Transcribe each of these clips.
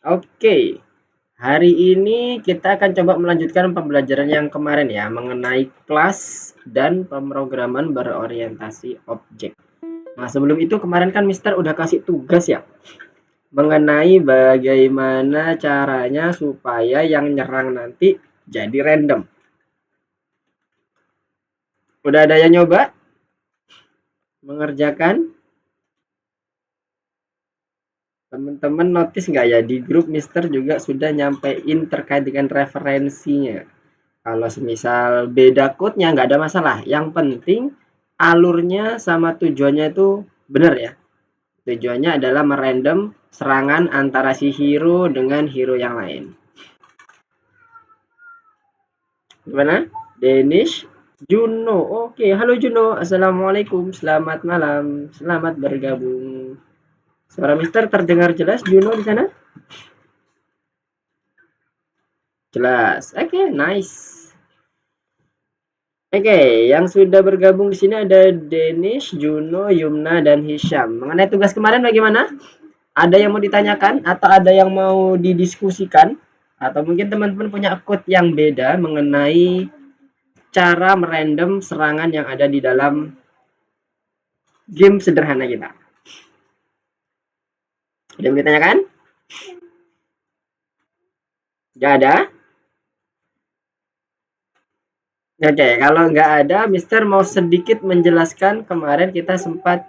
Oke, hari ini kita akan coba melanjutkan pembelajaran yang kemarin ya, mengenai kelas dan pemrograman berorientasi objek. Nah, sebelum itu kemarin kan Mister udah kasih tugas ya, mengenai bagaimana caranya supaya yang nyerang nanti jadi random. Udah ada yang nyoba mengerjakan? Teman-teman notice nggak ya, di grup Mister juga sudah nyampein terkait dengan referensinya. Kalau semisal beda code-nya nggak ada masalah. Yang penting alurnya sama tujuannya itu benar ya. Tujuannya adalah merandom serangan antara si hero dengan hero yang lain. Gimana? Danish, Juno. Oke, halo Juno. Assalamualaikum. Selamat malam. Selamat bergabung. Suara Mister terdengar jelas Juno di sana? Jelas. Oke, nice. Oke, yang sudah bergabung di sini ada Denish, Juno, Yumna, dan Hisham. Mengenai tugas kemarin bagaimana? Ada yang mau ditanyakan atau ada yang mau didiskusikan? Atau mungkin teman-teman punya code yang beda mengenai cara merandom serangan yang ada di dalam game sederhana kita? Ada yang mau ditanyakan? Gak ada? Oke, kalau nggak ada, Mister mau sedikit menjelaskan kemarin kita sempat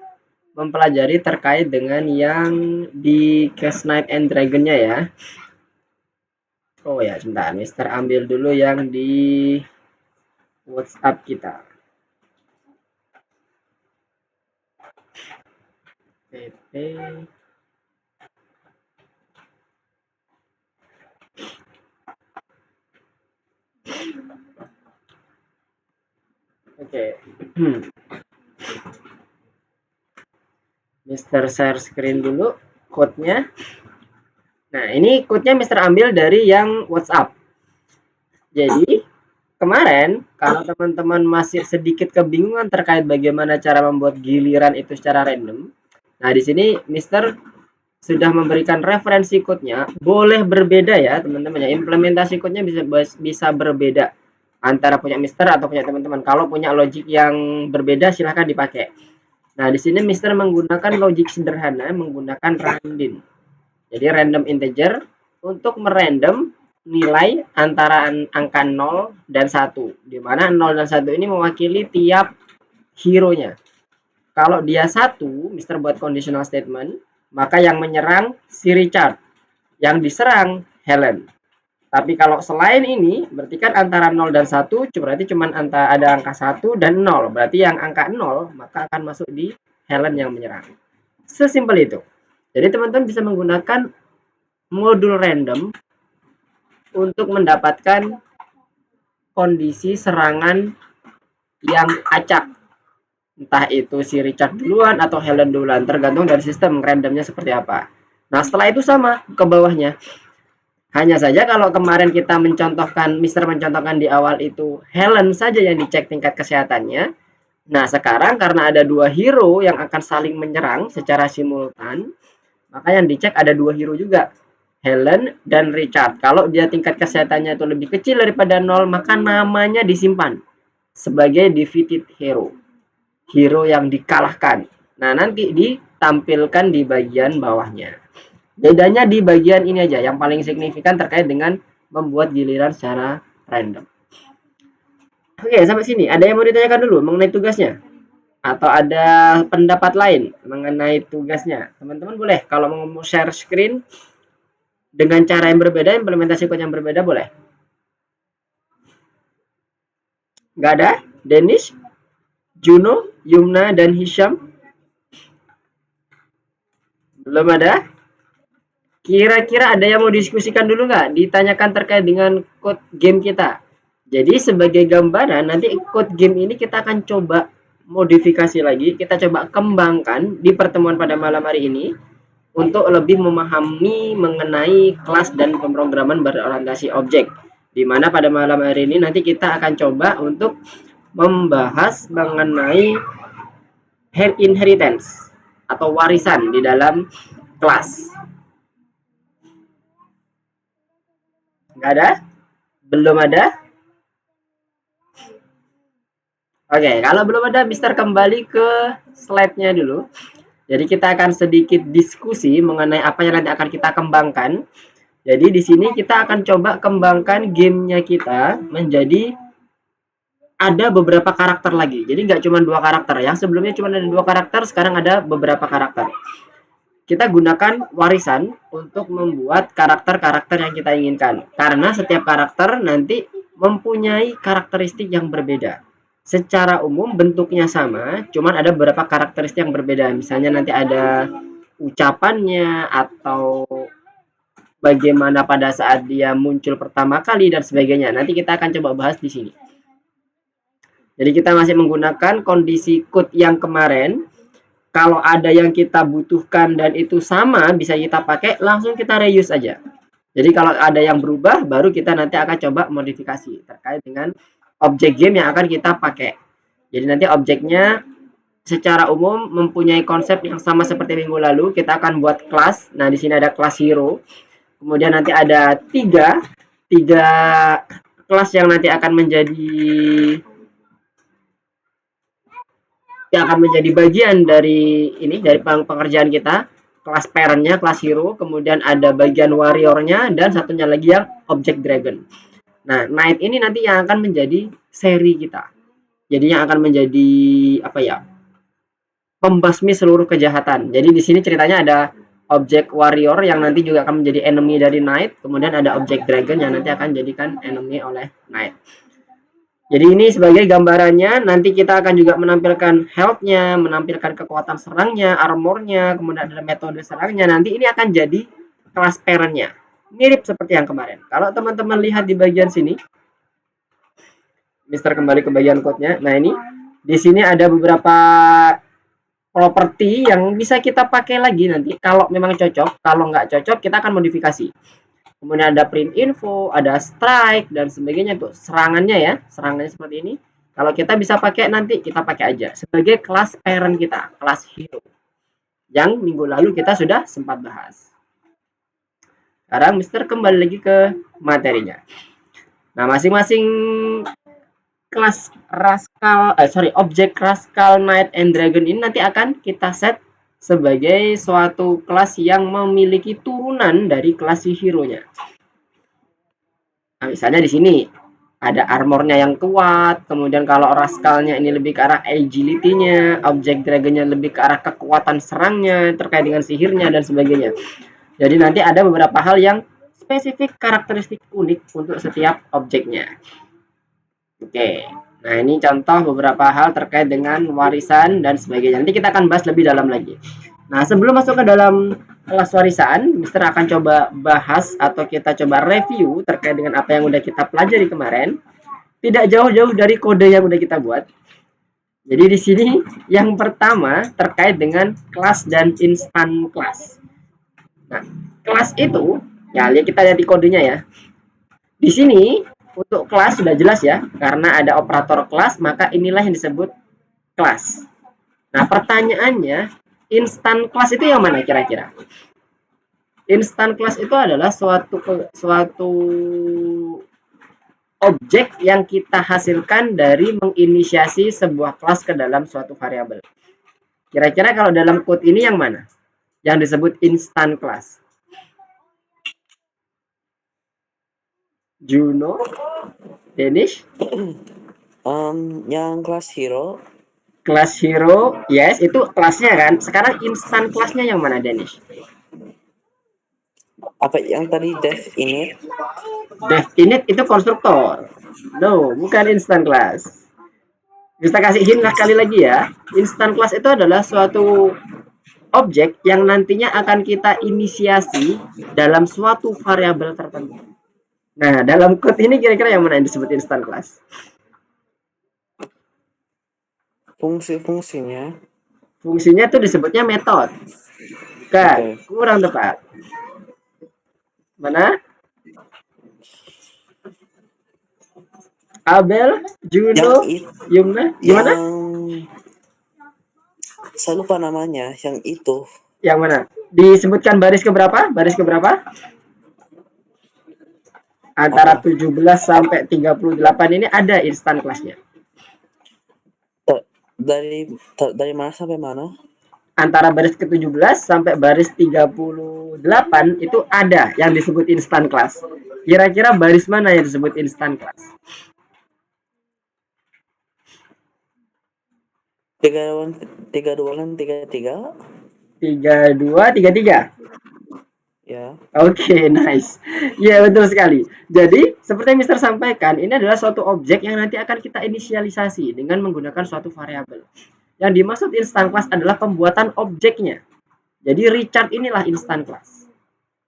mempelajari terkait dengan yang di Cast Knight and Dragon-nya ya. Oh ya, sebentar. Mister ambil dulu yang di WhatsApp kita. PP. Oke. Mister share screen dulu code-nya. Nah, ini code-nya Mister ambil dari yang WhatsApp. Jadi, kemarin kalau teman-teman masih sedikit kebingungan terkait bagaimana cara membuat giliran itu secara random. Nah, di sini Mister sudah memberikan referensi code-nya. Boleh berbeda ya, teman-teman ya. Implementasi code-nya bisa berbeda antara punya Mister atau punya teman-teman. Kalau punya logic yang berbeda silahkan dipakai. Nah, di sini Mister menggunakan logic sederhana menggunakan random. Jadi random integer untuk merandom nilai antara angka 0 dan 1. Di mana 0 dan 1 ini mewakili tiap hero-nya. Kalau dia 1, Mister buat conditional statement, maka yang menyerang si Richard. Yang diserang Helen. Tapi kalau selain ini, berarti kan antara 0 dan 1, berarti cuma ada angka 1 dan 0. Berarti yang angka 0, maka akan masuk di Helen yang menyerang. Sesimpel itu. Jadi teman-teman bisa menggunakan modul random untuk mendapatkan kondisi serangan yang acak. Entah itu si Richard duluan atau Helen duluan, tergantung dari sistem randomnya seperti apa. Nah, setelah itu sama ke bawahnya. Hanya saja kalau kemarin kita mencontohkan, Mister mencontohkan di awal itu Helen saja yang dicek tingkat kesehatannya. Nah, sekarang karena ada dua hero yang akan saling menyerang secara simultan, maka yang dicek ada dua hero juga, Helen dan Richard. Kalau dia tingkat kesehatannya itu lebih kecil daripada 0, maka namanya disimpan sebagai defeated hero. Hero yang dikalahkan. Nah, nanti ditampilkan di bagian bawahnya. Bedanya di bagian ini aja, yang paling signifikan terkait dengan membuat giliran secara random. Oke, sampai sini. Ada yang mau ditanyakan dulu mengenai tugasnya? Atau ada pendapat lain mengenai tugasnya? Teman-teman boleh, kalau mau share screen dengan cara yang berbeda, implementasi code yang berbeda boleh. Nggak ada? Denish, Juno, Yumna, dan Hisham? Belum ada? Kira-kira ada yang mau diskusikan dulu nggak? Ditanyakan terkait dengan code game kita. Jadi sebagai gambaran, nanti code game ini kita akan coba modifikasi lagi. Kita coba kembangkan di pertemuan pada malam hari ini untuk lebih memahami mengenai kelas dan pemrograman berorientasi objek. Di mana pada malam hari ini nanti kita akan coba untuk membahas mengenai inheritance atau warisan di dalam kelas. Nggak ada? Belum ada? Oke, kalau belum ada, Mister kembali ke slide-nya dulu. Jadi kita akan sedikit diskusi mengenai apa yang nanti akan kita kembangkan. Jadi di sini kita akan coba kembangkan gamenya kita menjadi ada beberapa karakter lagi. Jadi nggak cuma 2 karakter. Yang sebelumnya cuma ada 2 karakter, sekarang ada beberapa karakter. Kita gunakan warisan untuk membuat karakter-karakter yang kita inginkan. Karena setiap karakter nanti mempunyai karakteristik yang berbeda. Secara umum bentuknya sama, cuman ada beberapa karakteristik yang berbeda. Misalnya nanti ada ucapannya atau bagaimana pada saat dia muncul pertama kali dan sebagainya. Nanti kita akan coba bahas di sini. Jadi kita masih menggunakan kondisi code yang kemarin. Kalau ada yang kita butuhkan dan itu sama bisa kita pakai, langsung kita reuse aja. Jadi kalau ada yang berubah, baru kita nanti akan coba modifikasi terkait dengan objek game yang akan kita pakai. Jadi nanti objeknya secara umum mempunyai konsep yang sama seperti minggu lalu. Kita akan buat kelas. Nah di sini ada kelas hero. Kemudian nanti ada tiga kelas yang nanti akan menjadi bagian dari ini, dari pengerjaan kita. Kelas parentnya, kelas hero, kemudian ada bagian warriornya, dan satunya lagi yang object dragon. Nah, knight ini nanti yang akan menjadi seri kita. Jadi yang akan menjadi apa ya? Pembasmi seluruh kejahatan. Jadi di sini ceritanya ada object warrior yang nanti juga akan menjadi enemy dari knight, kemudian ada object dragon yang nanti akan jadikan enemy oleh knight. Jadi ini sebagai gambarannya, nanti kita akan juga menampilkan health-nya, menampilkan kekuatan serangnya, armor-nya, kemudian ada metode serangnya. Nanti ini akan jadi kelas parent-nya. Mirip seperti yang kemarin. Kalau teman-teman lihat di bagian sini, Mister kembali ke bagian code-nya. Nah ini, di sini ada beberapa properti yang bisa kita pakai lagi nanti. Kalau memang cocok, kalau nggak cocok kita akan modifikasi. Kemudian ada print info, ada strike dan sebagainya tuh serangannya ya, serangannya seperti ini. Kalau kita bisa pakai nanti kita pakai aja sebagai kelas parent kita, kelas hero. Yang minggu lalu kita sudah sempat bahas. Sekarang Mister kembali lagi ke materinya. Nah, masing-masing kelas objek Rascal Knight and Dragon ini nanti akan kita set sebagai suatu kelas yang memiliki turunan dari kelas si hero-nya. Nah, misalnya di sini ada armornya yang kuat, kemudian kalau rascalnya ini lebih ke arah agility-nya, object dragonnya lebih ke arah kekuatan serangnya, terkait dengan sihirnya dan sebagainya. Jadi nanti ada beberapa hal yang spesifik karakteristik unik untuk setiap objeknya. Oke, nah ini contoh beberapa hal terkait dengan warisan dan sebagainya. Nanti kita akan bahas lebih dalam lagi. Nah, sebelum masuk ke dalam kelas warisan, Mister akan coba bahas atau kita coba review terkait dengan apa yang udah kita pelajari kemarin. Tidak jauh-jauh dari kode yang udah kita buat. Jadi di sini yang pertama terkait dengan kelas dan instant class. Nah, kelas itu ya kita lihat di kodenya ya. Di sini untuk kelas sudah jelas ya, karena ada operator kelas maka inilah yang disebut kelas. Nah, pertanyaannya, instant class itu yang mana kira-kira? Instant class itu adalah suatu objek yang kita hasilkan dari menginisiasi sebuah kelas ke dalam suatu variabel. Kira-kira kalau dalam code ini yang mana? Yang disebut instant class. Juno, Danish? Yang kelas hero. Kelas hero, yes, itu kelasnya kan. Sekarang instant kelasnya yang mana, Danish? Apa yang tadi dev init? Dev init itu konstruktor. No, bukan instant class. Bisa kasih hint kali lagi ya. Instant class itu adalah suatu objek yang nantinya akan kita inisiasi dalam suatu variabel tertentu. Nah, dalam code ini kira-kira yang mana yang disebut instant class? Fungsi-fungsinya. Fungsinya tuh disebutnya method. Bukan, kurang tepat. Mana? Abel, Juno, Yumna, gimana? Saya lupa namanya, yang itu. Yang mana? Disebutkan baris keberapa? Baris keberapa? Antara Apa? 17 sampai 38 ini ada instan kelasnya. Dari mana sampai mana? Antara baris ke-17 sampai baris 38 itu ada yang disebut instan kelas. Kira-kira baris mana yang disebut instan kelas? 32 dan 33. 32, 33. Ya. Oke, nice. Ya, betul sekali. Jadi, seperti yang Mister sampaikan, ini adalah suatu objek yang nanti akan kita inisialisasi dengan menggunakan suatu variabel. Yang dimaksud instant class adalah pembuatan objeknya. Jadi, Richard inilah instant class.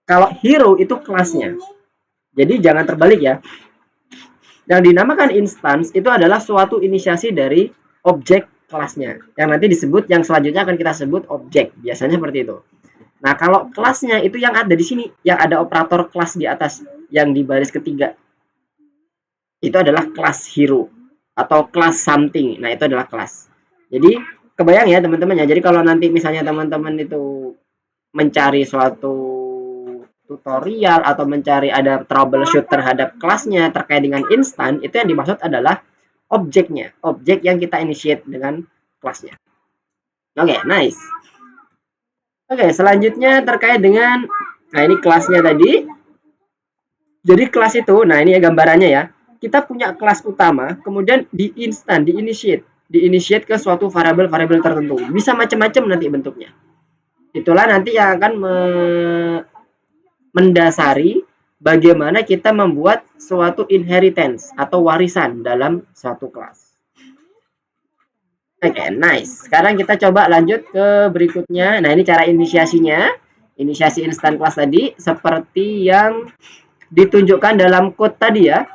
Kalau hero itu kelasnya. Jadi, jangan terbalik ya. Yang dinamakan instance itu adalah suatu inisiasi dari objek kelasnya. Yang nanti disebut, yang selanjutnya akan kita sebut objek. Biasanya seperti itu. Nah, kalau kelasnya itu yang ada di sini, yang ada operator kelas di atas, yang di baris ketiga, itu adalah kelas hero atau kelas something. Nah, itu adalah kelas. Jadi, kebayang ya teman-teman ya. Jadi kalau nanti misalnya teman-teman itu mencari suatu tutorial atau mencari ada troubleshoot terhadap kelasnya terkait dengan instan, itu yang dimaksud adalah objeknya, objek yang kita initiate dengan kelasnya. Oke, nice. Oke, selanjutnya terkait dengan, nah ini kelasnya tadi. Jadi kelas itu, nah ini ya gambarannya ya. Kita punya kelas utama, kemudian diinitiate ke suatu variabel-variabel tertentu. Bisa macam-macam nanti bentuknya. Itulah nanti yang akan mendasari bagaimana kita membuat suatu inheritance atau warisan dalam suatu kelas. Oke, nice. Sekarang kita coba lanjut ke berikutnya. Nah, ini cara inisiasinya. Inisiasi instant class tadi seperti yang ditunjukkan dalam code tadi ya.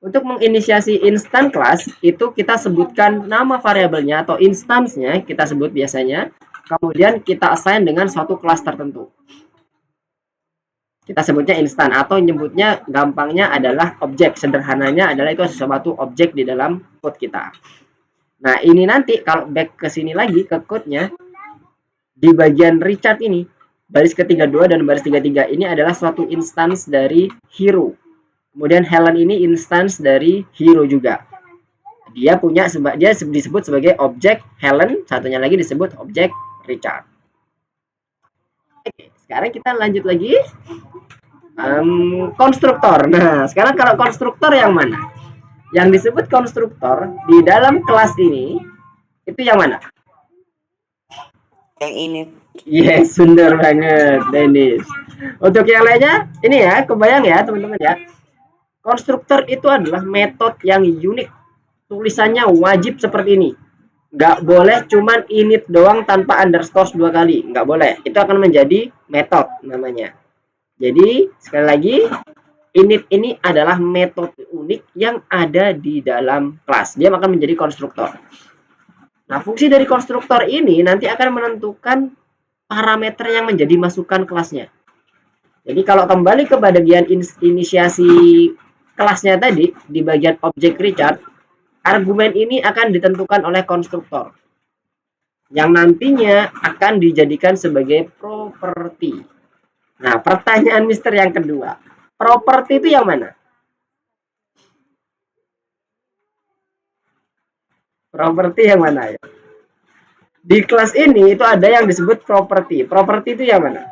Untuk menginisiasi instant class itu kita sebutkan nama variabelnya atau instance-nya kita sebut biasanya. Kemudian kita assign dengan suatu kelas tertentu. Kita sebutnya instan atau nyebutnya gampangnya adalah objek. Sederhananya adalah itu sesuatu objek di dalam code kita. Nah, ini nanti kalau back ke sini lagi ke code-nya, di bagian Richard ini, baris ke-32 dan baris 33 ini adalah suatu instance dari hero. Kemudian Helen ini instance dari hero juga. Dia disebut sebagai objek Helen, satunya lagi disebut objek Richard. Oke, sekarang kita lanjut lagi. Konstruktor. Nah, sekarang kalau konstruktor yang mana? Yang disebut konstruktor di dalam kelas ini itu yang mana? Yang ini. Yes, benar banget, Dennis. Untuk yang lainnya, ini ya, kebayang ya teman-teman ya. Konstruktor itu adalah metode yang unik. Tulisannya wajib seperti ini. Nggak boleh cuman init doang tanpa underscore 2 kali. Nggak boleh. Itu akan menjadi metode namanya. Jadi, sekali lagi, init ini adalah metode unik yang ada di dalam kelas. Dia akan menjadi konstruktor. Nah, fungsi dari konstruktor ini nanti akan menentukan parameter yang menjadi masukan kelasnya. Jadi kalau kembali ke bagian inisiasi kelasnya tadi, di bagian objek Richard, argumen ini akan ditentukan oleh konstruktor. Yang nantinya akan dijadikan sebagai properti. Nah, pertanyaan Mister yang kedua. Properti itu yang mana? Properti yang mana ya? Di kelas ini itu ada yang disebut properti. Properti itu yang mana?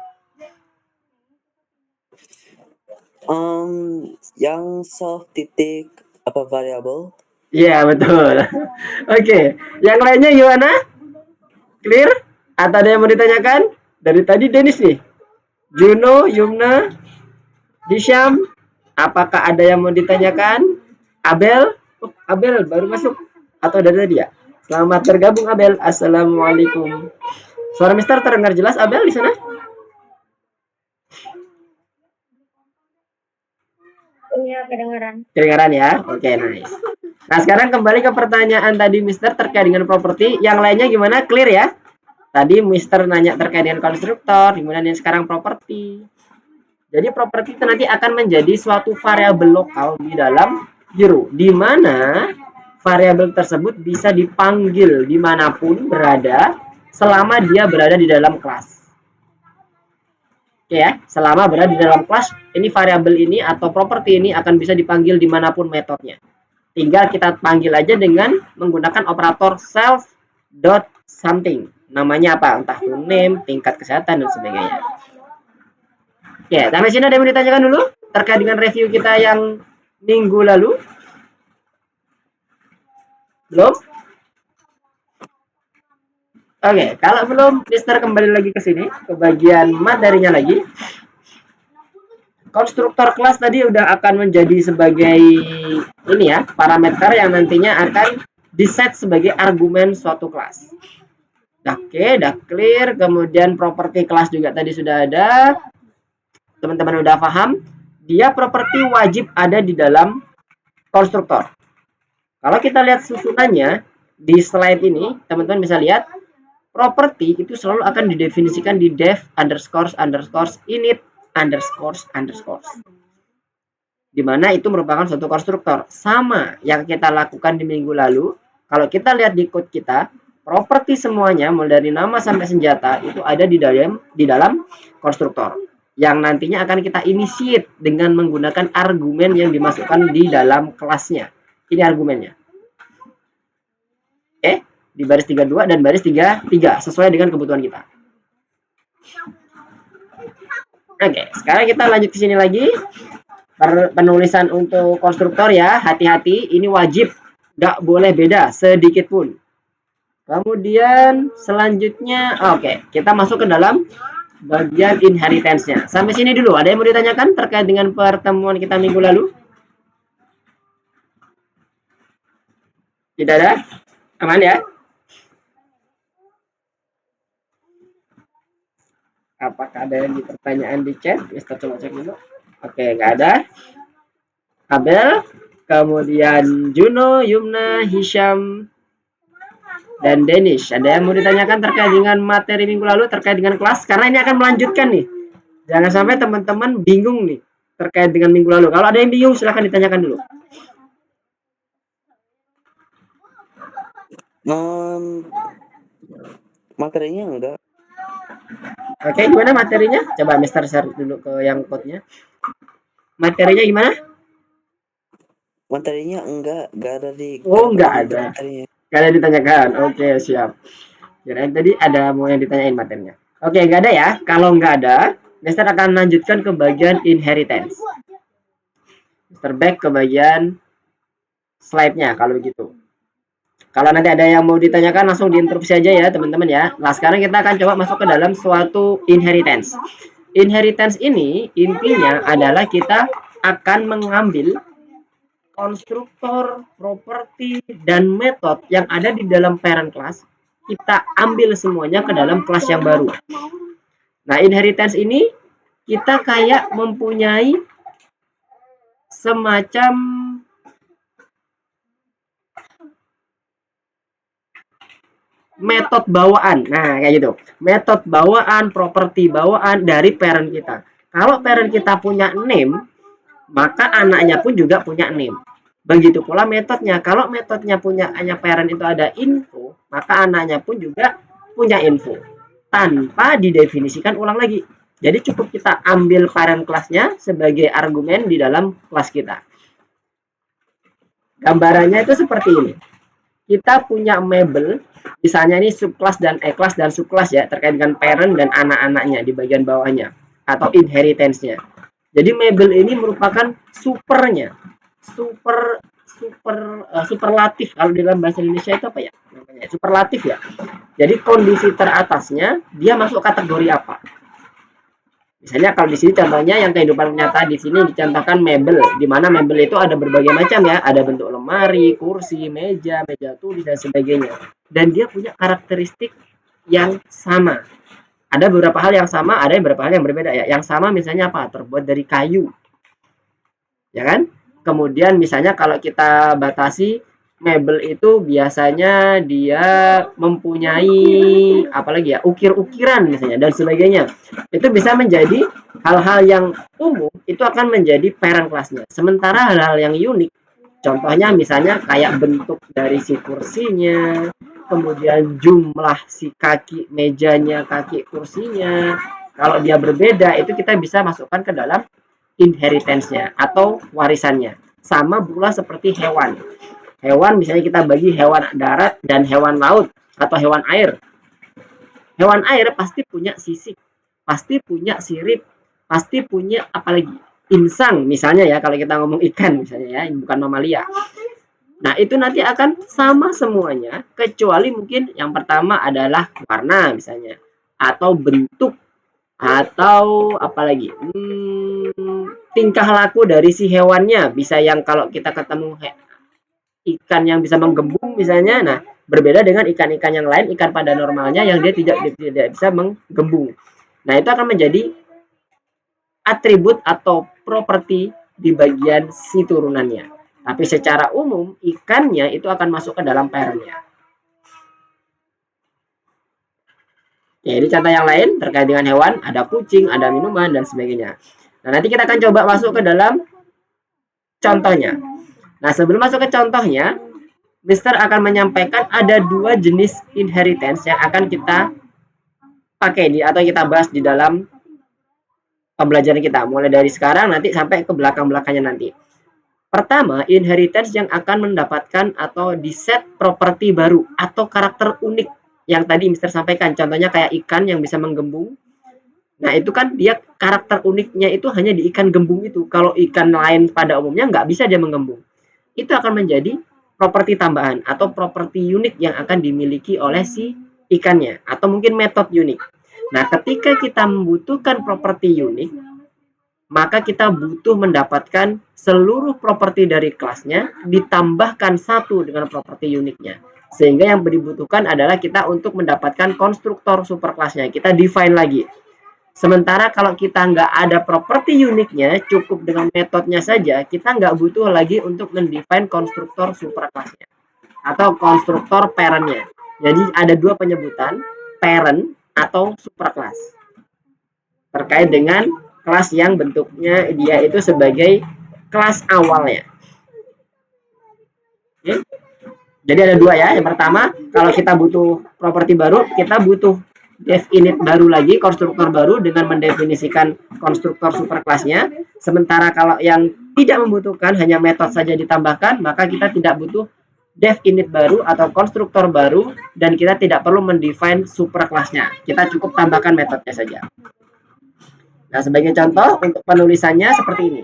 Yang self titik apa variabel? Iya, betul. Oke, yang lainnya gimana? Clear? Atau ada yang mau ditanyakan? Dari tadi Dennis nih. Juno, Yumna, Hisham, apakah ada yang mau ditanyakan? Abel? Oh, Abel baru masuk atau dari tadi ya? Selamat bergabung Abel. Assalamualaikum. Suara Mister terdengar jelas Abel di sana? Iya, kedengeran. Kedengaran ya? Oke, nice. Nah, sekarang kembali ke pertanyaan tadi Mister terkait dengan properti. Yang lainnya gimana? Clear ya? Tadi Mister nanya terkait dengan konstruktor, kemudian yang sekarang properti. Jadi properti itu nanti akan menjadi suatu variabel lokal di dalam hero, di mana variabel tersebut bisa dipanggil dimanapun berada selama dia berada di dalam kelas. Oke ya, selama berada di dalam kelas, ini variabel ini atau properti ini akan bisa dipanggil dimanapun metodenya. Tinggal kita panggil aja dengan menggunakan operator self dot something. Namanya apa? Entah itu name, tingkat kesehatan dan sebagainya. Oke, sampai sini ada yang mau ditanyakan dulu terkait dengan review kita yang minggu lalu? Belum? Oke, kalau belum, Mister kembali lagi ke sini, ke bagian materinya lagi. Konstruktor kelas tadi udah akan menjadi sebagai ini ya, parameter yang nantinya akan diset sebagai argumen suatu kelas. Oke, udah clear. Kemudian properti kelas juga tadi sudah ada. Teman-teman udah paham? Dia properti wajib ada di dalam konstruktor. Kalau kita lihat susunannya di slide ini, teman-teman bisa lihat properti itu selalu akan didefinisikan di def underscore init underscore di mana itu merupakan suatu konstruktor. Sama yang kita lakukan di minggu lalu, kalau kita lihat di code kita, properti semuanya mulai dari nama sampai senjata itu ada di dalam konstruktor yang nantinya akan kita initiate dengan menggunakan argumen yang dimasukkan di dalam kelasnya. Ini argumennya. Oke, di baris 32 dan baris 33 sesuai dengan kebutuhan kita. Oke, sekarang kita lanjut ke sini lagi. Penulisan untuk konstruktor ya, hati-hati, ini wajib, nggak boleh beda sedikit pun. Kemudian selanjutnya, oke, kita masuk ke dalam bagian inheritance-nya. Sampai sini dulu, ada yang mau ditanyakan terkait dengan pertemuan kita minggu lalu? Tidak ada? Aman ya? Apakah ada yang pertanyaan di chat? Kita coba cek dulu. Oke, nggak ada. Abel, kemudian Juno, Yumna, Hisham, dan Denish. Ada yang mau ditanyakan terkait dengan materi minggu lalu terkait dengan kelas? Karena ini akan melanjutkan nih. Jangan sampai teman-teman bingung nih terkait dengan minggu lalu. Kalau ada yang bingung silahkan ditanyakan dulu. Materinya enggak. Oke, gimana materinya? Coba Mister share dulu ke yang code-nya. Materinya gimana? Materinya enggak ada di. Oh, enggak ada. Materinya. Enggak ada ditanyakan. Oke, siap. Kirain tadi ada mau yang ditanyain materinya. Oke, enggak ada ya. Kalau enggak ada, Mister akan lanjutkan ke bagian inheritance. Mister back ke bagian slide-nya kalau begitu. Kalau nanti ada yang mau ditanyakan langsung diinterupsi aja ya teman-teman ya. Nah sekarang kita akan coba masuk ke dalam suatu inheritance. Inheritance ini intinya adalah kita akan mengambil konstruktor, properti, dan metode yang ada di dalam parent class. Kita ambil semuanya ke dalam kelas yang baru. Nah inheritance ini kita kayak mempunyai semacam metode bawaan. Nah, kayak gitu. Metode bawaan, properti bawaan dari parent kita. Kalau parent kita punya name, maka anaknya pun juga punya name. Begitu pula metodenya. Kalau metodenya punya parent itu ada info, maka anaknya pun juga punya info. Tanpa didefinisikan ulang lagi. Jadi cukup kita ambil parent kelasnya sebagai argumen di dalam kelas kita. Gambarannya itu seperti ini. Kita punya mebel, misalnya ini subclass dan e-class dan subclass ya, terkait dengan parent dan anak-anaknya di bagian bawahnya atau inheritance-nya. Jadi mebel ini merupakan supernya, superlatif. Kalau di dalam bahasa Indonesia itu apa ya? Namanya superlatif ya. Jadi kondisi teratasnya dia masuk kategori apa? Misalnya kalau di sini contohnya yang kehidupan nyata di sini dicontohkan mebel, di mana mebel itu ada berbagai macam ya, ada bentuk lemari, kursi, meja tulis dan sebagainya. Dan dia punya karakteristik yang sama. Ada beberapa hal yang sama, ada beberapa hal yang berbeda ya. Yang sama misalnya apa? Terbuat dari kayu. Ya kan? Kemudian misalnya kalau kita batasi mebel itu biasanya dia mempunyai apalagi ya ukir-ukiran misalnya dan sebagainya. Itu bisa menjadi hal-hal yang umum, itu akan menjadi parent kelasnya. Sementara hal-hal yang unik, contohnya misalnya kayak bentuk dari si kursinya, kemudian jumlah si kaki mejanya, kaki kursinya, Kalau dia berbeda, itu kita bisa masukkan ke dalam inheritance-nya atau warisannya. Sama pula seperti hewan. Hewan misalnya kita bagi hewan darat dan hewan laut atau hewan air. Hewan air pasti punya sisik, pasti punya sirip, pasti punya apalagi insang misalnya ya, kalau kita ngomong ikan misalnya ya, bukan mamalia. Nah, itu nanti akan sama semuanya, kecuali mungkin yang pertama adalah warna misalnya, atau bentuk, atau apalagi tingkah laku dari si hewannya. Bisa yang kalau kita ketemu ikan yang bisa menggembung misalnya, nah berbeda dengan ikan-ikan yang lain, ikan pada normalnya yang dia tidak bisa menggembung. Nah, itu akan menjadi atribut atau properti di bagian si turunannya. Tapi secara umum ikannya itu akan masuk ke dalam parentnya. Ya, ini contoh yang lain terkait dengan hewan, ada kucing, ada minuman dan sebagainya. Nah, nanti kita akan coba masuk ke dalam contohnya. Nah, sebelum masuk ke contohnya, Mister akan menyampaikan ada 2 jenis inheritance yang akan kita pakai atau kita bahas di dalam pembelajaran kita, mulai dari sekarang nanti sampai ke belakang-belakangnya nanti. Pertama, inheritance yang akan mendapatkan atau diset properti baru atau karakter unik yang tadi Mister sampaikan. Contohnya kayak ikan yang bisa menggembung. Nah, itu kan dia karakter uniknya itu hanya di ikan gembung itu. Kalau ikan lain pada umumnya nggak bisa dia menggembung. Itu akan menjadi properti tambahan atau properti unik yang akan dimiliki oleh si ikannya, atau mungkin metode unik. Nah, ketika kita membutuhkan properti unik, maka kita butuh mendapatkan seluruh properti dari kelasnya ditambahkan satu dengan properti uniknya. Sehingga yang dibutuhkan adalah kita untuk mendapatkan konstruktor superkelasnya. Kita define lagi. Sementara kalau kita nggak ada properti uniknya, cukup dengan metodenya saja, kita nggak butuh lagi untuk mendefine konstruktor superkelasnya atau konstruktor parentnya. Jadi ada 2 penyebutan, parent atau superkelas, terkait dengan kelas yang bentuknya dia itu sebagai kelas awalnya. Oke. Jadi ada 2 ya. Yang pertama, kalau kita butuh properti baru, kita butuh dev init baru lagi, konstruktor baru dengan mendefinisikan konstruktor superkelasnya. Sementara kalau yang tidak membutuhkan, hanya metode saja ditambahkan, maka kita tidak butuh dev init baru atau konstruktor baru, dan kita tidak perlu mendefine superkelasnya. Kita cukup tambahkan metodenya saja. Nah, sebagai contoh untuk penulisannya seperti ini.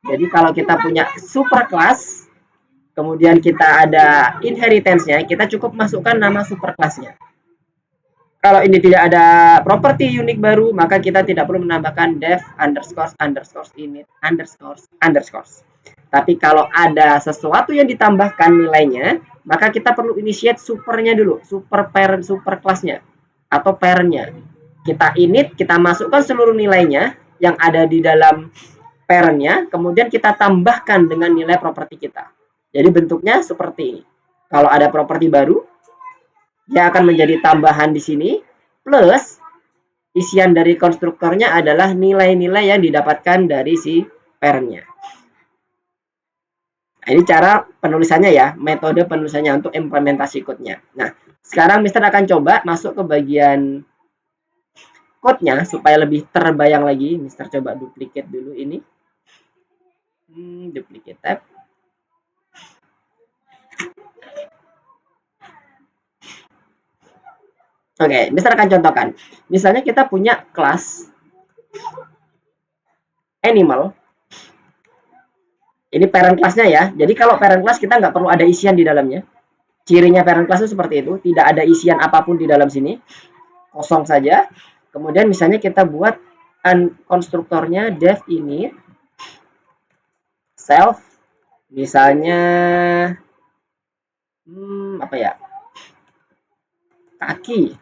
Jadi kalau kita punya superkelas, kemudian kita ada inheritance-nya, kita cukup masukkan nama superkelasnya. Kalau ini tidak ada properti unik baru, maka kita tidak perlu menambahkan dev underscore init underscore. Tapi kalau ada sesuatu yang ditambahkan nilainya, maka kita perlu initiate supernya dulu, super parent superkelasnya atau parentnya. Kita init, kita masukkan seluruh nilainya yang ada di dalam parentnya, kemudian kita tambahkan dengan nilai properti kita. Jadi bentuknya seperti ini. Kalau ada properti baru, dia akan menjadi tambahan di sini, plus isian dari konstruktornya adalah nilai-nilai yang didapatkan dari si parentnya. Nah, ini cara penulisannya ya, metode penulisannya untuk implementasi code-nya. Nah, sekarang Mister akan coba masuk ke bagian code-nya supaya lebih terbayang lagi. Mister coba duplicate dulu ini. Duplicate tab. Oke, Mister akan contohkan. Misalnya kita punya kelas animal. Ini parent kelasnya ya. Jadi kalau parent kelas kita nggak perlu ada isian di dalamnya. Cirinya parent kelas itu seperti itu. Tidak ada isian apapun di dalam sini. Kosong saja. Kemudian misalnya kita buat konstruktornya dev init self. Misalnya apa ya? Kaki.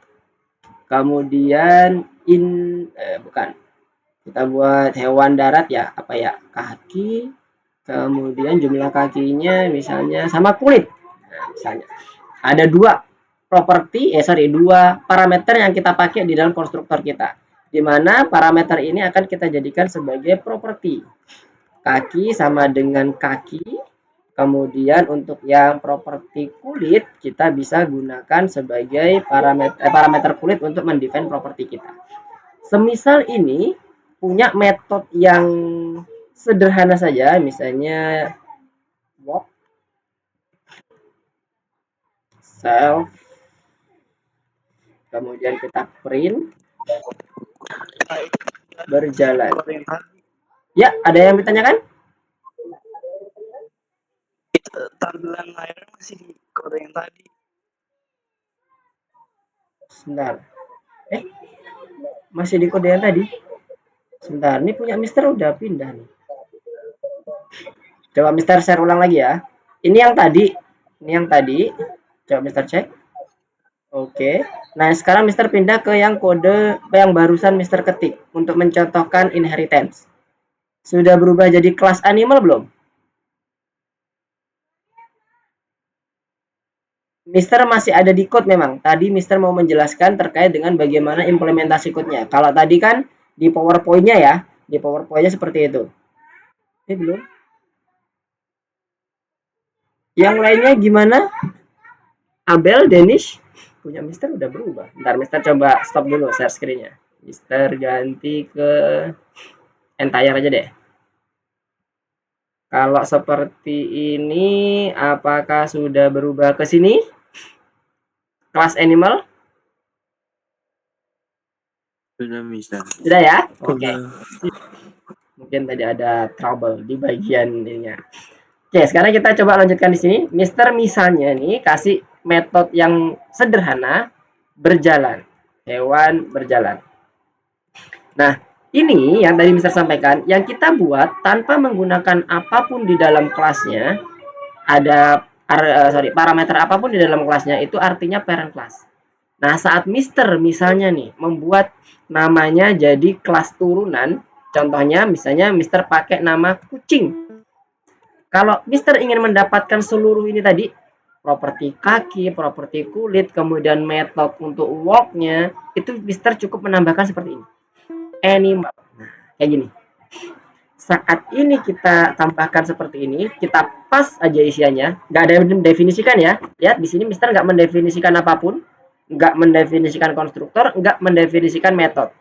Kemudian bukan. Kita buat hewan darat ya, apa ya? Kaki. Kemudian jumlah kakinya misalnya sama kulit. Nah, misalnya ada 2 properti, 2 parameter yang kita pakai di dalam konstruktor kita. Di mana parameter ini akan kita jadikan sebagai properti. Kaki sama dengan kaki. Kemudian untuk yang properti kulit kita bisa gunakan sebagai parameter kulit untuk mendefine properti kita. semisal ini punya metode yang sederhana saja, misalnya walk, self, kemudian kita print, berjalan. Kode yang tadi Ya, ada yang ditanyakan? itu tampilan layarnya masih di kode yang tadi. Sebentar. Masih di kode yang tadi? Sebentar, ini punya Mister udah pindah nih. Coba Mister share ulang lagi ya. Ini yang tadi. Ini yang tadi. Coba Mister cek. Oke. Nah, sekarang Mister pindah ke yang kode yang barusan Mister ketik untuk mencontohkan inheritance. Sudah berubah jadi kelas animal belum? Mister masih ada di code memang. Tadi Mister mau menjelaskan terkait dengan bagaimana implementasi code-nya. Kalau tadi kan di PowerPoint-nya ya. Di PowerPoint-nya seperti itu. Ini belum. Yang lainnya gimana? Abel, Danish? Punya Mister udah berubah. Ntar Mister coba stop dulu share screen-nya. Mister ganti ke entire aja deh. Kalau seperti ini, apakah sudah berubah ke sini? Kelas animal? Sudah bisa. Sudah ya? Oke. Oke. Mungkin tadi ada trouble di bagian ininya. Oke, sekarang kita coba lanjutkan di sini. Mister misalnya nih kasih metode yang sederhana, berjalan. Hewan berjalan. Nah, ini yang tadi Mister sampaikan, yang kita buat tanpa menggunakan apapun di dalam kelasnya, ada parameter apapun di dalam kelasnya, itu artinya parent class. Nah, saat Mister misalnya nih membuat namanya jadi kelas turunan, contohnya misalnya Mister pakai nama kucing. Kalau Mister ingin mendapatkan seluruh ini tadi, properti kaki, properti kulit, kemudian metode untuk walk-nya, itu Mister cukup menambahkan seperti ini. Animal. Nah, kayak gini. Saat ini kita tambahkan seperti ini, kita pas aja isiannya, nggak ada yang mendefinisikan ya. Lihat di sini Mister nggak mendefinisikan apapun, nggak mendefinisikan konstruktor, nggak mendefinisikan metode.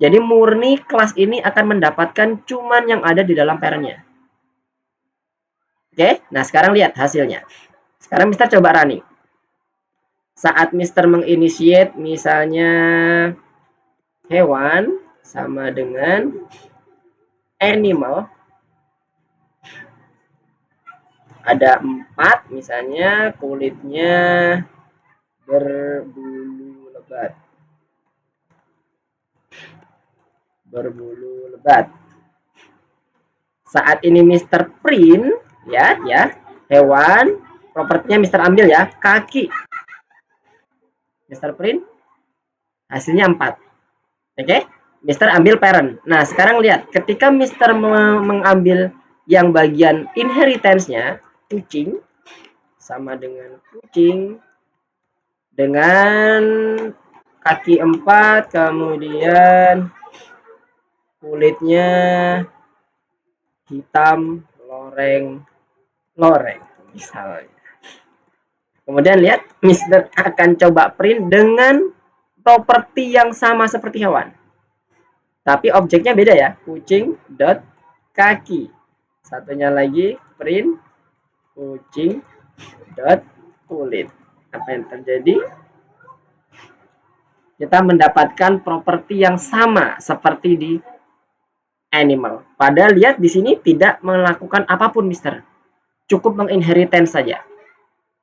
Jadi murni kelas ini akan mendapatkan cuman yang ada di dalam parentnya. Oke, nah sekarang lihat hasilnya. Sekarang Mister coba running. Saat Mister menginitiate misalnya hewan sama dengan animal, ada 4 misalnya, kulitnya berbulu lebat. Berbulu lebat. Saat ini Mister print ya, hewan, propertinya Mister ambil ya, kaki. Mister print hasilnya 4. Oke? Mister ambil parent. Nah, sekarang lihat, ketika Mister mengambil yang bagian inheritance-nya, kucing sama dengan kucing dengan kaki 4, kemudian kulitnya hitam, loreng misalnya. Kemudian lihat, Mister akan coba print dengan properti yang sama seperti hewan. Tapi objeknya beda ya, kucing dot kaki. Satunya lagi print kucing dot kulit. Apa yang terjadi? Kita mendapatkan properti yang sama seperti di animal. Padahal lihat di sini tidak melakukan apapun, Mister. Cukup menginheritance saja.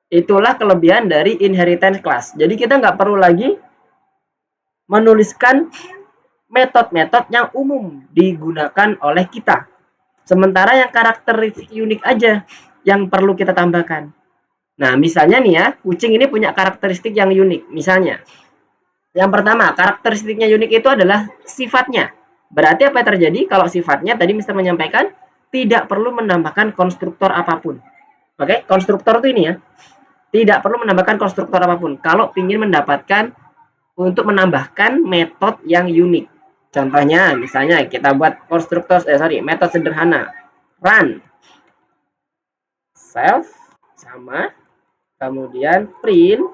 Itulah kelebihan dari inheritance class. Jadi kita nggak perlu lagi menuliskan metode-metode yang umum digunakan oleh kita. Sementara yang karakteristik unik aja yang perlu kita tambahkan. Nah, misalnya nih ya, kucing ini punya karakteristik yang unik. Misalnya, yang pertama, karakteristiknya unik itu adalah sifatnya. Berarti apa yang terjadi kalau sifatnya tadi Mister menyampaikan tidak perlu menambahkan konstruktor apapun. Oke, konstruktor itu ini ya. Tidak perlu menambahkan konstruktor apapun kalau ingin mendapatkan untuk menambahkan metode yang unik. Contohnya, misalnya kita buat konstruktor, metode sederhana. Run. Self sama, kemudian print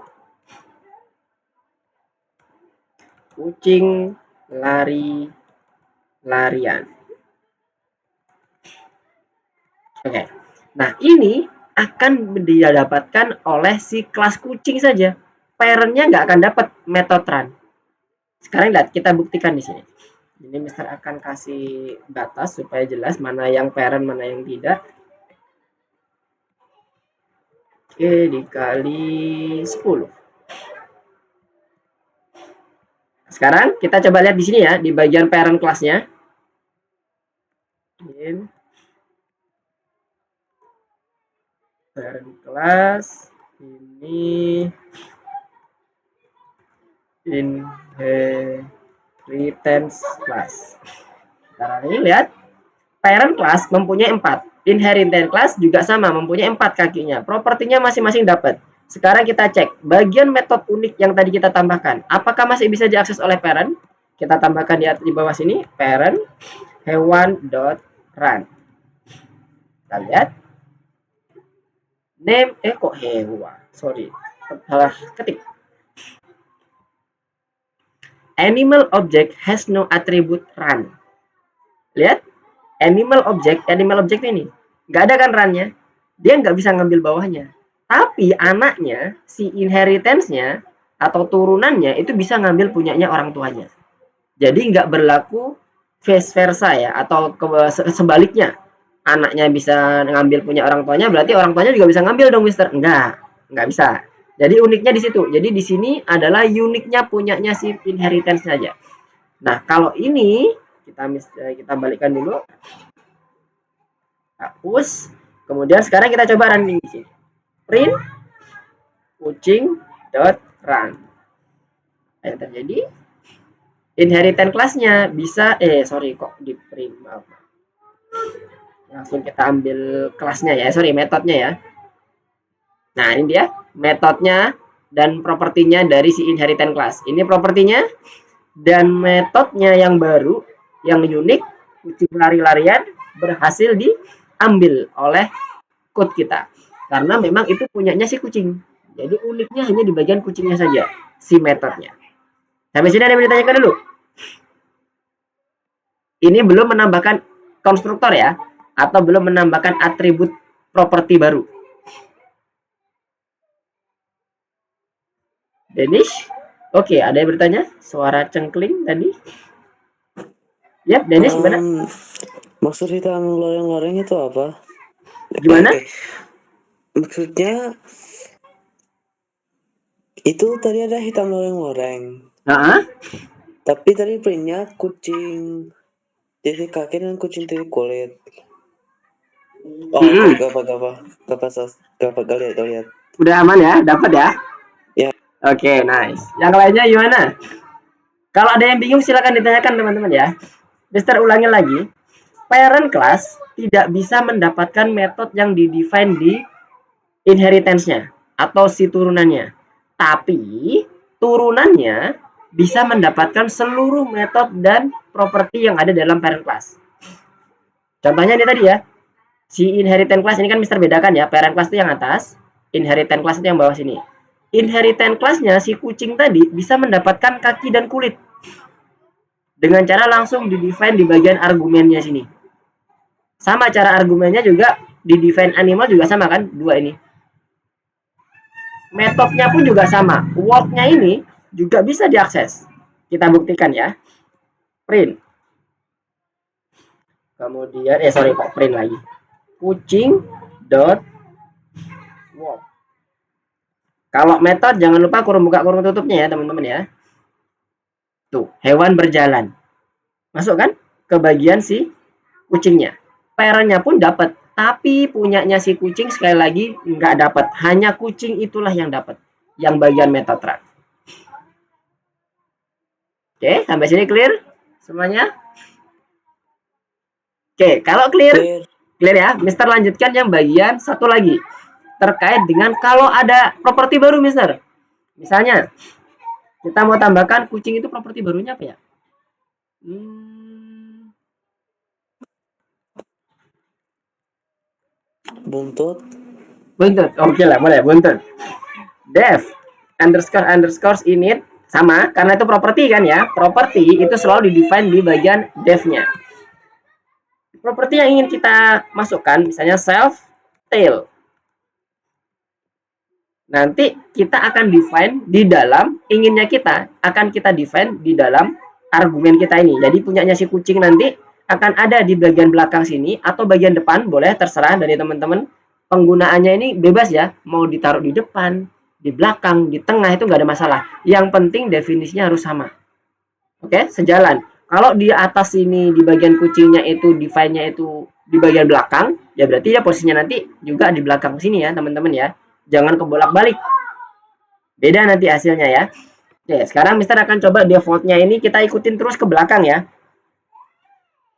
kucing lari-larian. Oke. Nah, ini akan didapatkan oleh si kelas kucing saja. Parent-nya nggak akan dapat metode run. Sekarang lihat, kita buktikan di sini. Ini Mister akan kasih batas supaya jelas mana yang parent, mana yang tidak. Oke, dikali 10. Sekarang kita coba lihat di sini ya, di bagian parent kelasnya. Parent class ini inheritance class. Sekarang ini lihat, parent class mempunyai 4. Inheritance class juga sama, mempunyai 4 kakinya. Propertinya masing-masing dapat. Sekarang kita cek bagian metode unik yang tadi kita tambahkan. Apakah masih bisa diakses oleh parent? Kita tambahkan di bawah sini, parent hewan.run. Kita lihat. Name, kok hewan? Sorry, salah ketik. Animal object has no attribute run. Lihat, animal object ini nggak ada kan runnya, dia nggak bisa ngambil bawahnya. Tapi anaknya, si inheritance-nya atau turunannya itu bisa ngambil punyanya orang tuanya. Jadi nggak berlaku vice versa ya, atau sebaliknya. Anaknya bisa ngambil punya orang tuanya, berarti orang tuanya juga bisa ngambil dong, Mister. Nggak bisa. Jadi uniknya di situ. Jadi di sini adalah uniknya punyanya si inheritance saja. Nah, kalau ini kita balikkan dulu. Hapus. Kemudian sekarang kita coba running di sini. Print kucing.run. Yang terjadi inheritance kelasnya bisa kok di print, maaf. Langsung kita ambil kelasnya ya, metodenya ya. Nah, ini dia metodenya dan propertinya dari si inheritance class. Ini propertinya dan metodenya yang baru, yang unik, kucing lari-larian berhasil diambil oleh code kita. Karena memang itu punyanya si kucing. Jadi uniknya hanya di bagian kucingnya saja, si metodenya. Sampai sini ada yang ditanyakan dulu? Ini belum menambahkan konstruktor ya, atau belum menambahkan atribut properti baru. Denish? Oke, ada yang bertanya? Suara cengkling tadi. Ya, Denish gimana? Maksud hitam loreng-loreng itu apa? Gimana? Maksudnya itu tadi ada hitam loreng-loreng. Tapi tadi printnya kucing titik kaki dan kucing titik kulit. Oh, gak lihat. Udah aman ya? Dapat ya? Ya. Oke, nice. Yang lainnya gimana? Kalau ada yang bingung silakan ditanyakan teman-teman ya. Mister ulangi lagi. Parent class tidak bisa mendapatkan metode yang di-define di inheritance-nya atau si turunannya. Tapi turunannya bisa mendapatkan seluruh metode dan properti yang ada dalam parent class. Contohnya ini tadi ya. Si inheritance class ini kan Mister bedakan ya. Parent class itu yang atas, inheritance class itu yang bawah sini. Inheritance class-nya si kucing tadi bisa mendapatkan kaki dan kulit. Dengan cara langsung di-define di bagian argumennya sini. Sama cara argumennya juga di define animal juga sama kan, dua ini. Metodenya pun juga sama. Work-nya ini juga bisa diakses. Kita buktikan ya. Print. Kemudian print lagi. Kucing dot work. Kalau metode jangan lupa kurung buka kurung tutupnya ya teman-teman ya. Tuh, hewan berjalan. Masuk kan ke bagian si kucingnya. Parentnya pun dapat, tapi punyanya si kucing sekali lagi nggak dapat. Hanya kucing itulah yang dapat, yang bagian metode run. Oke, sampai sini clear semuanya? Oke, kalau clear ya, Mister lanjutkan yang bagian satu lagi. Terkait dengan kalau ada properti baru, Mister. Misalnya, kita mau tambahkan kucing itu properti barunya apa ya? Buntut. Oke lah, boleh buntut. Dev underscore init sama, karena itu properti kan ya. Properti itu selalu di-define di bagian def-nya. Properti yang ingin kita masukkan, misalnya self tail. Nanti kita akan define di dalam, inginnya kita akan kita define di dalam argumen kita ini. Jadi punyanya si kucing nanti akan ada di bagian belakang sini atau bagian depan, boleh terserah dari teman-teman. Penggunaannya ini bebas ya, mau ditaruh di depan, di belakang, di tengah itu nggak ada masalah. Yang penting definisinya harus sama. Oke, sejalan. Kalau di atas ini di bagian kucingnya itu define-nya itu di bagian belakang, ya berarti ya posisinya nanti juga di belakang sini ya, teman-teman ya. Jangan kebolak-balik. Beda nanti hasilnya ya. Oke, sekarang Mister akan coba default-nya ini kita ikutin terus ke belakang ya.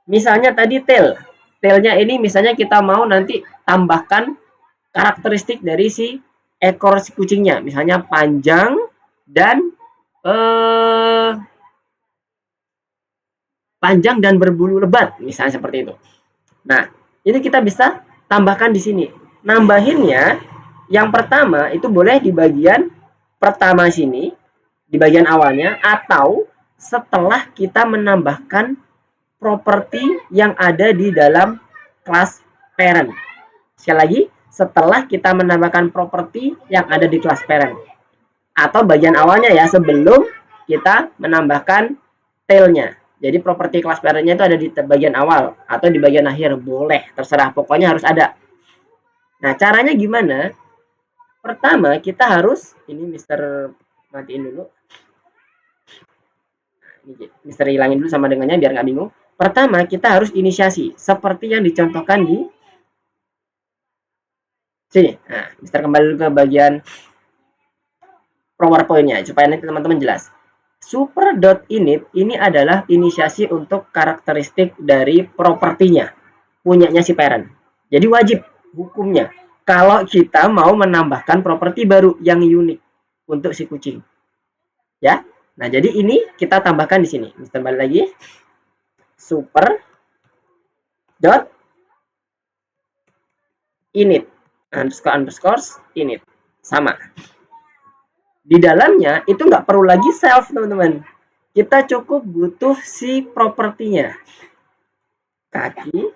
Misalnya tadi tail. Tail-nya ini misalnya kita mau nanti tambahkan karakteristik dari si ekor si kucingnya. Misalnya panjang dan panjang dan berbulu lebat, misalnya seperti itu. Nah, ini kita bisa tambahkan di sini. Nambahinnya, yang pertama itu boleh di bagian pertama sini, di bagian awalnya, atau setelah kita menambahkan properti yang ada di dalam kelas parent. Sekali lagi, setelah kita menambahkan properti yang ada di kelas parent. Atau bagian awalnya ya, sebelum kita menambahkan tail-nya. Jadi properti kelas parent-nya itu ada di bagian awal atau di bagian akhir, boleh, terserah, pokoknya harus ada. Nah, caranya gimana? Pertama, kita harus, ini Mister matiin dulu. Ini Mister hilangin dulu sama dengannya biar nggak bingung. Pertama, kita harus inisiasi seperti yang dicontohkan di sini. Nah, Mister kembali dulu ke bagian PowerPoint-nya supaya nanti teman-teman jelas. Super.init ini adalah inisiasi untuk karakteristik dari propertinya, punyanya si parent. Jadi wajib hukumnya kalau kita mau menambahkan properti baru yang unik untuk si kucing. Ya. Nah, jadi ini kita tambahkan di sini. Mister balik lagi. Super dot init underscore init sama. Di dalamnya itu nggak perlu lagi self, teman-teman. Kita cukup butuh si propertinya. Kaki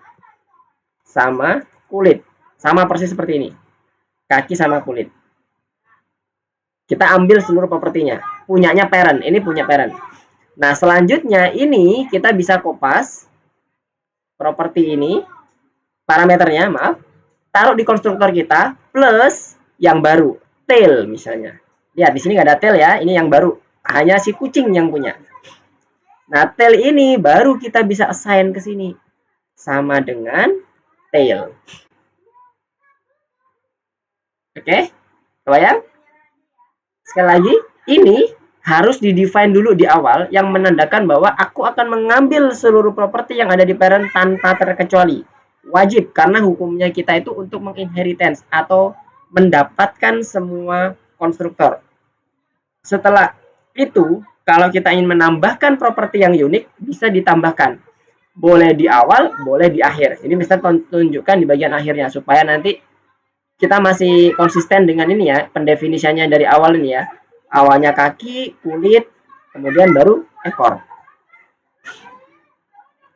sama kulit. Sama persis seperti ini. Kaki sama kulit. Kita ambil seluruh propertinya. Punyanya parent. Ini punya parent. Nah, selanjutnya ini kita bisa kopas properti ini. Parameternya, maaf. Taruh di konstruktor kita. Plus yang baru. Tail misalnya. Lihat, di sini nggak ada tail ya. Ini yang baru. Hanya si kucing yang punya. Nah, tail ini baru kita bisa assign ke sini. Sama dengan tail. Oke? Kebayang? Sekali lagi, ini harus di-define dulu di awal yang menandakan bahwa aku akan mengambil seluruh properti yang ada di parent tanpa terkecuali. Wajib, karena hukumnya kita itu untuk menginheritance atau mendapatkan semua konstruktor. Setelah itu, kalau kita ingin menambahkan properti yang unik, bisa ditambahkan. Boleh di awal, boleh di akhir. Ini Mister tunjukkan di bagian akhirnya, supaya nanti kita masih konsisten dengan ini ya, pendefinisiannya dari awal ini ya. Awalnya kaki, kulit, kemudian baru ekor.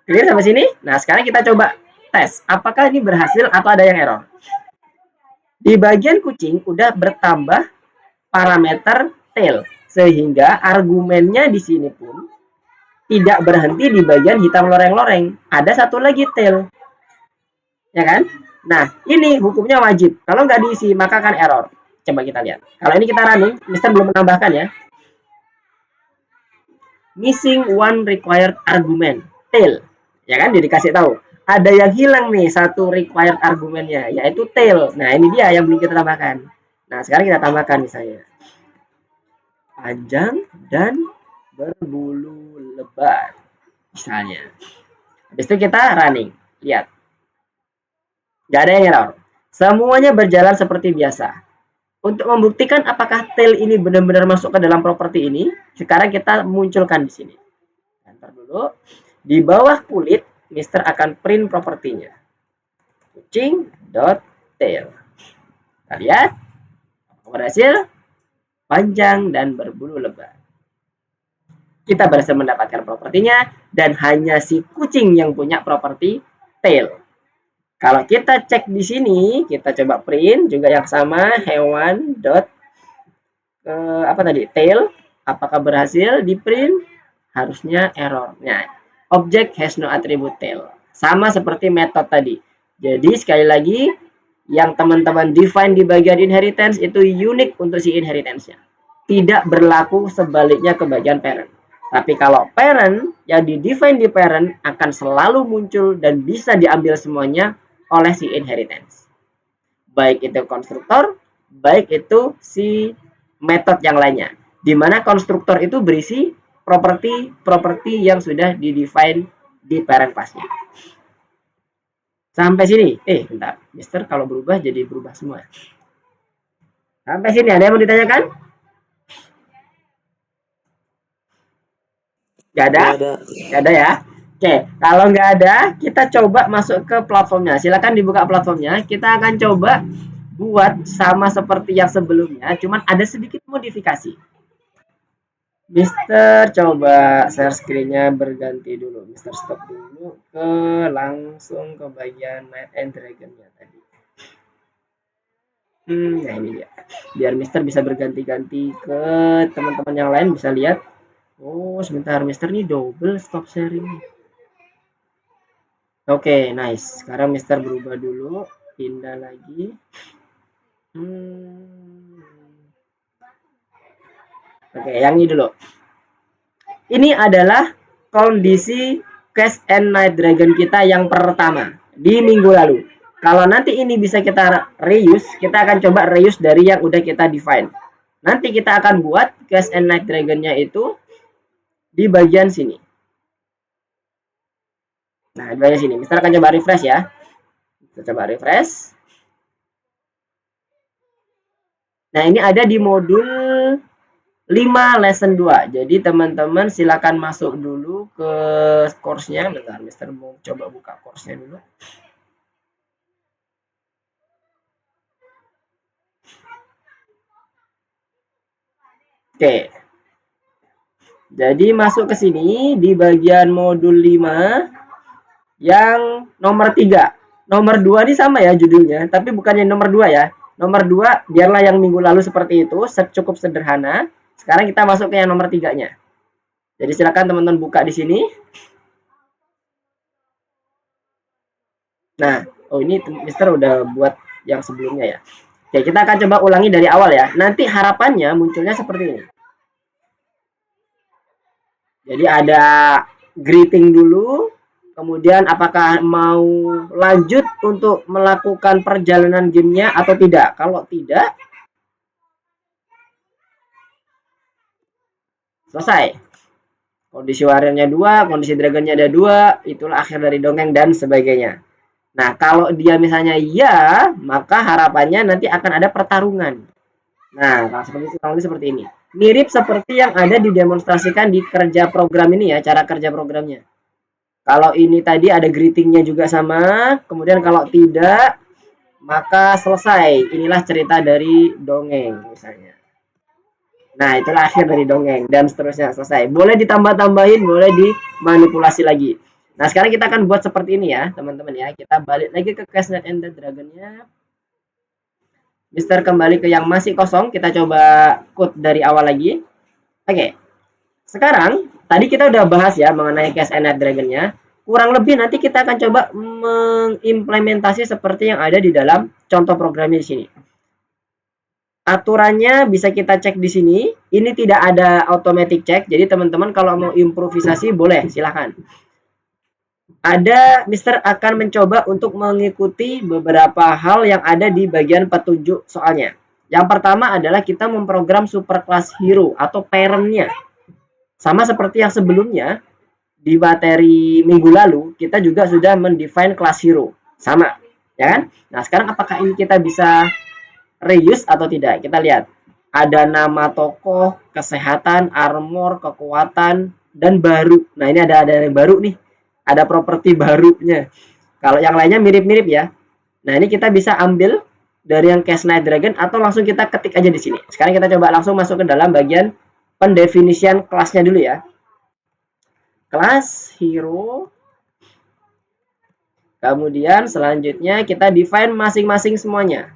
Clear sampai sini? Nah, sekarang kita coba tes. Apakah ini berhasil atau ada yang error? Di bagian kucing udah bertambah parameter tail, sehingga argumennya di sini pun tidak berhenti di bagian hitam loreng-loreng. Ada satu lagi tail. Ya kan? Nah, ini hukumnya wajib. Kalau nggak diisi, maka akan error. Coba kita lihat. Kalau ini kita running, Mister belum menambahkan ya. Missing one required argument. Tail. Ya kan, dia dikasih tahu. Ada yang hilang nih, satu required argumennya, yaitu tail. Nah, ini dia yang belum kita tambahkan. Nah, sekarang kita tambahkan misalnya. Panjang dan berbulu lebat. Misalnya. Habis itu kita running. Lihat. Nggak ada yang error. Semuanya berjalan seperti biasa. Untuk membuktikan apakah tail ini benar-benar masuk ke dalam properti ini, sekarang kita munculkan di sini. Ntar dulu. Di bawah kulit, Mister akan print propertinya. Kucing.tail. Kita lihat. Berhasil. Panjang dan berbulu lebat. kita berhasil mendapatkan propertinya, dan hanya si kucing yang punya properti tail. Kalau kita cek di sini, kita coba print juga yang sama, hewan dot apa tadi, tail, apakah berhasil di print? Harusnya error. Nah, object has no attribute tail. Sama seperti metode tadi. Jadi sekali lagi, yang teman-teman define di bagian inheritance itu unik untuk si inheritance-nya. Tidak berlaku sebaliknya ke bagian parent. Tapi kalau parent yang di-define di parent akan selalu muncul dan bisa diambil semuanya oleh si inheritance. Baik itu konstruktor, baik itu si metode yang lainnya. Di mana konstruktor itu berisi properti yang sudah di-define di parent class-nya. Sampai sini. Bentar. Mister kalau berubah jadi berubah semua. Sampai sini ada yang mau ditanyakan? Gak ada? Gak ada ya? Oke, kalau nggak ada, kita coba masuk ke platformnya. Silakan dibuka platformnya. Kita akan coba buat sama seperti yang sebelumnya, cuman ada sedikit modifikasi. Mister coba share screen-nya berganti dulu. Mister stop dulu langsung ke bagian Knight and Dragon-nya tadi. Nah ini dia. Biar Mister bisa berganti-ganti ke teman-teman yang lain bisa lihat. Oh, sebentar, Mister ini double stop sharing. Oke, nice. Sekarang Mister berubah dulu, pindah lagi. Oke, yang ini dulu. Ini adalah kondisi Cash and Night Dragon kita yang pertama di minggu lalu. Kalau nanti ini bisa kita reuse, kita akan coba reuse dari yang udah kita define. Nanti kita akan buat Cash and Night Dragon-nya itu di bagian sini. Nah, di bagian sini. Mister akan coba refresh ya. Kita coba refresh. Nah, ini ada di modul 5 lesson 2. Jadi teman-teman silakan masuk dulu ke course-nya. Bentar, Mister mau coba buka course-nya dulu. Oke. Jadi masuk ke sini di bagian modul 5 yang nomor 3. Nomor 2 ini sama ya judulnya, tapi bukannya nomor 2 ya. Nomor 2 biarlah yang minggu lalu seperti itu, cukup sederhana. Sekarang kita masuk ke yang nomor 3-nya. Jadi silakan teman-teman buka di sini. Nah, ini Mister udah buat yang sebelumnya ya. Oke, kita akan coba ulangi dari awal ya. Nanti harapannya munculnya seperti ini. Jadi ada greeting dulu, kemudian apakah mau lanjut untuk melakukan perjalanan gamenya atau tidak. Kalau tidak, selesai. Kondisi warriornya 2, kondisi dragonnya ada 2, itulah akhir dari dongeng dan sebagainya. Nah, kalau dia misalnya iya, maka harapannya nanti akan ada pertarungan. Nah, kalau seperti ini. Mirip seperti yang ada didemonstrasikan di kerja program ini ya, cara kerja programnya. Kalau ini tadi ada greetingnya juga sama, kemudian kalau tidak, maka selesai. Inilah cerita dari dongeng misalnya. Nah, itulah akhir dari dongeng dan seterusnya selesai. Boleh ditambah-tambahin, boleh dimanipulasi lagi. Nah, sekarang kita akan buat seperti ini ya, teman-teman ya. Kita balik lagi ke Cash and the Dragon-nya. Mister kembali ke yang masih kosong, kita coba code dari awal lagi. Oke. Sekarang, tadi kita udah bahas ya mengenai Cash and Dragon-nya. Kurang lebih nanti kita akan coba mengimplementasi seperti yang ada di dalam contoh programnya di sini. Aturannya bisa kita cek di sini. Ini tidak ada automatic check, jadi teman-teman kalau mau improvisasi boleh, silahkan. Mister akan mencoba untuk mengikuti beberapa hal yang ada di bagian petunjuk soalnya. Yang pertama adalah kita memprogram superclass hero atau parent-nya. Sama seperti yang sebelumnya, di materi minggu lalu, kita juga sudah mendefine class hero. Sama, ya kan? Nah, sekarang apakah ini kita bisa reuse atau tidak? Kita lihat. Ada nama tokoh, kesehatan, armor, kekuatan, dan baru. Nah, ini ada yang baru nih. Ada properti barunya. Kalau yang lainnya mirip-mirip ya. Nah, ini kita bisa ambil dari yang Cash Night Dragon atau langsung kita ketik aja di sini. Sekarang kita coba langsung masuk ke dalam bagian pendefinisian kelasnya dulu ya. class hero. Kemudian selanjutnya kita define masing-masing semuanya.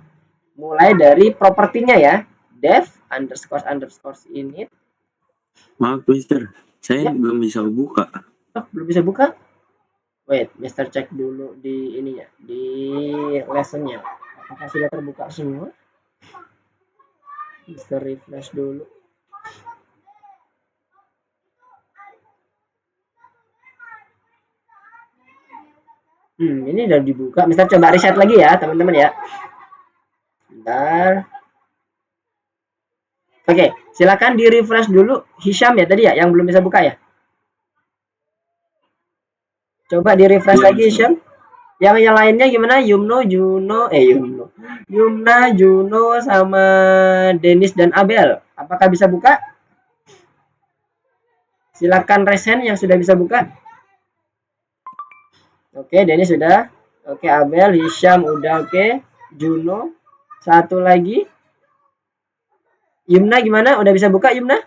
Mulai dari propertinya ya. Dev __ init. Maaf, Mister. Saya Ya. belum bisa buka. Oh, belum bisa buka? Wait, Mister cek dulu di ininya, di lessonnya. Apakah sudah terbuka semua? Mister refresh dulu. Ini udah dibuka. Mister coba reset lagi ya, teman-teman ya. Bentar. Oke, silakan di refresh dulu. Hisham ya tadi ya, yang belum bisa buka ya. Coba di refresh lagi Hisham. Yang lainnya gimana? Yumna, Juno sama Dennis dan Abel. Apakah bisa buka? Silakan resen yang sudah bisa buka. Oke, Dennis sudah. Oke, Abel, Hisham udah oke. Juno. Satu lagi. Yumna gimana? Udah bisa buka Yumna?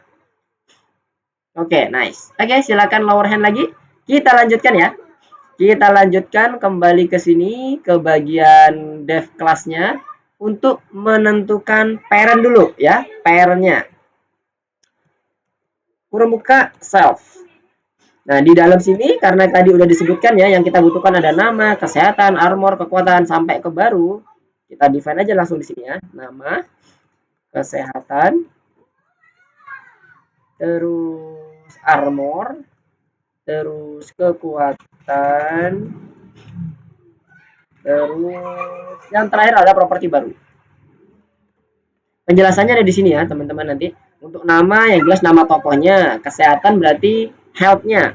Oke, nice. Oke, silakan lower hand lagi. Kita lanjutkan ya. Kita lanjutkan kembali ke sini ke bagian dev kelasnya untuk menentukan parent dulu ya, parentnya. Kurung buka self. Nah, di dalam sini karena tadi udah disebutkan ya, yang kita butuhkan ada nama, kesehatan, armor, kekuatan sampai ke baru. Kita define aja langsung di sini ya. Nama, kesehatan, terus armor, terus kekuatan, terus yang terakhir ada properti baru. Penjelasannya ada di sini ya teman-teman nanti. Untuk nama yang jelas nama tokohnya, kesehatan berarti health-nya,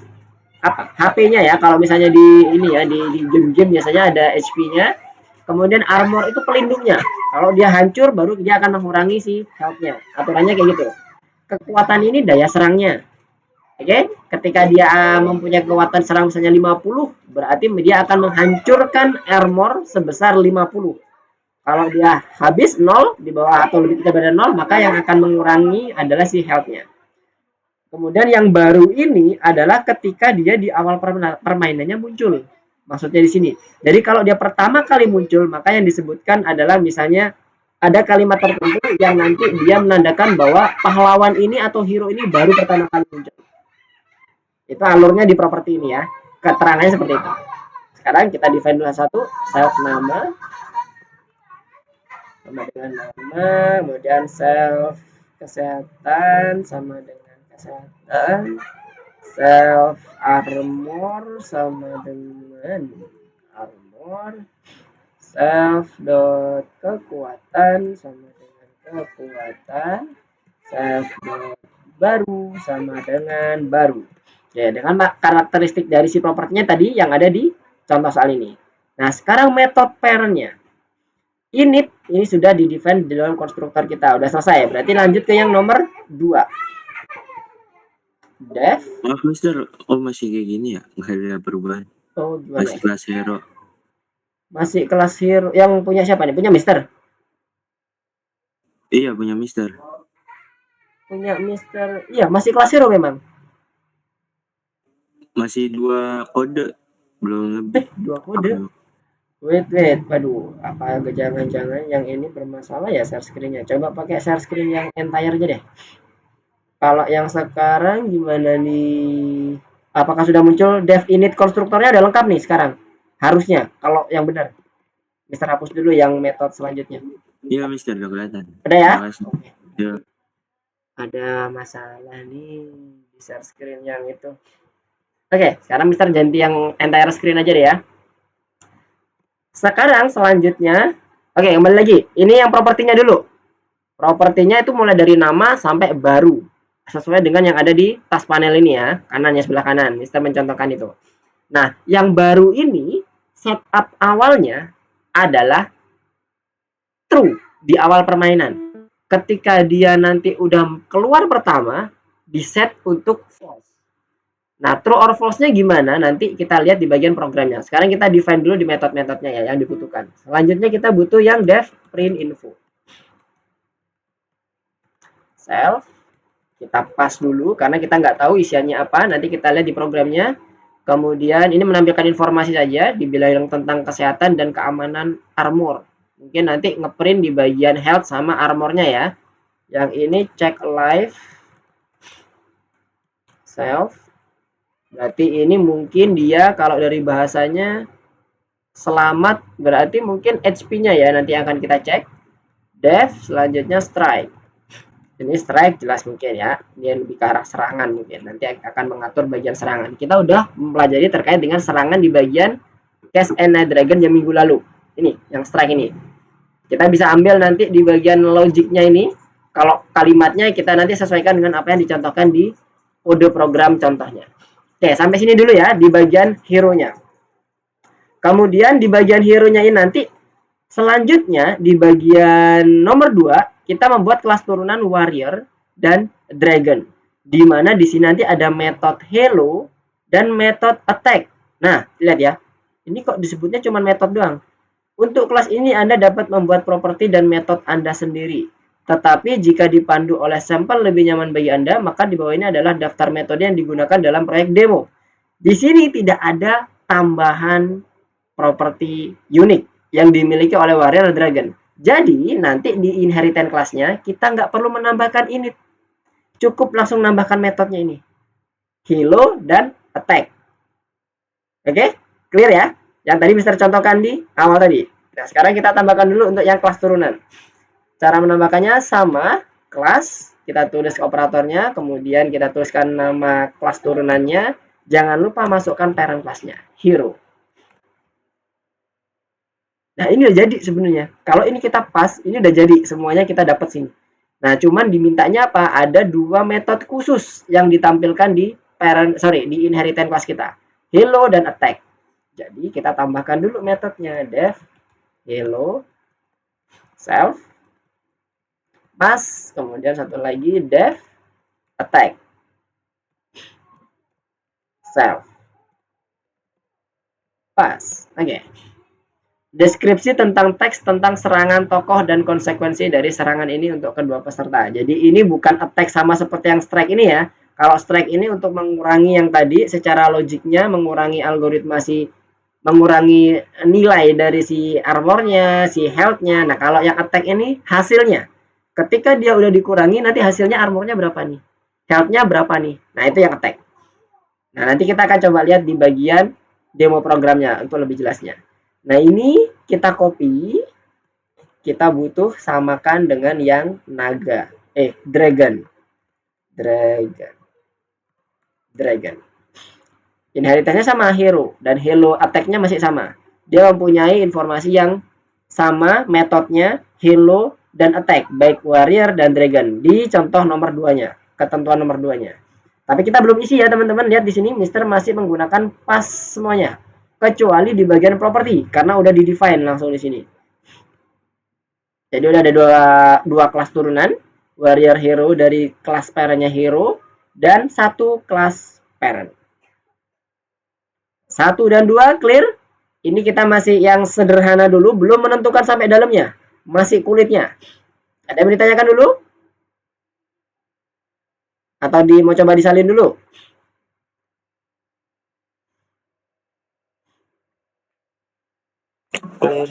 apa HP-nya ya. Kalau misalnya di ini ya di game biasanya ada HP-nya. Kemudian armor itu pelindungnya. Kalau dia hancur baru dia akan mengurangi si health-nya. Aturannya kayak gitu. Kekuatan ini daya serangnya. Oke, ketika dia mempunyai kekuatan serang misalnya 50, berarti dia akan menghancurkan armor sebesar 50. Kalau dia habis 0, di bawah atau lebih dari 0, maka yang akan mengurangi adalah si health-nya. Kemudian yang baru ini adalah ketika dia di awal permainannya muncul. Maksudnya di sini. Jadi kalau dia pertama kali muncul, maka yang disebutkan adalah misalnya ada kalimat tertentu yang nanti dia menandakan bahwa pahlawan ini atau hero ini baru pertama kali muncul. Itu alurnya di properti ini ya. Keterangannya seperti itu. Sekarang kita define dulu satu, self nama sama dengan nama, kemudian self kesehatan sama dengan kesehatan, self armor sama dengan armor, self dot kekuatan sama dengan kekuatan, self dot baru sama dengan baru. Ya, dengan karakteristik dari si propertinya tadi yang ada di contoh soal ini. Nah, sekarang metode parent-nya. Init ini sudah di-define di dalam konstruktor kita. Udah selesai. Berarti lanjut ke yang nomor 2. Dev. Maaf, Mister. Oh, masih kayak gini ya? Nggak ada perubahan. Oh, gimana? Masih kelas hero. Masih kelas hero. Yang punya siapa nih? Punya Mister? Iya, punya Mister. Punya Mister. Iya, masih kelas hero memang. Masih 2 kode, belum lebih. 2 kode. Wait, waduh, apa jangan-jangan yang ini bermasalah ya share screen-nya. Coba pakai share screen yang entire aja deh. Kalau yang sekarang gimana nih? Apakah sudah muncul dev init konstruktornya udah lengkap nih sekarang? Harusnya, kalau yang benar. Mister hapus dulu yang metode selanjutnya. Iya, Mister, udah kelihatan. Ada ya? Oke. Ya. Ada masalah nih di share screen yang itu. Oke, sekarang Mister ganti yang entire screen aja deh ya. Sekarang selanjutnya, oke kembali lagi. Ini yang propertinya dulu. Propertinya itu mulai dari nama sampai baru. Sesuai dengan yang ada di tas panel ini ya. Kanannya sebelah kanan. Mister mencontohkan itu. Nah, yang baru ini setup awalnya adalah true di awal permainan. Ketika dia nanti udah keluar pertama, di set untuk false. Nah, true or false-nya gimana? Nanti kita lihat di bagian programnya. Sekarang kita define dulu di metode-metodenya ya yang dibutuhkan. Selanjutnya kita butuh yang dev print info. Self Kita pas dulu karena kita nggak tahu isiannya apa. Nanti kita lihat di programnya. Kemudian ini menampilkan informasi saja di bidang tentang kesehatan dan keamanan armor. Mungkin nanti ngeprint di bagian health sama armornya ya. Yang ini check life self. Berarti ini mungkin dia kalau dari bahasanya selamat, berarti mungkin HP-nya ya nanti akan kita cek. Dev, selanjutnya strike. Ini strike jelas mungkin ya, dia lebih ke arah serangan mungkin. Nanti akan mengatur bagian serangan. Kita udah mempelajari terkait dengan serangan di bagian Cast and Night Dragon yang minggu lalu. Ini, yang strike ini. Kita bisa ambil nanti di bagian logiknya ini. Kalau kalimatnya kita nanti sesuaikan dengan apa yang dicontohkan di kode program contohnya. Oke, sampai sini dulu ya di bagian hero-nya. Kemudian di bagian hero-nya ini nanti selanjutnya di bagian nomor 2 kita membuat kelas turunan warrior dan dragon. Di mana di sini nanti ada metode hello dan metode attack. Nah, lihat ya. Ini kok disebutnya cuma metode doang. Untuk kelas ini Anda dapat membuat properti dan metode Anda sendiri. Tetapi jika dipandu oleh sampel lebih nyaman bagi Anda, maka di bawah ini adalah daftar metode yang digunakan dalam proyek demo. Di sini tidak ada tambahan properti unik yang dimiliki oleh warrior dragon. Jadi nanti di inheritance kelasnya kita nggak perlu menambahkan ini. Cukup langsung nambahkan metodenya ini. Helo dan attack. Oke? Clear ya? Yang tadi Mister contohkan di awal tadi. Nah, sekarang kita tambahkan dulu untuk yang kelas turunan. Cara menambahkannya sama, kelas, kita tulis operatornya, kemudian kita tuliskan nama kelas turunannya. Jangan lupa masukkan parent kelasnya, hero. Nah, ini udah jadi sebenarnya. Kalau ini kita pas, ini udah jadi semuanya kita dapat sini. Nah, cuman dimintanya apa? Ada 2 metode khusus yang ditampilkan di di inheritance kelas kita. Hello dan attack. Jadi kita tambahkan dulu metodenya dev hello self pas, kemudian satu lagi dev attack self pas. Oke. Deskripsi tentang teks tentang serangan tokoh dan konsekuensi dari serangan ini untuk kedua peserta. Jadi ini bukan attack sama seperti yang strike ini ya. Kalau strike ini untuk mengurangi yang tadi secara logiknya, mengurangi algoritma mengurangi nilai dari si armornya, si healthnya. Nah, kalau yang attack ini hasilnya. Ketika dia udah dikurangi, nanti hasilnya armornya berapa nih? Healthnya berapa nih? Nah, itu yang attack. Nah, nanti kita akan coba lihat di bagian demo programnya untuk lebih jelasnya. Nah, ini kita copy. Kita butuh samakan dengan yang naga. Dragon. Inheritance-nya sama hero dan hero attack-nya masih sama. Dia mempunyai informasi yang sama metodenya hero dan attack baik warrior dan dragon di contoh nomor 2-nya, ketentuan nomor 2-nya. Tapi kita belum isi ya teman-teman. Lihat di sini Mister masih menggunakan pas semuanya kecuali di bagian property karena udah di define langsung di sini. Jadi udah ada dua kelas turunan, warrior hero dari kelas parent-nya hero dan satu kelas parent. 1 dan 2 clear. Ini kita masih yang sederhana dulu, belum menentukan sampai dalamnya. Masih kulitnya. Ada yang ditanyakan dulu? Atau mau coba disalin dulu? Clear.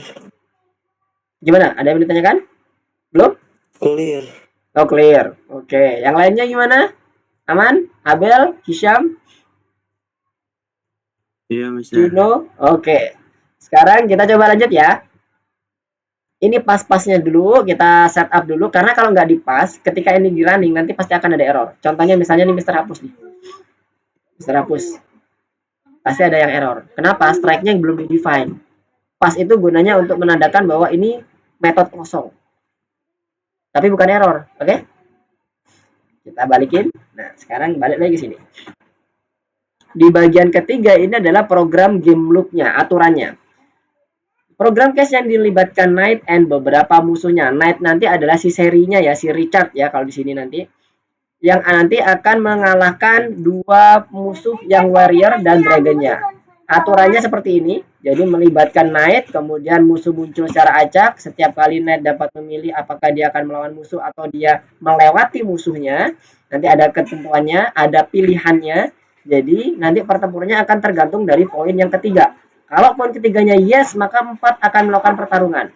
Gimana? Ada yang ditanyakan? Belum? Clear. Oh, clear. Oke. Yang lainnya gimana? Aman? Abel? Hisham? Iya, Mister. Juno? Oke. Sekarang kita coba lanjut ya. Ini pas-pasnya dulu, kita setup dulu. Karena kalau nggak dipas, ketika ini di running, nanti pasti akan ada error. Contohnya misalnya nih Mister hapus nih. Mister hapus. Pasti ada yang error. Kenapa? Strike-nya belum di-define. Pas itu gunanya untuk menandakan bahwa ini metode kosong. Tapi bukan error. Oke? Kita balikin. Nah, sekarang balik lagi sini. Di bagian ketiga ini adalah program game loop-nya, aturannya. Program case yang dilibatkan Knight and beberapa musuhnya. Knight nanti adalah si serinya ya, si Richard ya kalau di sini nanti. Yang nanti akan mengalahkan 2 musuh yang warrior dan dragonnya. Aturannya seperti ini, jadi melibatkan knight, kemudian musuh muncul secara acak. Setiap kali knight dapat memilih apakah dia akan melawan musuh atau dia melewati musuhnya. Nanti ada ketentuannya, ada pilihannya. Jadi nanti pertempurannya akan tergantung dari poin yang ketiga. Kalau poin ketiganya yes, maka 4 akan melakukan pertarungan.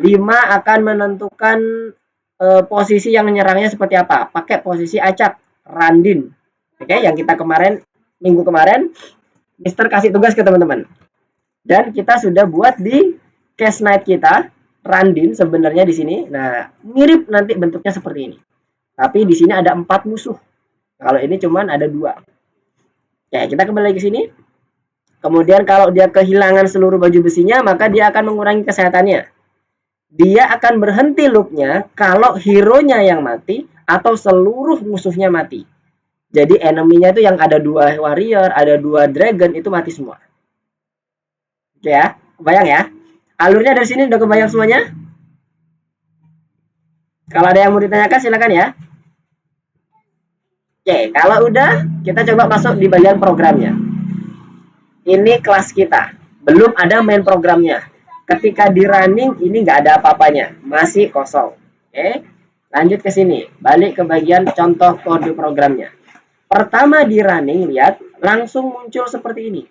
5 akan menentukan posisi yang menyerangnya seperti apa. Pakai posisi acak, randin. Oke, yang kita kemarin, minggu kemarin, Mister kasih tugas ke teman-teman. Dan kita sudah buat di case night kita, randin sebenarnya di sini. Nah, mirip nanti bentuknya seperti ini. Tapi di sini ada 4 musuh. Kalau ini cuman ada 2. Ya, kita kembali ke sini. Kemudian kalau dia kehilangan seluruh baju besinya, maka dia akan mengurangi kesehatannya. Dia akan berhenti loopnya kalau hero-nya yang mati atau seluruh musuhnya mati. Jadi enemy-nya itu yang ada 2 warrior, ada 2 dragon, itu mati semua. Oke ya, kebayang ya. Alurnya dari sini udah kebayang semuanya? Kalau ada yang mau ditanyakan silakan ya. Oke, kalau udah, kita coba masuk di bagian programnya. Ini kelas kita, belum ada main programnya. Ketika di running, ini nggak ada apa-apanya, masih kosong. Oke, lanjut ke sini, balik ke bagian contoh kode programnya. Pertama di running, lihat, langsung muncul seperti ini.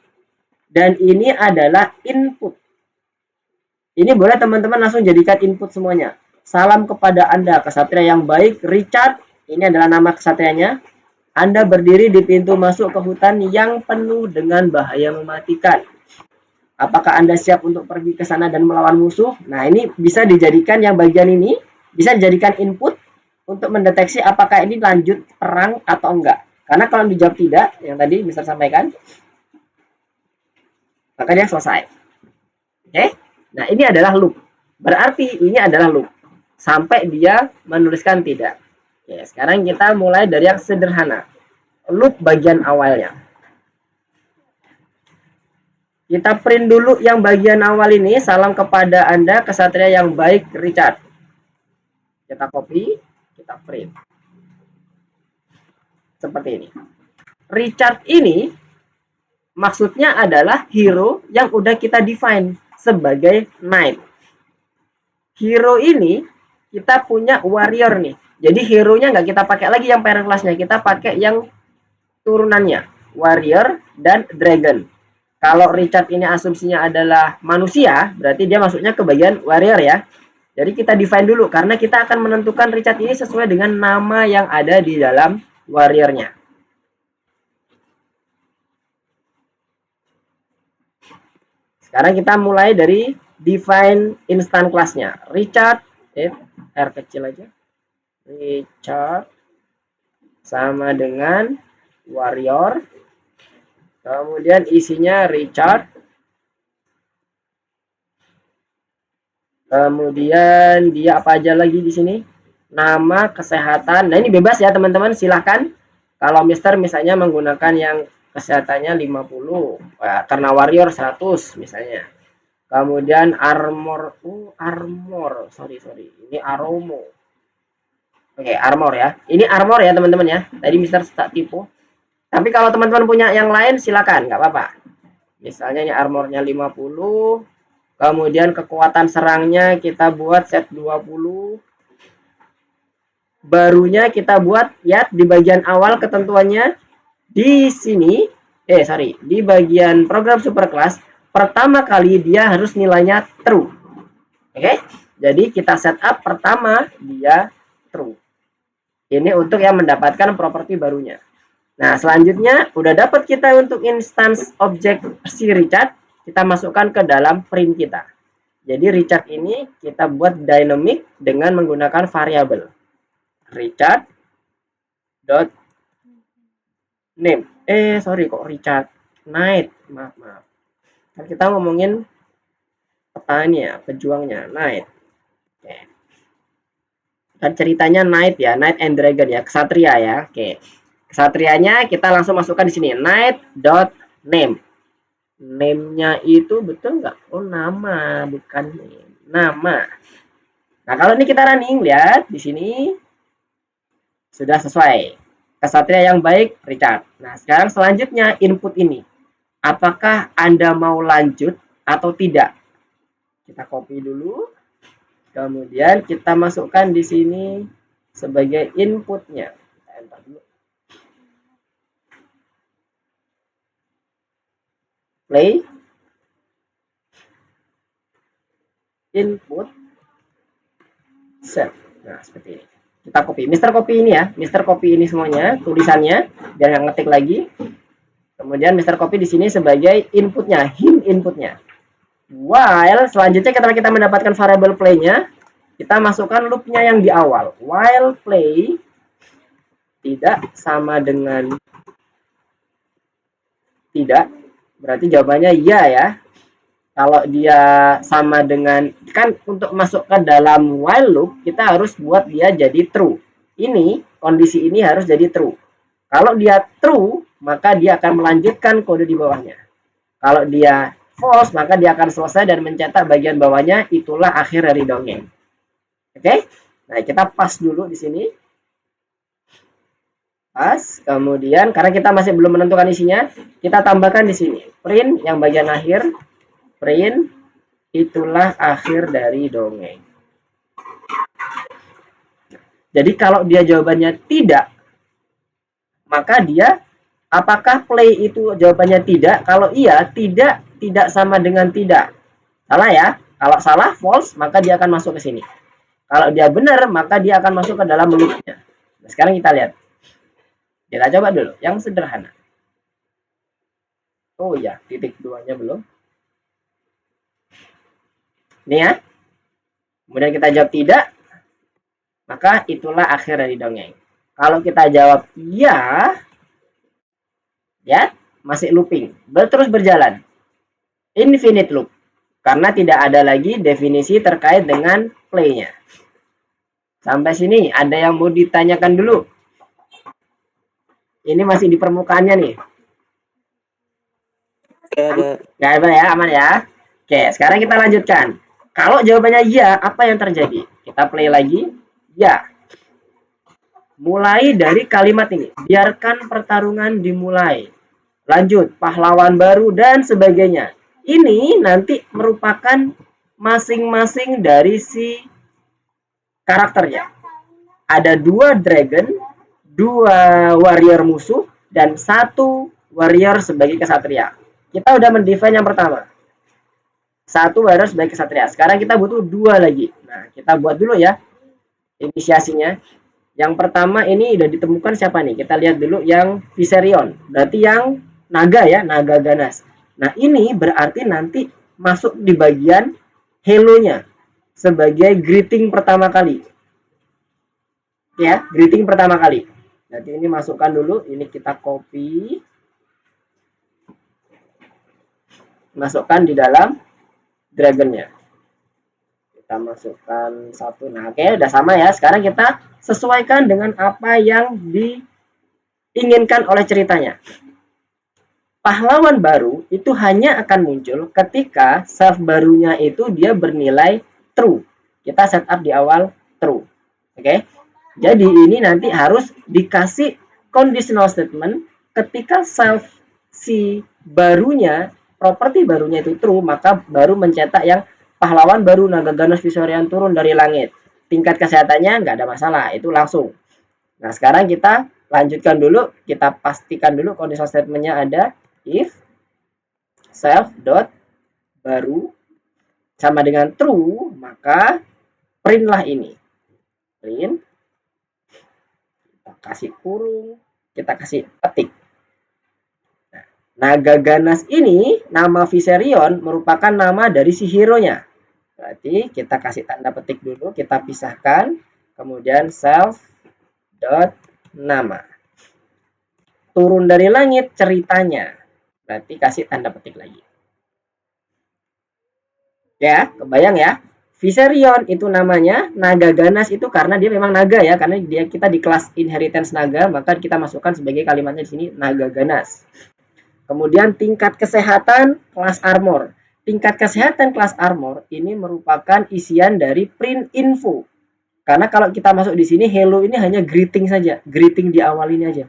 Dan ini adalah input. Ini boleh teman-teman langsung jadikan input semuanya. Salam kepada Anda, kesatria yang baik, Richard. Ini adalah nama kesatrianya. Anda berdiri di pintu masuk ke hutan yang penuh dengan bahaya mematikan. Apakah Anda siap untuk pergi ke sana dan melawan musuh? Nah, ini bisa dijadikan yang bagian ini, bisa dijadikan input untuk mendeteksi apakah ini lanjut perang atau enggak. Karena kalau dijawab tidak, yang tadi Mister sampaikan, maka dia selesai. Oke? Nah, ini adalah loop. Berarti ini adalah loop. Sampai dia menuliskan tidak. Oke, sekarang kita mulai dari yang sederhana. Loop bagian awalnya. Kita print dulu yang bagian awal ini. Salam kepada Anda, kesatria yang baik, Richard. Kita copy, kita print. Seperti ini. Richard ini maksudnya adalah hero yang udah kita define sebagai knight. Hero ini kita punya warrior nih. Jadi hero-nya nggak kita pakai lagi yang parent class-nya, kita pakai yang turunannya, warrior dan dragon. Kalau Richard ini asumsinya adalah manusia, berarti dia masuknya ke bagian warrior ya. Jadi kita define dulu karena kita akan menentukan Richard ini sesuai dengan nama yang ada di dalam warrior-nya. Sekarang kita mulai dari define instant class-nya. Richard, R kecil aja. Richard sama dengan warrior. Kemudian isinya Richard. Kemudian dia apa aja lagi di sini? Nama, kesehatan. Nah, ini bebas ya, teman-teman, silahkan. Kalau Mister misalnya menggunakan yang kesehatannya 50, karena warrior 100 misalnya. Kemudian armor, armor. Sorry. Ini aromo. Oke, armor ya. Ini armor ya, teman-teman ya. Tadi Mister tak tipu. Tapi kalau teman-teman punya yang lain silakan, nggak apa-apa. Misalnya ini armornya 50. Kemudian kekuatan serangnya kita buat set 20. Barunya kita buat ya di bagian awal ketentuannya di sini. Di bagian program superclass pertama kali dia harus nilainya true. Oke? Jadi kita setup pertama dia true. Ini untuk yang mendapatkan properti barunya. Nah, selanjutnya udah dapat kita untuk instance object si Richard. Kita masukkan ke dalam print kita. Jadi Richard ini kita buat dynamic dengan menggunakan variabel Richard dot name. Kok Richard Knight. Maaf. Kan kita ngomongin petanya, pejuangnya Knight. Oke. Kan ceritanya Knight ya, Knight and Dragon ya, kesatria ya. Oke. Kesatrianya kita langsung masukkan di sini Knight dot name. Name-nya itu betul nggak? Oh, nama, bukan name. Nama. Nah, kalau ini kita running, lihat di sini sudah sesuai. Kesatria yang baik, Richard. Nah, sekarang selanjutnya input ini. Apakah Anda mau lanjut atau tidak? Kita copy dulu. Kemudian kita masukkan di sini sebagai inputnya. Kita enter dulu. Play. Input. Set. Nah, seperti ini. Kita copy. Mister copy ini ya. Mister copy ini semuanya, tulisannya, biar nggak ngetik lagi. Kemudian Mister copy di sini sebagai inputnya, hint inputnya. While selanjutnya ketika kita mendapatkan variable play-nya, kita masukkan loop-nya yang di awal. While play tidak sama dengan tidak, berarti jawabannya iya ya. Kalau dia sama dengan, kan untuk masuk ke dalam while loop, kita harus buat dia jadi true. Ini, kondisi ini harus jadi true. Kalau dia true, maka dia akan melanjutkan kode di bawahnya. Kalau dia false, maka dia akan selesai dan mencetak bagian bawahnya, itulah akhir dari dongeng. Oke? Nah, kita pas dulu di sini. Pas, kemudian karena kita masih belum menentukan isinya, kita tambahkan di sini. Print yang bagian akhir, print itulah akhir dari dongeng. Jadi kalau dia jawabannya tidak, maka dia apakah play itu jawabannya tidak? Kalau iya, tidak sama dengan tidak. Salah ya. Kalau salah, false, maka dia akan masuk ke sini. Kalau dia benar, maka dia akan masuk ke dalam loop-nya. Nah, sekarang kita lihat. Kita coba dulu yang sederhana. Oh ya, titik 2-nya belum. Ini ya. Kemudian kita jawab tidak, maka itulah akhir dari dongeng. Kalau kita jawab iya, ya masih looping, terus berjalan, infinite loop, karena tidak ada lagi definisi terkait dengan play-nya. Sampai sini ada yang mau ditanyakan dulu? Ini masih di permukaannya nih. Nggak ada ya, aman ya. Oke, sekarang kita lanjutkan. Kalau jawabannya ya, apa yang terjadi? Kita play lagi. Ya. Mulai dari kalimat ini. Biarkan pertarungan dimulai. Lanjut, pahlawan baru dan sebagainya. Ini nanti merupakan masing-masing dari si karakternya. Ada 2 dragon, 2 warrior musuh, dan 1 warrior sebagai kesatria. Kita udah mendefine yang pertama. 1 warrior sebagai kesatria. Sekarang kita butuh 2 lagi. Nah, kita buat dulu ya inisiasinya. Yang pertama ini udah ditemukan siapa nih? Kita lihat dulu yang Viserion. Berarti yang naga ya, naga ganas. Nah, ini berarti nanti masuk di bagian hello-nya sebagai greeting pertama kali. Ya, greeting pertama kali. Nanti ini masukkan dulu, ini kita copy. Masukkan di dalam dragonnya. Kita masukkan 1. Nah, oke, udah sama ya. Sekarang kita sesuaikan dengan apa yang diinginkan oleh ceritanya. Pahlawan baru itu hanya akan muncul ketika self barunya itu dia bernilai true. Kita setup di awal true. Oke. Jadi ini nanti harus dikasih conditional statement ketika self si barunya, properti barunya itu true, maka baru mencetak yang pahlawan baru naga ganas Viserion turun dari langit. Tingkat kesehatannya nggak ada masalah, itu langsung. Nah, sekarang kita lanjutkan dulu, kita pastikan dulu conditional statementnya ada. If self dot baru sama dengan true, maka printlah ini. Print. Kita kasih kurung, kita kasih petik. Nah, naga ganas ini, nama Viserion merupakan nama dari si hero-nya. Berarti kita kasih tanda petik dulu, kita pisahkan, kemudian self dot nama. Turun dari langit ceritanya. Berarti kasih tanda petik lagi. Ya, kebayang ya. Viserion itu namanya, naga ganas itu karena dia memang naga ya, karena kita di kelas inheritance naga, maka kita masukkan sebagai kalimatnya di sini naga ganas. Kemudian tingkat kesehatan kelas armor. Tingkat kesehatan kelas armor ini merupakan isian dari print info. Karena kalau kita masuk di sini hello ini hanya greeting saja, greeting di awal ini aja.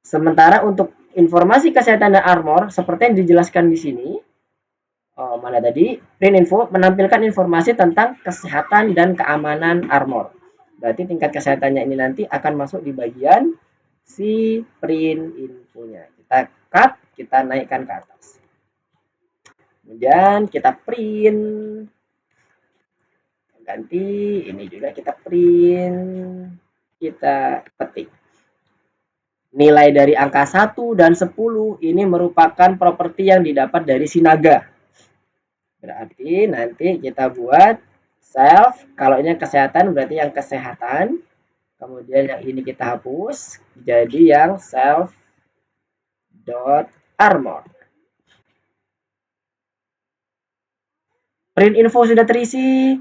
Sementara untuk informasi kesehatan dan armor seperti yang dijelaskan di sini. Mana tadi? Print info menampilkan informasi tentang kesehatan dan keamanan armor. Berarti tingkat kesehatannya ini nanti akan masuk di bagian si print infonya. Kita cut, kita naikkan ke atas. Kemudian kita print. Ganti, ini juga kita print. Kita ketik. Nilai dari angka 1 dan 10 ini merupakan properti yang didapat dari si naga. Berarti nanti kita buat self, kalau ini kesehatan berarti yang kesehatan. Kemudian yang ini kita hapus, jadi yang self dot armor. Print info sudah terisi,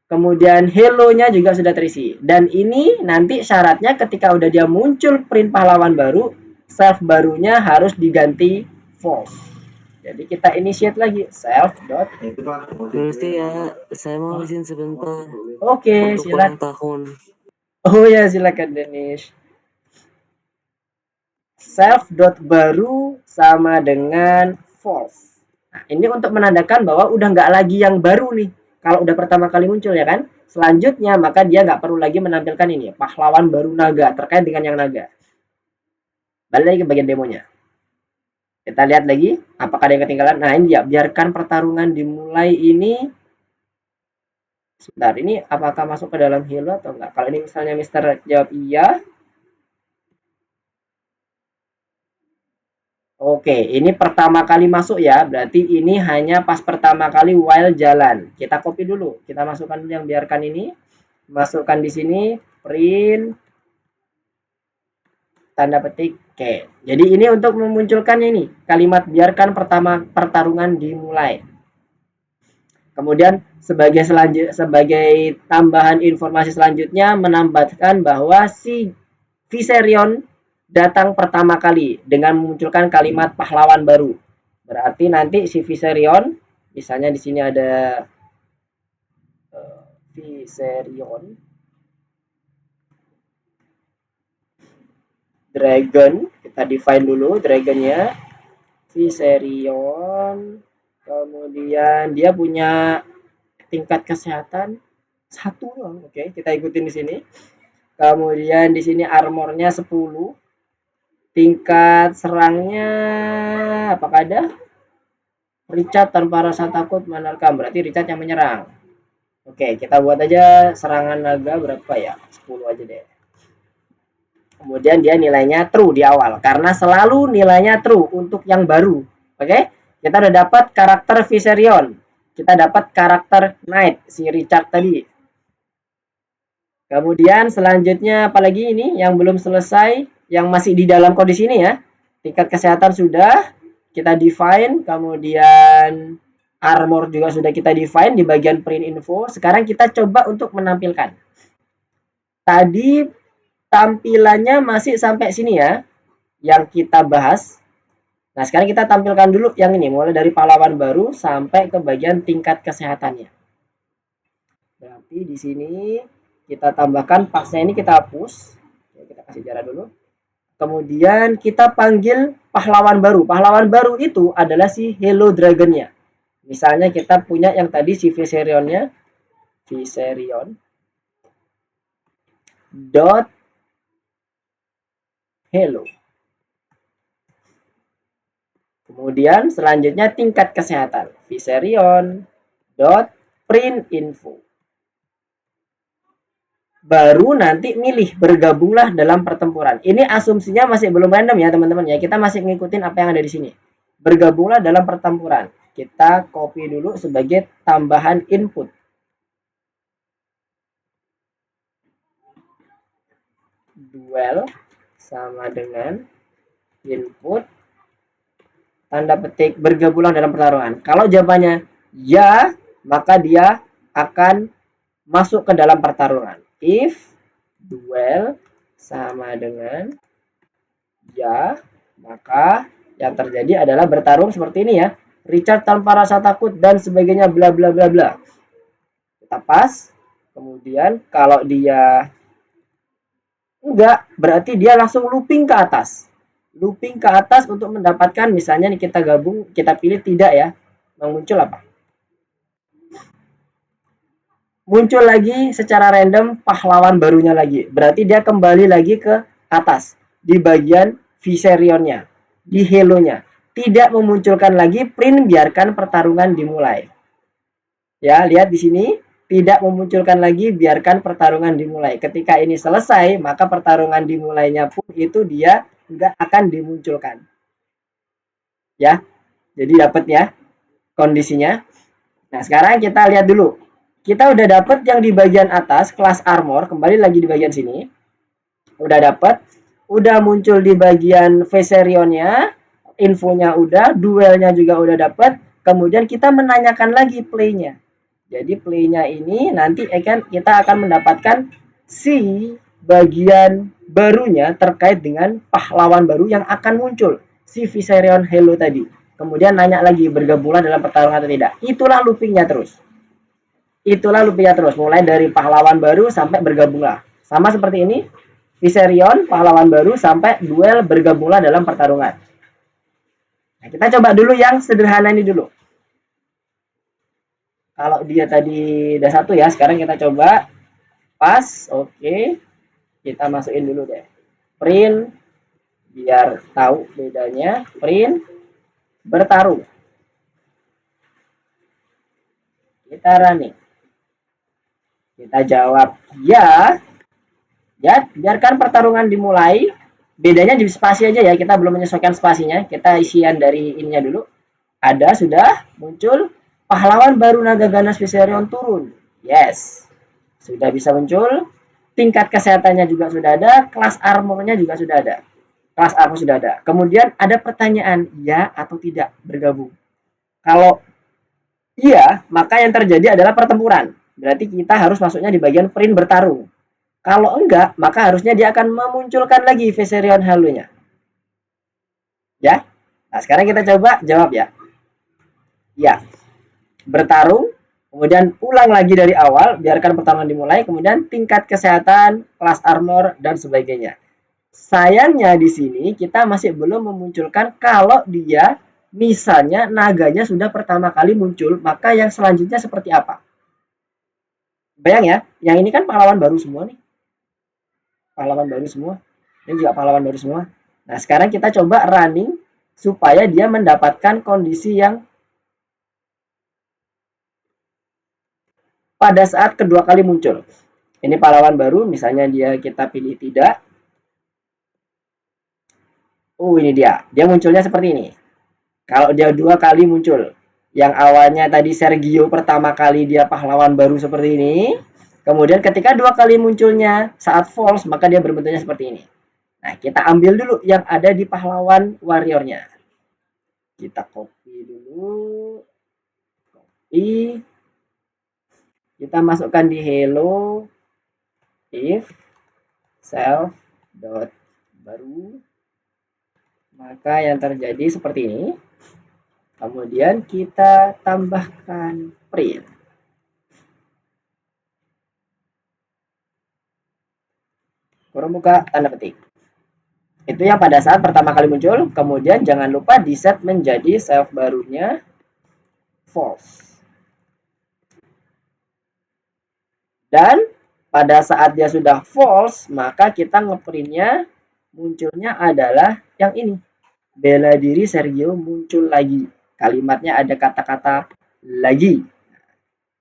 kemudian hello-nya juga sudah terisi. Dan ini nanti syaratnya ketika udah dia muncul print pahlawan baru, self barunya harus diganti false. Jadi kita initiate lagi self dot. Berarti ya, saya mau izin sebentar. Oke, untuk silakan. ulang tahun. Oh ya, silakan Denish. Self dot baru sama dengan false. Nah, ini untuk menandakan bahwa udah nggak lagi yang baru nih. Kalau udah pertama kali muncul ya kan. Selanjutnya maka dia nggak perlu lagi menampilkan ini pahlawan baru naga terkait dengan yang naga. Balik lagi ke bagian demonya. Kita lihat lagi apakah ada yang ketinggalan. Nah ini ya, biarkan pertarungan dimulai ini. Sebentar, ini apakah masuk ke dalam helo atau enggak? Kalau ini misalnya Mister jawab iya. Oke, ini pertama kali masuk ya. Berarti ini hanya pas pertama kali while jalan. Kita copy dulu. Kita masukkan dulu yang biarkan ini. Masukkan di sini print tanda petik Oke. Jadi ini untuk memunculkannya ini kalimat biarkan pertama pertarungan dimulai. Kemudian sebagai tambahan informasi selanjutnya menambahkan bahwa si Viserion datang pertama kali dengan memunculkan kalimat pahlawan baru. Berarti nanti si Viserion, misalnya di sini ada Viserion Dragon, kita define dulu dragonnya. Viserion, kemudian dia punya tingkat kesehatan 1 doang. Oke, kita ikutin di sini. Kemudian di sini armornya 10. Tingkat serangnya apakah ada? Richard tanpa rasa takut menerkam. Berarti Richard yang menyerang. Oke, kita buat aja serangan naga berapa ya? 10 aja deh. Kemudian dia nilainya true di awal. Karena selalu nilainya true untuk yang baru. Oke, kita udah dapat karakter Viserion. Kita dapat karakter Knight, si Richard tadi. Kemudian selanjutnya apalagi ini yang belum selesai, yang masih di dalam kondisi ini ya. Tingkat kesehatan sudah kita define, kemudian armor juga sudah kita define di bagian print info. Sekarang kita coba untuk menampilkan. Tadi tampilannya masih sampai sini ya, yang kita bahas. Nah, sekarang kita tampilkan dulu yang ini, mulai dari pahlawan baru sampai ke bagian tingkat kesehatannya. Berarti di sini kita tambahkan pasnya ini kita hapus. Kita kasih jarak dulu. Kemudian kita panggil pahlawan baru. Pahlawan baru itu adalah si Hello Dragonnya. Misalnya kita punya yang tadi si Viserionnya. Viserion. Dot hello. Kemudian selanjutnya tingkat kesehatan. Viserion. Dot print info. Baru nanti milih bergabunglah dalam pertempuran. Ini asumsinya masih belum random ya teman-teman ya. Kita masih ngikutin apa yang ada di sini. Bergabunglah dalam pertempuran. Kita copy dulu sebagai tambahan input. Duel sama dengan input tanda petik bergabunglah dalam pertarungan. Kalau jawabannya ya, maka dia akan masuk ke dalam pertarungan. If duel sama dengan ya, maka yang terjadi adalah bertarung seperti ini ya. Richard tanpa rasa takut dan sebagainya bla bla bla bla. Kita pas. Kemudian kalau dia enggak, berarti dia langsung looping ke atas. looping ke atas untuk mendapatkan, misalnya nih kita gabung, kita pilih tidak ya, yang muncul apa? Muncul lagi secara random pahlawan barunya lagi. Berarti dia kembali lagi ke atas di bagian Viserionnya, di Hello-nya. Tidak memunculkan lagi print biarkan pertarungan dimulai. Ya, lihat di sini tidak memunculkan lagi biarkan pertarungan dimulai. Ketika ini selesai, maka pertarungan dimulainya pun itu dia nggak akan dimunculkan. Ya, jadi dapat ya kondisinya. Nah, sekarang kita lihat dulu. Kita udah dapat yang di bagian atas, kelas armor, kembali lagi di bagian sini. Udah dapat, udah muncul di bagian Viserionnya, infonya udah, duelnya juga udah dapat. Kemudian kita menanyakan lagi playnya. Jadi playnya ini nanti kita akan mendapatkan si bagian barunya terkait dengan pahlawan baru yang akan muncul, si Viserion Hello tadi. Kemudian nanya lagi bergabunglah dalam pertarungan atau tidak. Itulah loopingnya terus. Itulah loopingnya terus, mulai dari pahlawan baru sampai bergabunglah. Sama seperti ini, Viserion, pahlawan baru, sampai duel bergabunglah dalam pertarungan. Nah, kita coba dulu yang sederhana ini dulu. Kalau dia tadi udah satu ya, sekarang kita coba pas, oke. Kita masukin dulu deh. Print, biar tahu bedanya. Print, bertarung. Kita running. Kita jawab ya. Ya, biarkan pertarungan dimulai. Bedanya di spasi aja ya, kita belum menyesuaikan spasinya. Kita isian dari ininya dulu. Ada, sudah muncul. Pahlawan baru naga ganas Viserion turun. Yes. Sudah bisa muncul. Tingkat kesehatannya juga sudah ada. Kelas armornya juga sudah ada. Kelas armor sudah ada. Kemudian ada pertanyaan, ya atau tidak bergabung. Kalau iya, maka yang terjadi adalah pertempuran. Berarti kita harus masuknya di bagian print bertarung. Kalau enggak, maka harusnya dia akan memunculkan lagi Viserion Hello-nya. Ya. Nah, sekarang kita coba jawab ya. Ya. Bertarung, kemudian ulang lagi dari awal, biarkan pertarungan dimulai, kemudian tingkat kesehatan, kelas armor dan sebagainya. Sayangnya di sini kita masih belum memunculkan kalau dia misalnya naganya sudah pertama kali muncul, maka yang selanjutnya seperti apa? Bayang ya, yang ini kan pahlawan baru semua nih. Pahlawan baru semua. Ini juga pahlawan baru semua. Nah, sekarang kita coba running supaya dia mendapatkan kondisi yang pada saat kedua kali muncul. Ini pahlawan baru, misalnya dia kita pilih tidak. Oh, ini dia. Dia munculnya seperti ini. Kalau dia dua kali muncul. Yang awalnya tadi Sergio pertama kali dia pahlawan baru seperti ini. Kemudian ketika dua kali munculnya saat false, maka dia berbentuknya seperti ini. Nah, kita ambil dulu yang ada di pahlawan warriornya. Kita copy dulu. Copy. Kita masukkan di hello if self dot baru. Maka yang terjadi seperti ini. Kemudian kita tambahkan print. Kurung buka tanda petik. Itu yang pada saat pertama kali muncul. Kemudian jangan lupa di set menjadi self barunya false. Dan pada saat dia sudah false, maka kita ngeprintnya munculnya adalah yang ini. Bela diri Sergio muncul lagi. Kalimatnya ada kata-kata lagi.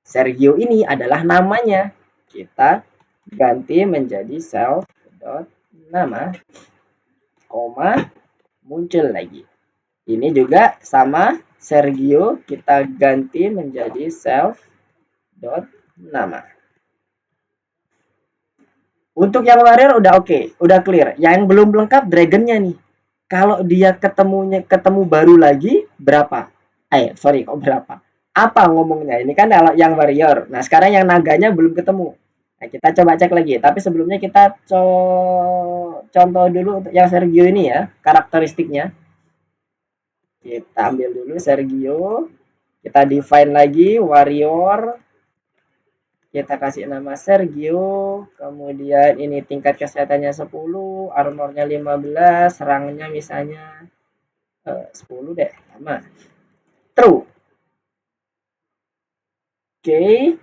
Sergio ini adalah namanya. Kita ganti menjadi self dot nama, koma, muncul lagi. Ini juga sama Sergio, kita ganti menjadi self dot nama. Untuk yang warrior udah oke, udah clear. Yang belum lengkap dragonnya nih. Kalau dia ketemu baru lagi berapa? Kok berapa? Apa ngomongnya? Ini kan kalau yang warrior. Nah, sekarang yang naganya belum ketemu. Nah, kita coba cek lagi. Tapi sebelumnya kita contoh dulu untuk yang Sergio ini ya, karakteristiknya. Kita ambil dulu Sergio. Kita define lagi warrior. kita kasih nama Sergio, kemudian ini tingkat kesehatannya 10, armornya 15, serangnya misalnya 10 deh, sama. True. Oke.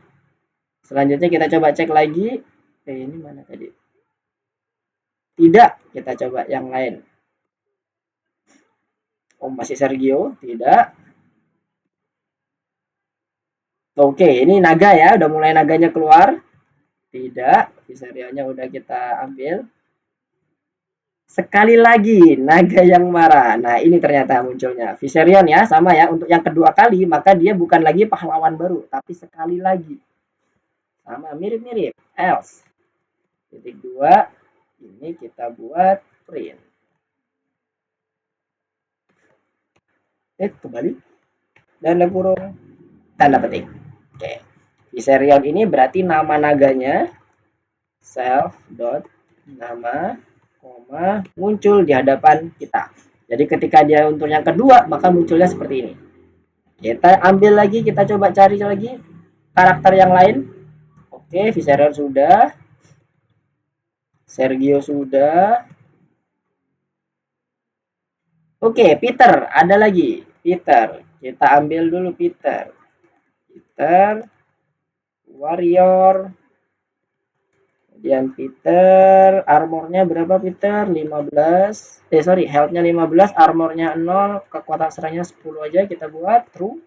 Selanjutnya kita coba cek lagi. Ini mana tadi? Tidak, kita coba yang lain. Oh, masih Sergio, tidak. Oke, ini naga ya, udah mulai naganya keluar. Tidak, Viserionnya udah kita ambil. Sekali lagi, naga yang marah. Nah, ini ternyata munculnya. Viserion ya, sama ya. Untuk yang kedua kali, maka dia bukan lagi pahlawan baru, tapi sekali lagi. Sama, mirip-mirip. Else. Titik 2, ini kita buat print. Kembali. Dan ada kurung tanda petik. Oke. Viserion ini berarti nama naganya self dot nama koma muncul di hadapan kita. Jadi ketika dia untuk yang kedua maka munculnya seperti ini. Kita ambil lagi, kita coba cari lagi karakter yang lain. Oke, Viserion sudah. Sergio sudah. Oke, Peter ada lagi. Peter. Kita ambil dulu Peter. Peter warrior. Kemudian Peter, armornya berapa Peter? 15. Healthnya 15, armornya 0, kekuatan serangnya 10 aja kita buat true.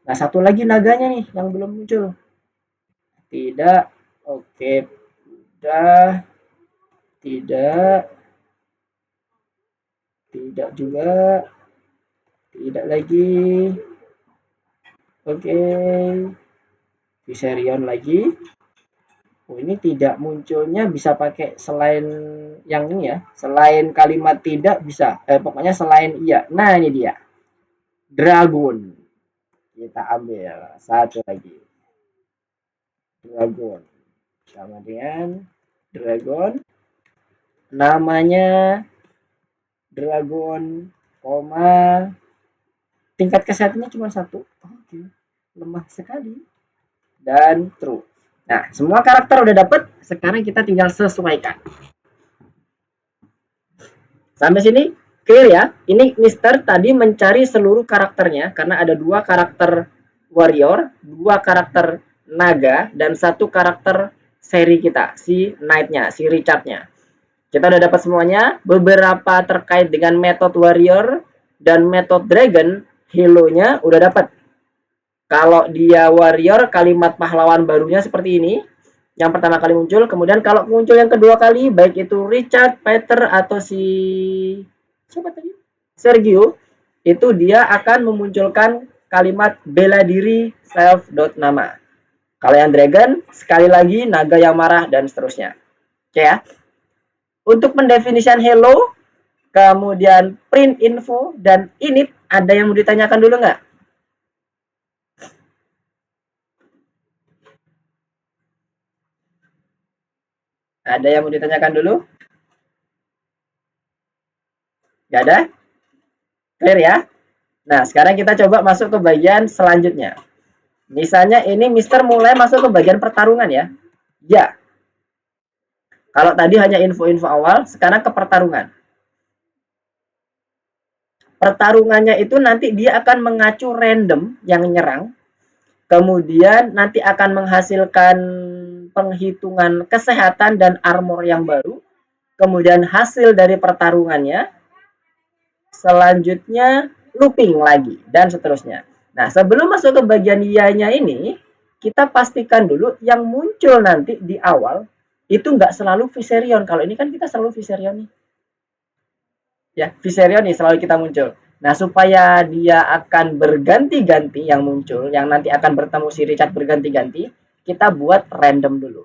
Nah, satu lagi naganya nih yang belum muncul. Tidak. Oke. Udah. Tidak. Tidak juga. Tidak lagi. Oke. Viserion lagi. Oh, ini tidak munculnya bisa pakai selain yang ini ya. Selain kalimat tidak bisa. Pokoknya selain iya. Nah, ini dia. Dragon. Kita ambil satu lagi. Dragon. Sama dengan dragon. Namanya dragon, koma. Tingkat kesehatannya cuma 1. Oke. Lemah sekali. Dan true. Nah, semua karakter udah dapet. Sekarang kita tinggal sesuaikan. Sampai sini clear ya. Ini Mister tadi mencari seluruh karakternya karena ada 2 karakter warrior, 2 karakter naga, dan 1 karakter seri kita, si knight-nya, si Richard-nya. Kita udah dapat semuanya. Beberapa terkait dengan metode warrior dan metode dragon, halo-nya udah dapat. Kalau dia warrior, kalimat pahlawan barunya seperti ini. Yang pertama kali muncul, kemudian kalau muncul yang kedua kali, baik itu Richard, Peter, atau si siapa tadi? Sergio, itu dia akan memunculkan kalimat bela diri self.nama. Kalau yang dragon, sekali lagi naga yang marah dan seterusnya. Oke ya. Untuk pendefinisian hello, kemudian print info, dan init, ada yang mau ditanyakan dulu nggak? Ada yang mau ditanyakan dulu? Nggak ada? Clear ya? Nah, sekarang kita coba masuk ke bagian selanjutnya. Misalnya ini Mister mulai masuk ke bagian pertarungan ya. Ya. Kalau tadi hanya info-info awal, sekarang ke pertarungan. Pertarungannya itu nanti dia akan mengacu random yang nyerang. Kemudian nanti akan menghasilkan penghitungan kesehatan dan armor yang baru. Kemudian hasil dari pertarungannya. Selanjutnya looping lagi dan seterusnya. Nah, sebelum masuk ke bagian iya-nya ini, kita pastikan dulu yang muncul nanti di awal itu nggak selalu Viserion. Kalau ini kan kita selalu Viserion nih. Ya, Viserion nih selalu kita muncul. Nah, supaya dia akan berganti-ganti yang muncul, yang nanti akan bertemu si Richard berganti-ganti, kita buat random dulu.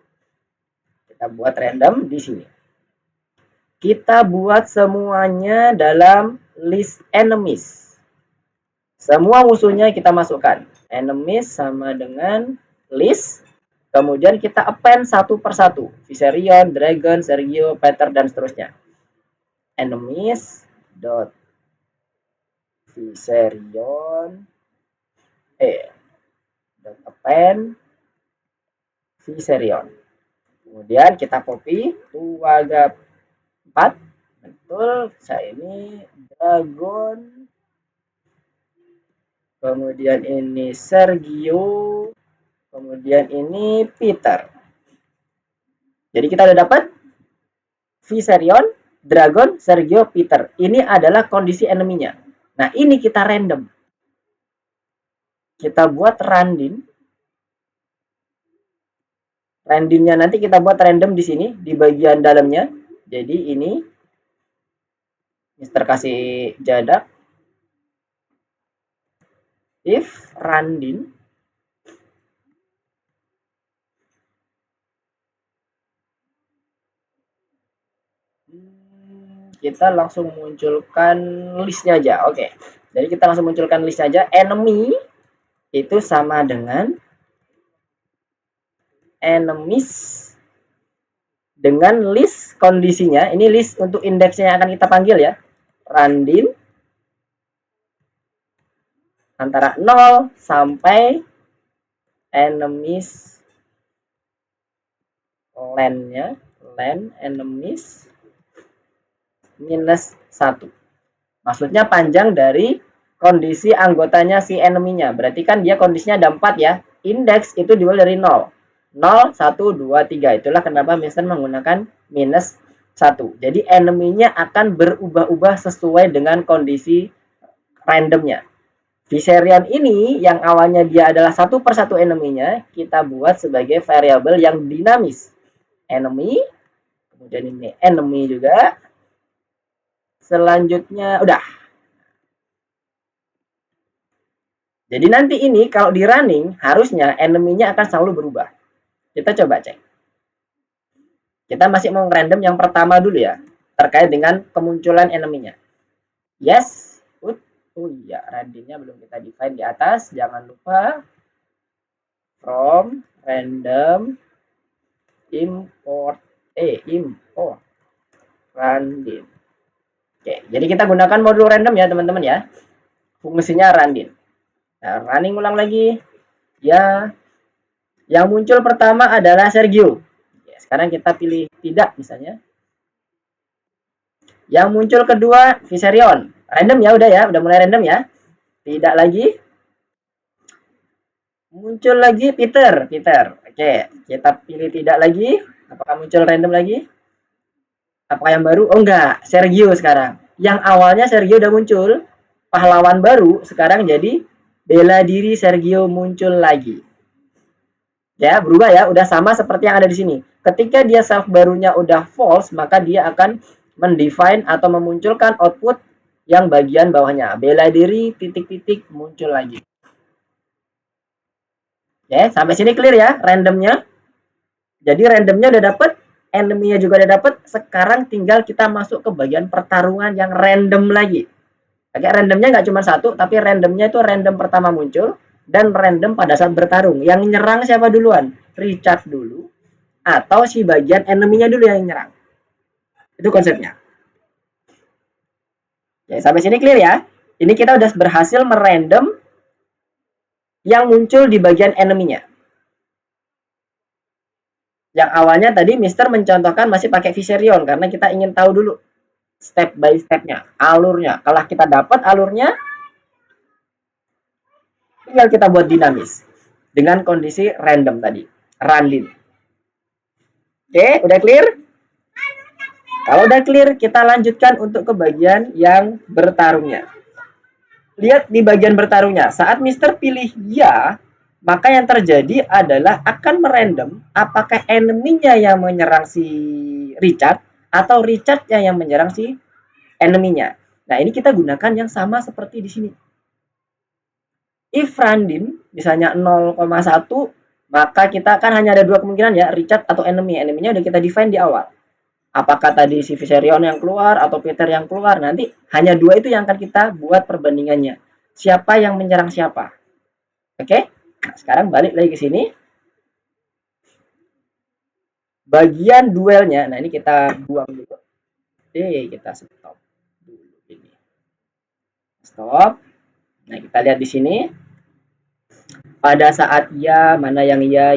Kita buat random di sini. Kita buat semuanya dalam list enemies. Semua musuhnya kita masukkan. Enemies sama dengan list. Kemudian kita append satu persatu. Viserion, Dragon, Sergio, Peter, dan seterusnya. Enemies dot Viserion dot append Viserion. Kemudian kita copy Tuaga 4. Betul, saya ini Dragon. Kemudian ini Sergio. Kemudian ini Peter. Jadi kita udah dapat Viserion, Dragon, Sergio, Peter. Ini adalah kondisi enemy-nya. Nah, ini kita random. Kita buat random. Randomnya nanti kita buat random di sini, di bagian dalamnya. Jadi ini Mister kasih jadak. If random kita langsung munculkan listnya aja. Oke. Jadi kita langsung munculkan listnya aja. Enemy itu sama dengan enemies dengan list kondisinya. Ini list untuk indeksnya yang akan kita panggil ya. Random antara 0 sampai enemies len-nya, len enemies -1. Maksudnya panjang dari kondisi anggotanya si enemy-nya. Berarti kan dia kondisinya ada 4 ya. Indeks itu dimulai dari 0. 0, 1, 2, 3. Itulah kenapa Mister menggunakan -1. Jadi enemy-nya akan berubah-ubah sesuai dengan kondisi randomnya. Viserion ini yang awalnya dia adalah 1 per 1 enemy-nya, kita buat sebagai variabel yang dinamis. Enemy, kemudian ini enemy juga. Selanjutnya udah. Jadi nanti ini kalau di running harusnya enemy-nya akan selalu berubah. Kita coba cek. Kita masih mau random yang pertama dulu ya, terkait dengan kemunculan enemy-nya. Yes. Oh iya, randomnya belum kita define di atas. Jangan lupa from random import random. Oke, jadi kita gunakan modul random ya teman-teman ya. Fungsinya random. Nah, running ulang lagi. Ya, yang muncul pertama adalah Sergio. Ya, sekarang kita pilih tidak misalnya. Yang muncul kedua Viserion. Random ya, udah mulai random ya. Tidak lagi. Muncul lagi Peter. Oke, kita pilih tidak lagi. Apakah muncul random lagi? Apakah yang baru? Oh enggak, Sergio sekarang. Yang awalnya Sergio udah muncul, pahlawan baru, sekarang jadi bela diri Sergio muncul lagi. Ya, berubah ya, udah sama seperti yang ada di sini. Ketika dia self barunya udah false, maka dia akan mendefine atau memunculkan output yang bagian bawahnya. Bela diri titik-titik muncul lagi. Ya, sampai sini clear ya randomnya. Jadi randomnya udah dapet, enemy-nya juga udah dapet. Sekarang tinggal kita masuk ke bagian pertarungan yang random lagi. Oke, randomnya nggak cuma satu, tapi randomnya itu random pertama muncul dan random pada saat bertarung. Yang nyerang siapa duluan? Richard dulu atau si bagian enemy-nya dulu yang nyerang. Itu konsepnya. Oke, sampai sini clear ya. Ini kita udah berhasil merandom yang muncul di bagian enemy-nya. Yang awalnya tadi Mister mencontohkan masih pakai Viserion karena kita ingin tahu dulu step by step-nya, alurnya. Kalau kita dapat alurnya, tinggal kita buat dinamis dengan kondisi random tadi, random. Oke, udah clear? Kalau udah clear, kita lanjutkan untuk ke bagian yang bertarungnya. Lihat di bagian bertarungnya, saat Mister pilih ya, maka yang terjadi adalah akan merandom apakah enemy-nya yang menyerang si Richard atau Richard-nya yang menyerang si enemy-nya. Nah, ini kita gunakan yang sama seperti di sini. If random misalnya 0,1, maka kita kan hanya ada dua kemungkinan ya, Richard atau enemy. Enemy-nya udah kita define di awal. Apakah tadi si Viserion yang keluar atau Peter yang keluar, nanti hanya dua itu yang akan kita buat perbandingannya. Siapa yang menyerang siapa. Oke? Nah, sekarang balik lagi ke sini. Bagian duelnya, nah ini kita buang dulu. Oke, kita stop dulu ini. Stop. Nah, kita lihat di sini. pada saat ya, mana yang ya.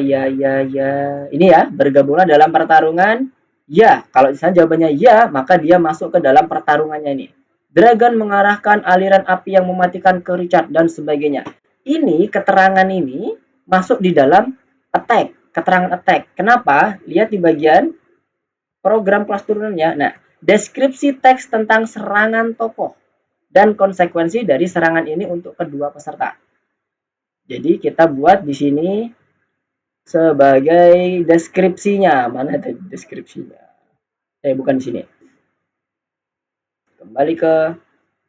Ini ya, bergabunglah dalam pertarungan ya. Kalau misalnya jawabannya ya, maka dia masuk ke dalam pertarungannya ini. Dragon mengarahkan aliran api yang mematikan ke Richard dan sebagainya. Ini keterangan ini masuk di dalam attack, keterangan attack. Kenapa? Lihat di bagian program kelas turunannya. Nah, deskripsi teks tentang serangan tokoh dan konsekuensi dari serangan ini untuk kedua peserta. Jadi kita buat di sini sebagai deskripsinya. Mana tadi deskripsinya? Bukan di sini. Kembali ke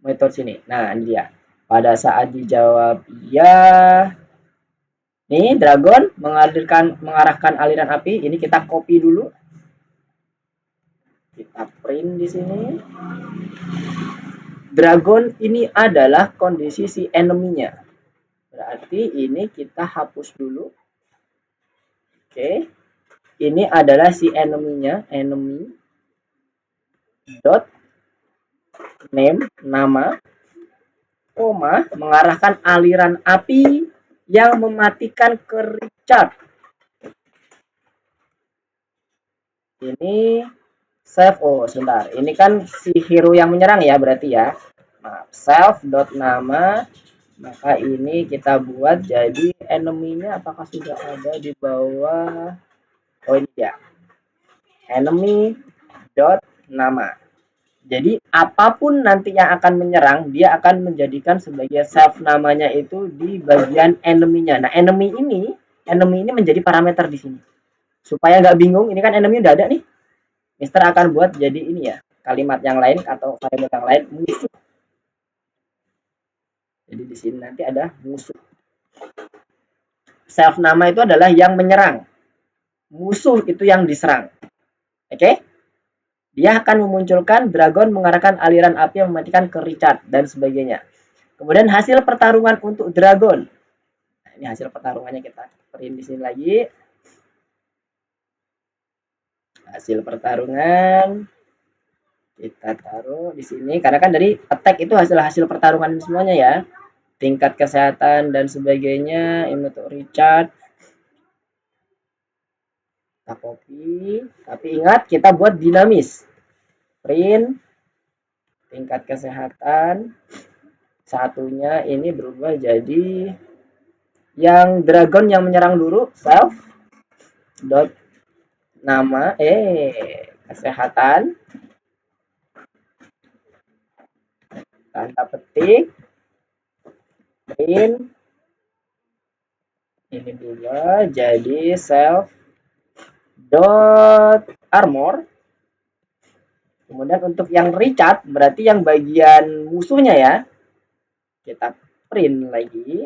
metode sini. Nah, ini dia. Pada saat dijawab ya, nih dragon mengarahkan aliran api. Ini kita copy dulu. Kita print di sini. Dragon ini adalah kondisi si enemy-nya. Berarti ini kita hapus dulu. Oke. Ini adalah si enemy-nya, enemy dot name, nama, koma, mengarahkan aliran api yang mematikan ke Richard. Ini save, sebentar. Ini kan si hero yang menyerang ya, berarti ya. Maaf, self dot nama. Maka ini kita buat jadi enemy-nya apakah sudah ada di bawah? Oh, ini ya. Enemy dot nama. Jadi apapun nanti yang akan menyerang, dia akan menjadikan sebagai self namanya itu di bagian enemy-nya. Nah, enemy ini menjadi parameter di sini. Supaya nggak bingung, ini kan enemy udah ada nih. Mister akan buat jadi ini ya, kalimat yang lain atau variabel yang lain, musuh. Jadi di sini nanti ada musuh. Self nama itu adalah yang menyerang. Musuh itu yang diserang. Oke? Dia akan memunculkan dragon mengarahkan aliran api yang mematikan ke Richard dan sebagainya. Kemudian hasil pertarungan untuk dragon. Nah, ini hasil pertarungannya kita print di sini lagi. Hasil pertarungan kita taruh di sini karena kan dari attack itu hasil pertarungan semuanya ya. Tingkat kesehatan dan sebagainya ini untuk Richard. Kita copy, tapi ingat kita buat dinamis. Print tingkat kesehatan satunya ini berubah jadi yang dragon yang menyerang dulu, self dot nama kesehatan tanda petik print ini berubah jadi self dot armor. Kemudian untuk yang Richard berarti yang bagian musuhnya ya, kita print lagi.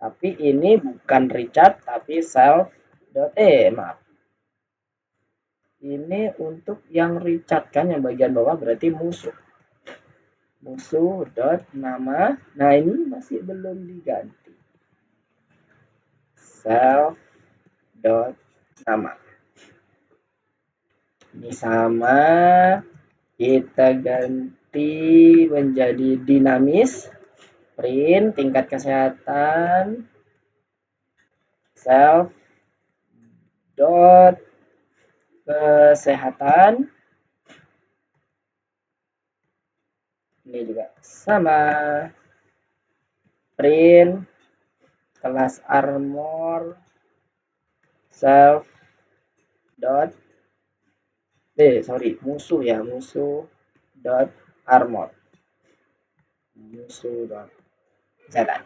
Tapi ini bukan Richard tapi self dot maaf. Ini untuk yang Richard kan yang bagian bawah berarti musuh. Musuh dot nama. Nah, ini masih belum diganti. Self dot nama. Ini sama, kita ganti menjadi dinamis. Print tingkat kesehatan self dot kesehatan. Ini juga sama. Print kelas armor self dot musuh ya, musuh dot armor. Musuh dot kesehatan.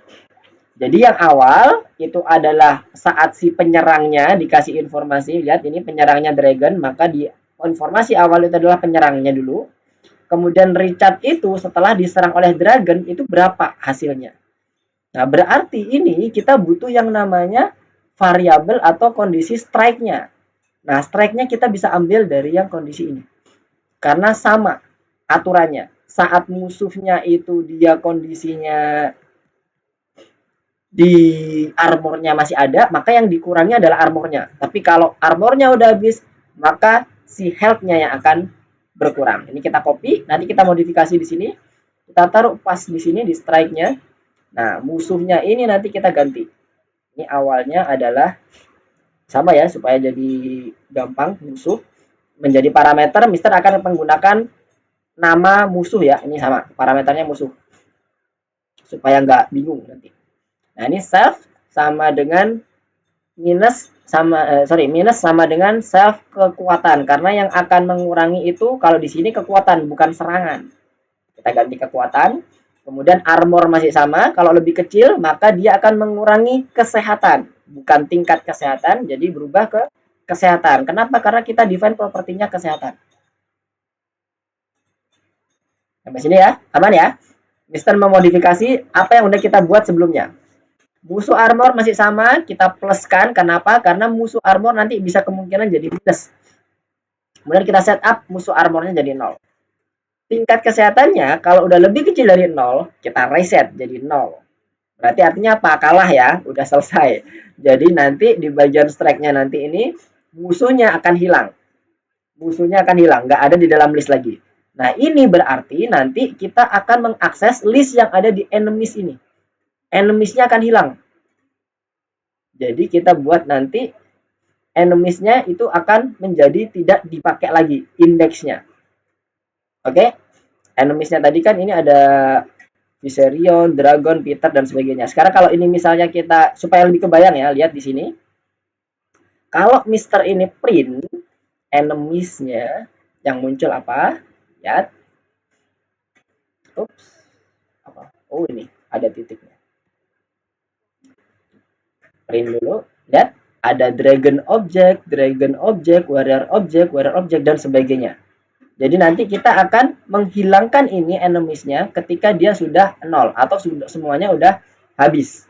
Jadi yang awal itu adalah saat si penyerangnya dikasih informasi, lihat ini penyerangnya dragon, maka di informasi awal itu adalah penyerangnya dulu. Kemudian Richard itu setelah diserang oleh dragon itu berapa hasilnya. Nah, berarti ini kita butuh yang namanya variabel atau kondisi strike-nya. Nah, strike-nya kita bisa ambil dari yang kondisi ini. Karena sama aturannya. Saat musuhnya itu dia kondisinya di armornya masih ada, maka yang dikurangi adalah armornya. Tapi kalau armornya udah habis, maka si health-nya yang akan berkurang. Ini kita copy, nanti kita modifikasi di sini. Kita taruh pas di sini di strike-nya. Nah, musuhnya ini nanti kita ganti. Ini awalnya adalah sama ya, supaya jadi gampang. Musuh menjadi parameter, Mister akan menggunakan nama musuh ya. Ini sama, parameternya musuh. Supaya nggak bingung nanti. Nah, ini self sama dengan minus sama dengan self kekuatan, karena yang akan mengurangi itu kalau di sini kekuatan bukan serangan. Kita ganti kekuatan, kemudian armor masih sama, kalau lebih kecil maka dia akan mengurangi kesehatan, bukan tingkat kesehatan, jadi berubah ke kesehatan. Kenapa? Karena kita define propertinya kesehatan. Sampai sini ya, aman ya. Mister memodifikasi apa yang udah kita buat sebelumnya. Musuh armor masih sama, kita pluskan. Kenapa? Karena musuh armor nanti bisa kemungkinan jadi minus. Kemudian kita set up musuh armornya jadi 0. Tingkat kesehatannya kalau udah lebih kecil dari 0, kita reset jadi 0. Berarti artinya apa? Kalah ya, udah selesai. Jadi nanti di bagian strike-nya nanti ini musuhnya akan hilang. Musuhnya akan hilang, nggak ada di dalam list lagi. Nah, ini berarti nanti kita akan mengakses list yang ada di enemies ini. Enemiesnya akan hilang. Jadi kita buat nanti enemiesnya itu akan menjadi tidak dipakai lagi indeksnya. Oke, enemiesnya tadi kan ini ada Viserion, Dragon, Peter dan sebagainya. Sekarang kalau ini misalnya kita supaya lebih kebayang ya, lihat di sini. Kalau Mister ini print enemiesnya yang muncul apa? Lihat. Ups. Apa? Oh, ini ada titiknya. Print dulu, lihat ada dragon object, warrior object dan sebagainya. Jadi nanti kita akan menghilangkan ini enemiesnya ketika dia sudah 0 atau sudah semuanya udah habis.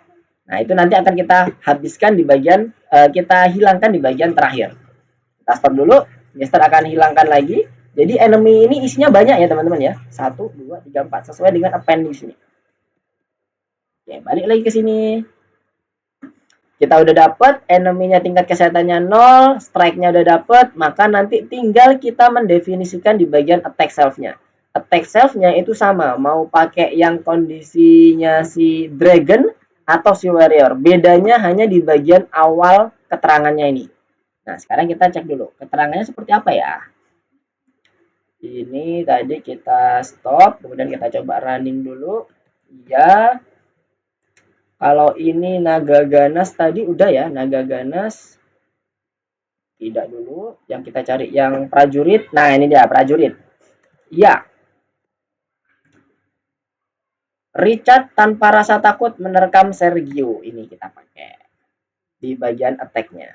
Nah, itu nanti akan kita habiskan di bagian kita hilangkan di bagian terakhir. Kita stop dulu, Mister akan hilangkan lagi. Jadi enemy ini isinya banyak ya teman-teman ya. 1 2 3 4 sesuai dengan append di sini. Oke, balik lagi ke sini. Kita udah dapat enemy-nya tingkat kesehatannya 0, strike-nya udah dapat, maka nanti tinggal kita mendefinisikan di bagian attack self-nya. Attack self-nya itu sama, mau pakai yang kondisinya si dragon atau si warrior. Bedanya hanya di bagian awal keterangannya ini. Nah, sekarang kita cek dulu. Keterangannya seperti apa ya? Ini tadi kita stop, kemudian kita coba running dulu. Ya. Kalau ini naga ganas tadi udah ya, naga ganas tidak dulu, yang kita cari yang prajurit. Nah, ini dia prajurit. Iya. Richard tanpa rasa takut menerkam Sergio, ini kita pakai di bagian attack-nya.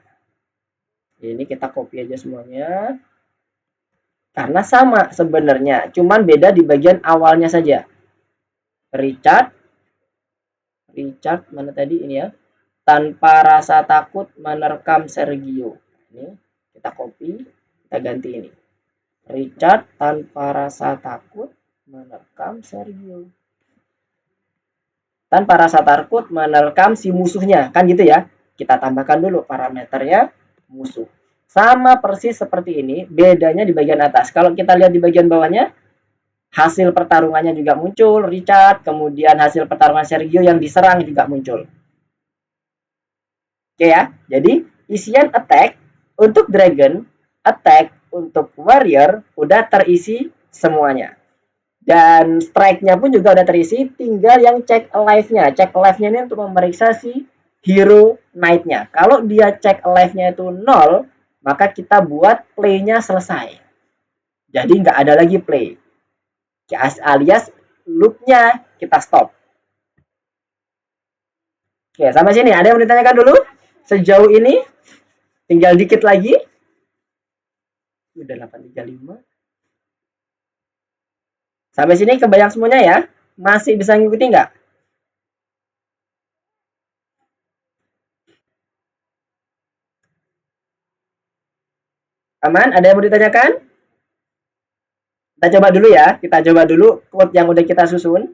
Ini kita copy aja semuanya. Karena sama sebenarnya, cuman beda di bagian awalnya saja. Richard mana tadi ini ya, tanpa rasa takut menerkam Sergio. Ini kita copy, kita ganti ini. Richard tanpa rasa takut menerkam Sergio. Tanpa rasa takut menerkam si musuhnya, kan gitu ya. Kita tambahkan dulu parameternya musuh. Sama persis seperti ini, bedanya di bagian atas. Kalau kita lihat di bagian bawahnya, hasil pertarungannya juga muncul, Richard, kemudian hasil pertarungan Sergio yang diserang juga muncul. Oke ya, jadi isian attack untuk dragon, attack untuk warrior udah terisi semuanya. Dan strike-nya pun juga udah terisi, tinggal yang check alive-nya. Check alive-nya ini untuk memeriksa si hero knight-nya. Kalau dia check alive-nya itu 0, maka kita buat play-nya selesai. Jadi nggak ada lagi play. Alias loop-nya kita stop. Oke, sampai sini ada yang mau ditanyakan dulu? Sejauh ini tinggal dikit lagi. Udah 835. Sampai sini kebayang semuanya ya? Masih bisa ngikuti nggak? Aman? Ada yang mau ditanyakan? Kita coba dulu ya. Kita coba dulu code yang udah kita susun.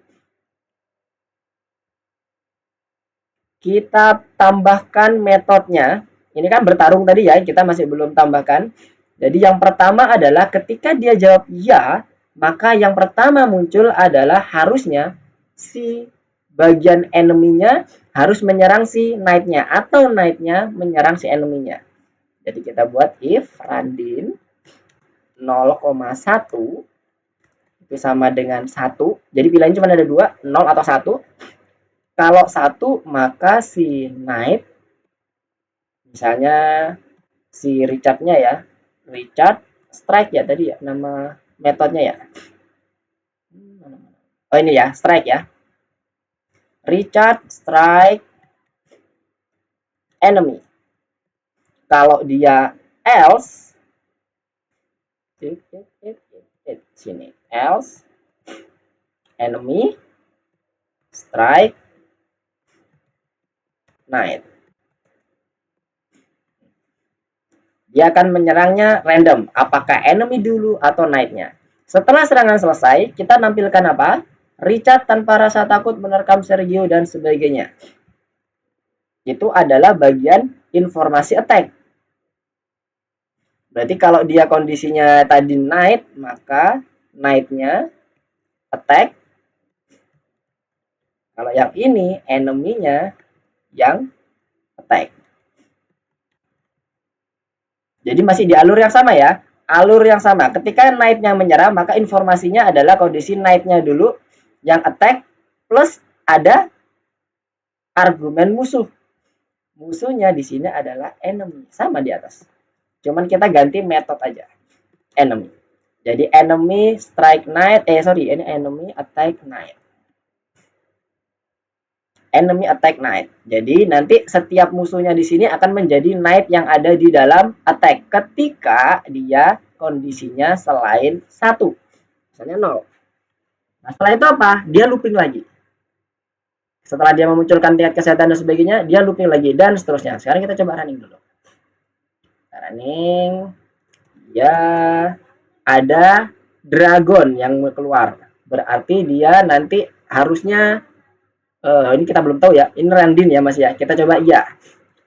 Kita tambahkan metodenya. Ini kan bertarung tadi ya, kita masih belum tambahkan. Jadi yang pertama adalah ketika dia jawab ya, maka yang pertama muncul adalah harusnya si bagian enemy-nya harus menyerang si knight-nya atau knight-nya menyerang si enemy-nya. Jadi kita buat if randin 0,1 itu sama dengan 1. Jadi pilihannya cuma ada 2, 0 atau 1. Kalau 1 maka si knight, misalnya si Richard-nya ya, Richard strike ya tadi ya nama metodenya ya. Oh ini ya, strike ya. Richard strike enemy. Kalau dia else, sini else enemy strike knight. Dia akan menyerangnya random, apakah enemy dulu atau knight-nya. Setelah serangan selesai, kita nampilkan apa? Richard tanpa rasa takut menerkam Sergio dan sebagainya. Itu adalah bagian informasi attack. Berarti kalau dia kondisinya tadi knight, maka knight-nya attack. Kalau yang ini enemy-nya yang attack. Jadi masih di alur yang sama ya. Alur yang sama. Ketika knight-nya menyerang, maka informasinya adalah kondisi knight-nya dulu yang attack plus ada argumen musuh. Musuhnya di sini adalah enemy, sama di atas. Cuman kita ganti metode aja. Enemy. Jadi enemy strike knight, ini enemy attack knight. Enemy attack knight. Jadi nanti setiap musuhnya di sini akan menjadi knight yang ada di dalam attack ketika dia kondisinya selain 1. Misalnya 0. Nah, setelah itu apa? Dia looping lagi. Setelah dia memunculkan tingkat kesehatan dan sebagainya, dia looping lagi dan seterusnya. Sekarang kita coba running dulu. Running. Ya, ada dragon yang keluar. Berarti dia nanti harusnya ini kita belum tahu ya. Ini random ya Mas ya. Kita coba iya.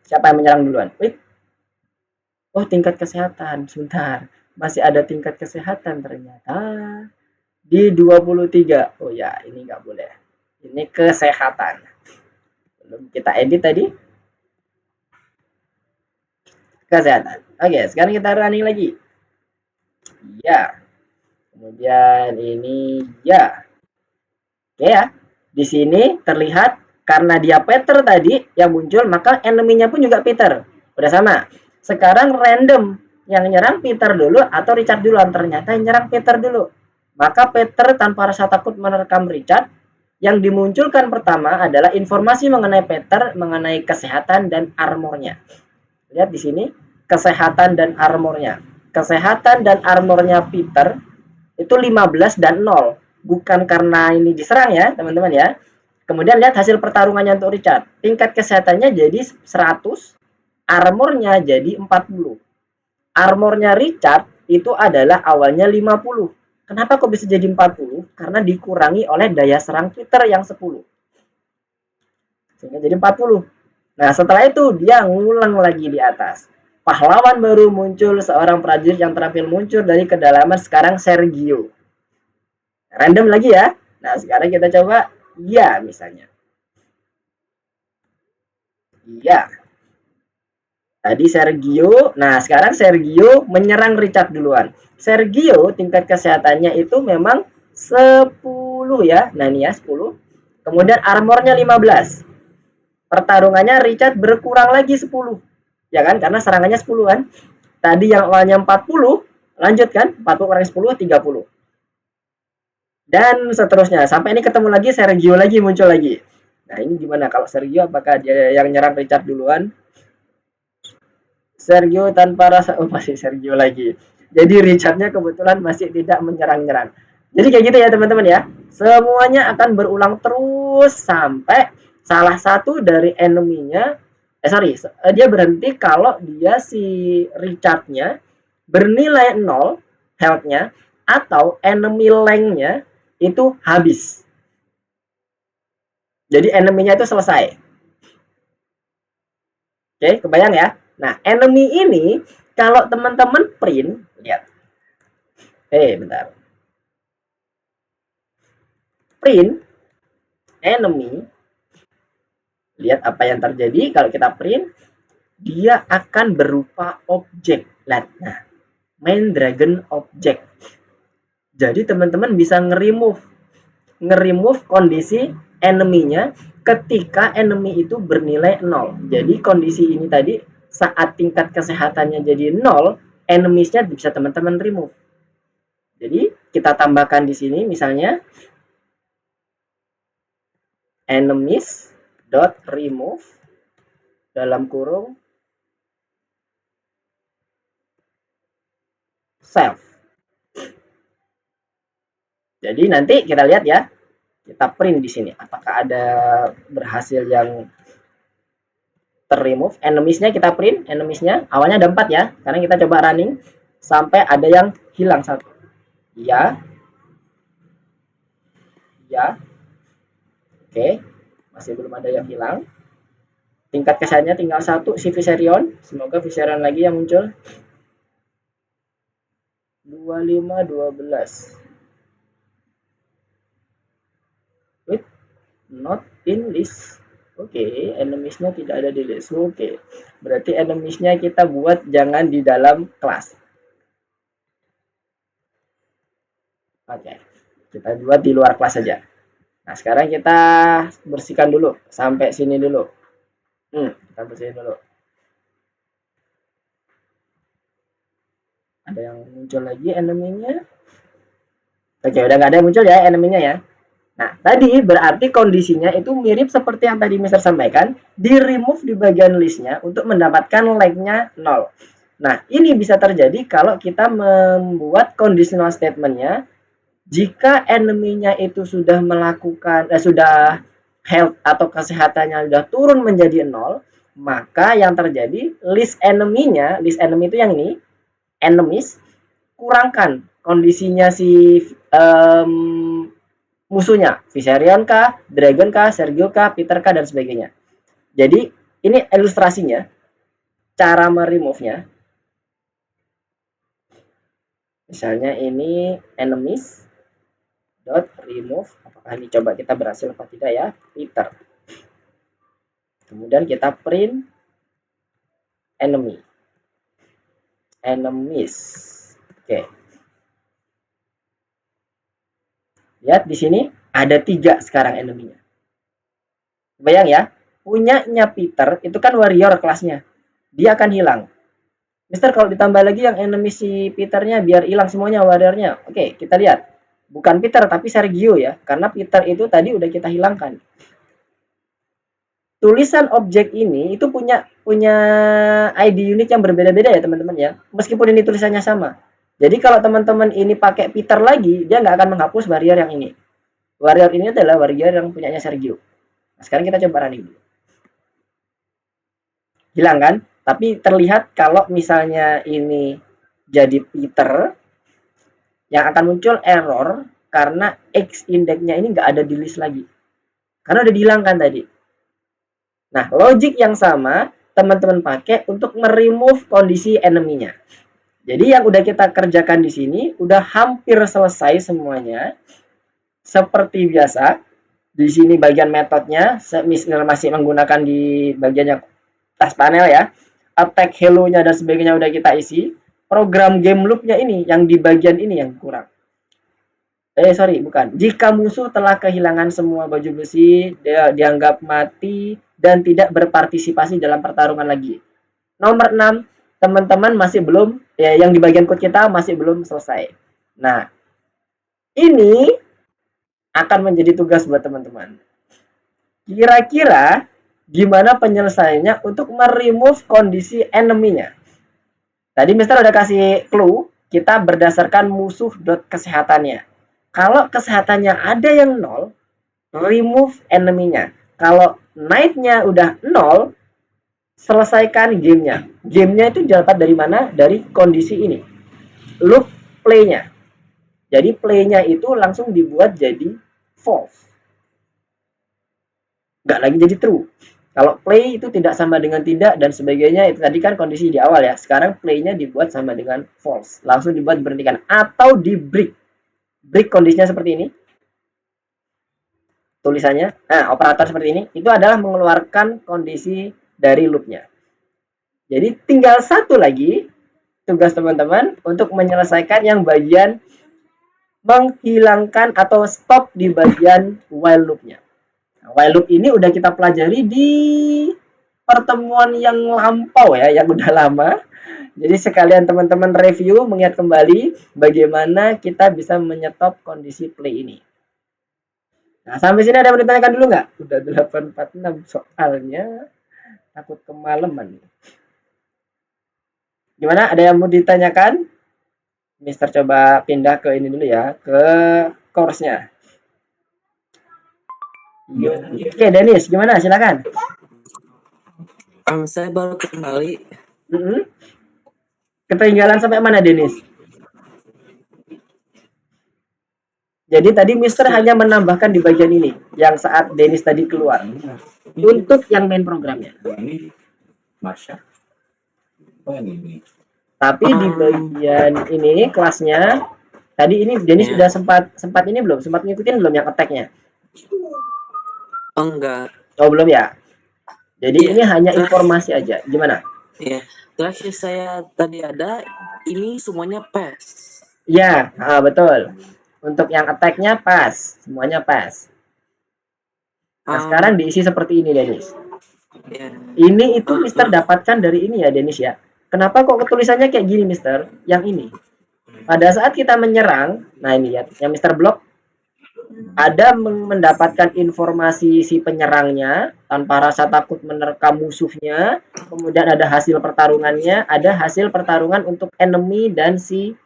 Siapa yang menyerang duluan? Wait. Oh, tingkat kesehatan. Sebentar. Masih ada tingkat kesehatan ternyata. Di 23. Oh ya, ini nggak boleh. Ini kesehatan. Belum kita edit tadi. Kesehatan. Oke, sekarang kita running lagi. Ya. Kemudian ini ya. Oke ya. Di sini terlihat karena dia Peter tadi yang muncul, maka enemy-nya pun juga Peter. Udah sama. Sekarang random yang nyerang Peter dulu atau Richard duluan. Ternyata yang nyerang Peter dulu. Maka Peter tanpa rasa takut menerkam Richard. Yang dimunculkan pertama adalah informasi mengenai Peter, mengenai kesehatan dan armornya. Lihat di sini, kesehatan dan armornya. Kesehatan dan armornya Peter itu 15 dan 0. Bukan karena ini diserang ya teman-teman ya. Kemudian lihat hasil pertarungannya untuk Richard. Tingkat kesehatannya jadi 100, armornya jadi 40. Armornya Richard itu adalah awalnya 50. Kenapa kok bisa jadi 40? Karena dikurangi oleh daya serang Peter yang 10. Sehingga jadi 40. Nah setelah itu dia ngulang lagi di atas. Pahlawan baru muncul, seorang prajurit yang terampil muncul dari kedalaman, sekarang Sergio. Random lagi ya. Nah sekarang kita coba iya misalnya. Iya. Tadi Sergio. Nah sekarang Sergio menyerang Richard duluan. Sergio tingkat kesehatannya itu memang 10 ya. Nah ini ya 10. Kemudian armornya 15. Pertarungannya Richard berkurang lagi 10. Ya kan? Karena serangannya 10 kan. Tadi yang awalnya 40. Lanjut kan? 40 kurang 10, 30. Dan seterusnya sampai ini ketemu lagi Sergio lagi muncul lagi. Nah ini gimana kalau Sergio, apakah dia yang nyerang Richard duluan? Sergio tanpa rasa, oh masih Sergio lagi. Jadi Richardnya kebetulan masih tidak menyerang-nyerang. Jadi kayak gitu ya teman-teman ya. Semuanya akan berulang terus sampai salah satu dari enemy-nya, dia berhenti kalau dia si Richardnya bernilai 0 health-nya atau enemy length-nya itu habis. Jadi enemy-nya itu selesai. Oke, kebayang ya? Nah, enemy ini kalau teman-teman print, lihat. Bentar. Print enemy Lihat apa yang terjadi kalau kita print, dia akan berupa objek. Nah, main dragon object. Jadi teman-teman bisa nge-remove kondisi enemy-nya ketika enemy itu bernilai 0. Jadi kondisi ini tadi saat tingkat kesehatannya jadi 0, enemies-nya bisa teman-teman remove. Jadi kita tambahkan di sini misalnya enemies.remove dalam kurung self. Jadi nanti kita lihat ya, kita print di sini apakah ada berhasil yang terremove. Enemies-nya kita print, enemies-nya awalnya ada 4 ya. Sekarang kita coba running sampai ada yang hilang satu. Ya. Ya. Oke, masih belum ada yang hilang. Tingkat kesannya tinggal 1 si Viserion. Semoga Viserion lagi yang muncul. 2512. Wait, not in list. Oke, enemies-nya tidak ada di list. Oke, berarti enemies-nya kita buat jangan di dalam kelas. Oke, kita buat di luar kelas saja. Nah, sekarang kita bersihkan dulu sampai sini dulu. Kita bersihin dulu. Ada yang muncul lagi enemy-nya. Oke, udah nggak ada yang muncul ya enemy-nya ya. Nah, tadi berarti kondisinya itu mirip seperti yang tadi Mister sampaikan, di remove di bagian listnya untuk mendapatkan like-nya 0. Nah, ini bisa terjadi kalau kita membuat conditional statement-nya jika enemy-nya itu sudah melakukan sudah health atau kesehatannya sudah turun menjadi 0, maka yang terjadi list enemy-nya, list enemy itu yang ini, enemies, kurangkan kondisinya si musuhnya, Viserion kah, Dragon kah, Sergio kah, Peter kah, dan sebagainya. Jadi ini ilustrasinya, cara meremove-nya. Misalnya ini enemies dot remove, apakah ini coba kita berhasil atau tidak ya, Peter. Kemudian kita print enemy, enemies. Oke. Lihat di sini ada 3 sekarang enemy-nya. Bayang ya, punyanya Peter itu kan warrior kelasnya, dia akan hilang. Mister kalau ditambah lagi yang enemy si Peternya biar hilang semuanya warriornya. Oke, kita lihat. Bukan Peter tapi Sergio ya, karena Peter itu tadi udah kita hilangkan. Tulisan objek ini itu punya ID unit yang berbeda-beda ya teman-teman ya. Meskipun ini tulisannya sama. Jadi kalau teman-teman ini pakai Peter lagi, dia nggak akan menghapus warrior yang ini. Warrior ini adalah warrior yang punyanya Sergio. Nah, sekarang kita coba running dulu. Hilang kan? Tapi terlihat kalau misalnya ini jadi Peter, yang akan muncul error karena X index-nya ini nggak ada di list lagi. Karena udah dihilangkan tadi. Nah, logik yang sama teman-teman pakai untuk meremove kondisi enemy-nya. Jadi yang udah kita kerjakan di sini udah hampir selesai semuanya. Seperti biasa, di sini bagian metodenya masih menggunakan di bagiannya tas panel ya. Attack hello-nya dan sebagainya udah kita isi. Program game loop-nya ini yang di bagian ini yang kurang. Sorry, bukan. Jika musuh telah kehilangan semua baju besi, dia dianggap mati dan tidak berpartisipasi dalam pertarungan lagi. Nomor 6, teman-teman masih belum, ya, yang di bagian code kita masih belum selesai. Nah, ini akan menjadi tugas buat teman-teman. Kira-kira gimana penyelesaiannya untuk meremove kondisi enemy-nya? Tadi Mister udah kasih clue, kita berdasarkan musuh kesehatannya. Kalau kesehatannya ada yang 0, remove enemy-nya. Kalau night-nya udah 0, selesaikan gamenya. Gamenya itu dapat dari mana? Dari kondisi ini. Loop play-nya. Jadi play-nya itu langsung dibuat jadi false. Nggak lagi jadi true. Kalau play itu tidak sama dengan tidak dan sebagainya, itu tadi kan kondisi di awal ya. Sekarang play-nya dibuat sama dengan false. Langsung dibuat berhentikan. Atau di break. Break kondisinya seperti ini. tulisannya. Nah, operator seperti ini itu adalah mengeluarkan kondisi dari loopnya. Jadi tinggal satu lagi tugas teman-teman untuk menyelesaikan yang bagian menghilangkan atau stop di bagian while loopnya. Nah, while loop ini udah kita pelajari di pertemuan yang lampau ya, yang udah lama. Jadi sekalian teman-teman review, mengingat kembali bagaimana kita bisa menyetop kondisi play ini. Nah, sampai sini ada yang mau ditanyakan dulu nggak? Udah 8.46 soalnya, takut kemalaman. Gimana? Ada yang mau ditanyakan? Mister coba pindah ke ini dulu ya, ke course-nya. Oke, Dennis, gimana? Silakan. Saya baru kembali. Ketinggalan sampai mana, Dennis? Jadi tadi Mister hanya menambahkan di bagian ini, yang saat Dennis tadi keluar. Untuk yang main programnya. Tapi di bagian ini kelasnya, tadi ini Dennis sudah sempat ini belum? Sempat ngikutin belum yang attack-nya? Enggak. Oh, belum ya? Jadi ini hanya informasi aja. Gimana? Iya. Terakhir saya tadi ada, ini semuanya pas. Iya, betul. Untuk yang attack-nya pas, semuanya pas. Nah, sekarang diisi seperti ini, Dennis. Ini itu Mister dapatkan dari ini ya, Dennis ya. Kenapa kok ketulisannya kayak gini, Mister? Yang ini. Pada saat kita menyerang, nah ini ya, yang Mister Block ada mendapatkan informasi si penyerangnya tanpa rasa takut menerkam musuhnya, kemudian ada hasil pertarungannya, ada hasil pertarungan untuk enemy dan si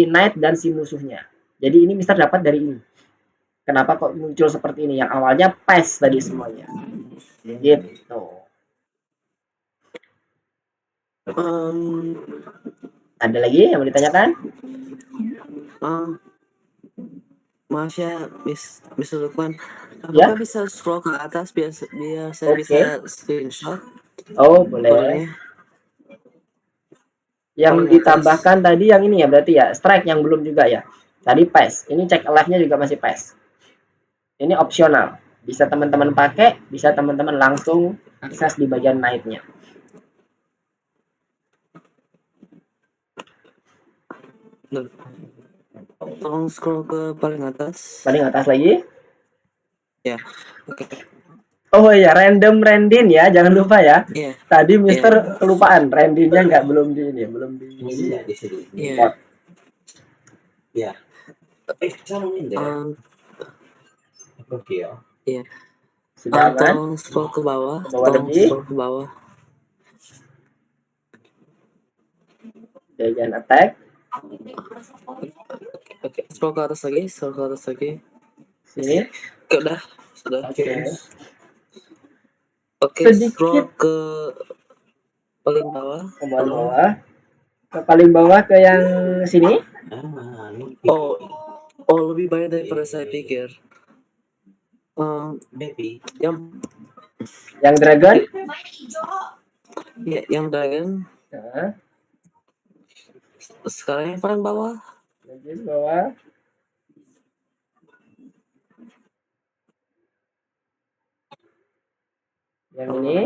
knight dan si musuhnya. Jadi ini Mister dapat dari ini. Kenapa kok muncul seperti ini? Yang awalnya PES tadi semuanya. Gitu. Ada lagi yang mau ditanyakan? Maaf ya, Mr. Lukman. Apakah bisa scroll ke atas biar saya bisa screenshot? Oh, boleh. Yang ditambahkan tadi yang ini ya, berarti ya, strike yang belum juga ya. Tadi PES. Ini cek alive-nya juga masih PES. Ini opsional. Bisa teman-teman pakai, bisa teman-teman langsung akses di bagian knight-nya. Tolong scroll ke paling atas. Paling atas lagi? Ya. Oke. Oh iya, random Rendin ya, jangan lupa ya. Tadi Mister kelupaan, Rendinnya belum di ini, belum di. Iya. Iya. Iya. Sudah kan? Tolong scroll ke bawah. Scroll ke bawah. Bagian attack. Oke, scroll ke atas lagi. Sini. Sudah. Oke, scroll ke paling bawah. Ke paling bawah ke yang sini. Oh, lebih banyak daripada saya pikir. Yang dragon? Ya, yang dragon. Sekarang yang paling bawah. Yang ini.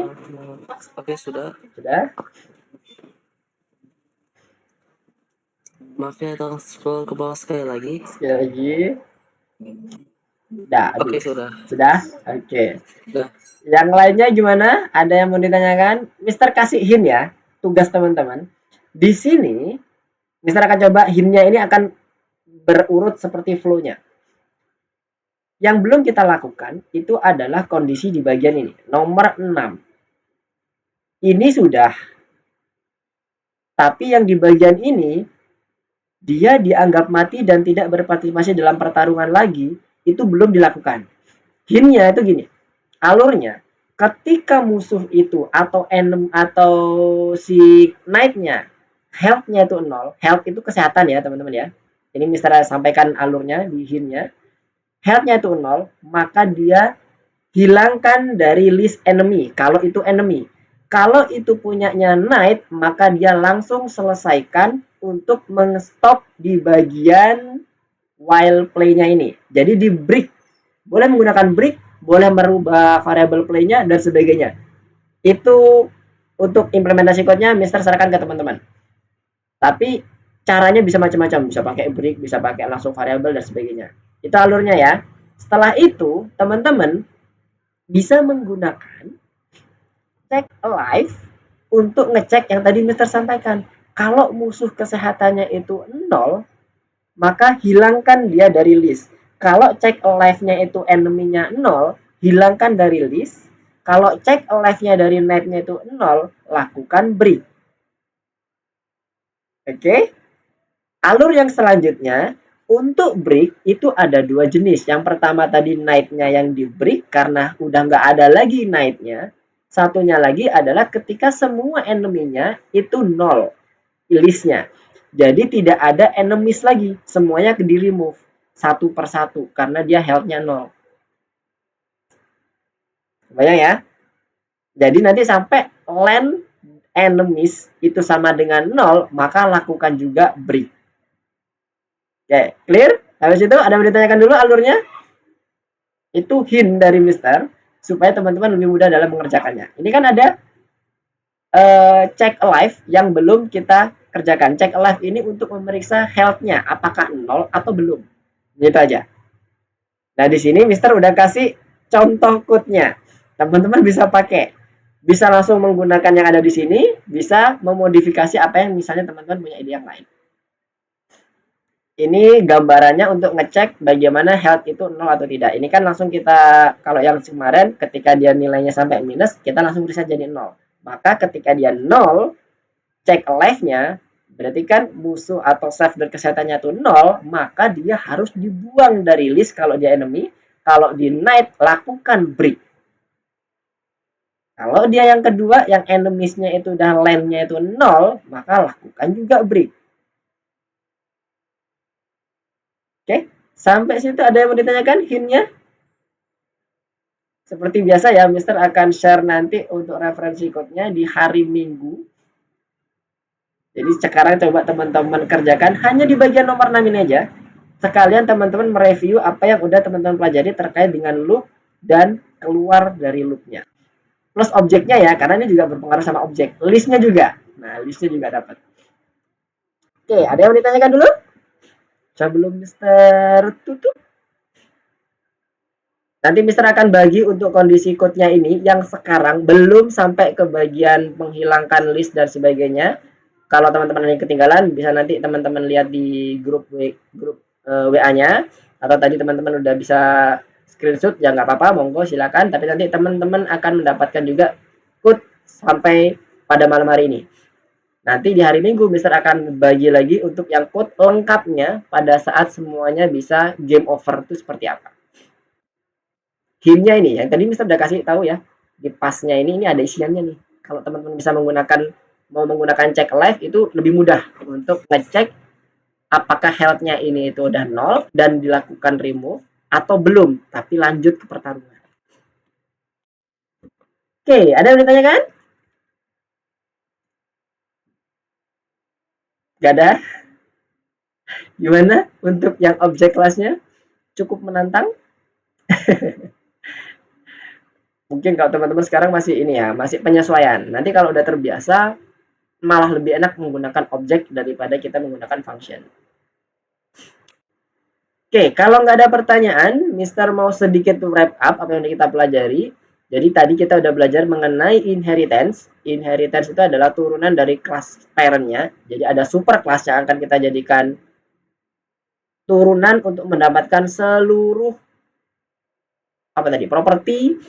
Oke, sudah. Maaf ya, tolong scroll ke bawah sekali lagi. Oke, sudah. Oke. Yang lainnya gimana? Ada yang mau ditanyakan? Mister kasih hint ya, tugas teman-teman. Di sini Mister akan coba hintnya ini akan berurut seperti flow-nya. Yang belum kita lakukan itu adalah kondisi di bagian ini, nomor 6. Ini sudah. Tapi yang di bagian ini dia dianggap mati dan tidak berpartisipasi dalam pertarungan lagi, itu belum dilakukan. Hintnya itu gini, alurnya ketika musuh itu atau enemy atau si knight-nya health-nya itu 0, health itu kesehatan ya teman-teman ya. Ini Mister sampaikan alurnya di hintnya. Health-nya itu 0, maka dia hilangkan dari list enemy kalau itu enemy. Kalau itu punyanya knight, maka dia langsung selesaikan untuk mengstop di bagian while play-nya ini. Jadi di break boleh menggunakan break, boleh merubah variable play-nya dan sebagainya. Itu untuk implementasi code-nya Mister sarankan ke teman-teman. Tapi caranya bisa macam-macam, bisa pakai break, bisa pakai langsung variable dan sebagainya. Itu alurnya ya. Setelah itu, teman-teman bisa menggunakan check alive untuk ngecek yang tadi Mister sampaikan. Kalau musuh kesehatannya itu 0, maka hilangkan dia dari list. Kalau check alive-nya itu enemy-nya 0, hilangkan dari list. Kalau check alive-nya dari net-nya itu 0, lakukan break. Oke? Alur yang selanjutnya, untuk break itu ada dua jenis. Yang pertama tadi night-nya yang di break karena udah nggak ada lagi night-nya. Satunya lagi adalah ketika semua enemy-nya itu 0 list-nya. Jadi tidak ada enemies lagi, semuanya di remove satu persatu karena dia health-nya 0. Bayang ya? Jadi nanti sampai land enemies itu sama dengan 0, maka lakukan juga break. Oke, clear? Habis itu ada yang ditanyakan dulu alurnya? Itu hint dari Mister supaya teman-teman lebih mudah dalam mengerjakannya. Ini kan ada check alive yang belum kita kerjakan. Check alive ini untuk memeriksa health-nya apakah 0 atau belum. Gitu aja. Nah, di sini Mister udah kasih contoh code-nya. Teman-teman bisa pakai. Bisa langsung menggunakan yang ada di sini, bisa memodifikasi apa yang misalnya teman-teman punya ide yang lain. Ini gambarannya untuk ngecek bagaimana health itu 0 atau tidak. Ini kan langsung kita, kalau yang kemarin ketika dia nilainya sampai minus, kita langsung reset jadi 0. Maka ketika dia 0, cek alive-nya, berarti kan musuh atau self dan kesehatannya itu 0, maka dia harus dibuang dari list kalau dia enemy. Kalau di night, lakukan break. Kalau dia yang kedua, yang enemies-nya itu udah land-nya itu 0, maka lakukan juga break. Oke, sampai situ ada yang mau ditanyakan hint-nya? Seperti biasa ya, Mister akan share nanti untuk referensi code-nya di hari Minggu. Jadi sekarang coba teman-teman kerjakan hanya di bagian nomor 6 ini aja. Sekalian teman-teman mereview apa yang udah teman-teman pelajari terkait dengan loop dan keluar dari loopnya. Plus objeknya ya, karena ini juga berpengaruh sama objek. Listnya juga. Nah, listnya juga dapat. Oke, ada yang mau ditanyakan dulu? Sebelum Mister tutup. Nanti Mister akan bagi untuk kondisi code-nya ini yang sekarang belum sampai ke bagian menghilangkan list dan sebagainya. Kalau teman-teman yang ketinggalan, bisa nanti teman-teman lihat di grup WA-nya, atau tadi teman-teman udah bisa screenshot, ya nggak apa-apa, monggo silakan. Tapi nanti teman-teman akan mendapatkan juga code sampai pada malam hari ini. Nanti di hari Minggu Mister akan bagi lagi untuk yang code lengkapnya pada saat semuanya bisa game over itu seperti apa. Hint-nya ini yang tadi Mister udah kasih tahu ya, di pasnya ini ada isiannya nih. Kalau teman-teman bisa menggunakan check live itu lebih mudah untuk ngecek apakah health-nya ini itu udah 0 dan dilakukan remove atau belum, tapi lanjut ke pertarungan. Oke, ada yang ditanyakan? Gak ada? Gimana untuk yang objek kelasnya? Cukup menantang? Mungkin kalau teman-teman sekarang masih ini ya, masih penyesuaian. Nanti kalau udah terbiasa, malah lebih enak menggunakan objek daripada kita menggunakan function. Oke, kalau nggak ada pertanyaan, Mister mau sedikit wrap up apa yang kita pelajari. Jadi tadi kita udah belajar mengenai inheritance. Inheritance itu adalah turunan dari kelas parent-nya. Jadi ada super kelas yang akan kita jadikan turunan untuk mendapatkan seluruh apa tadi, properti,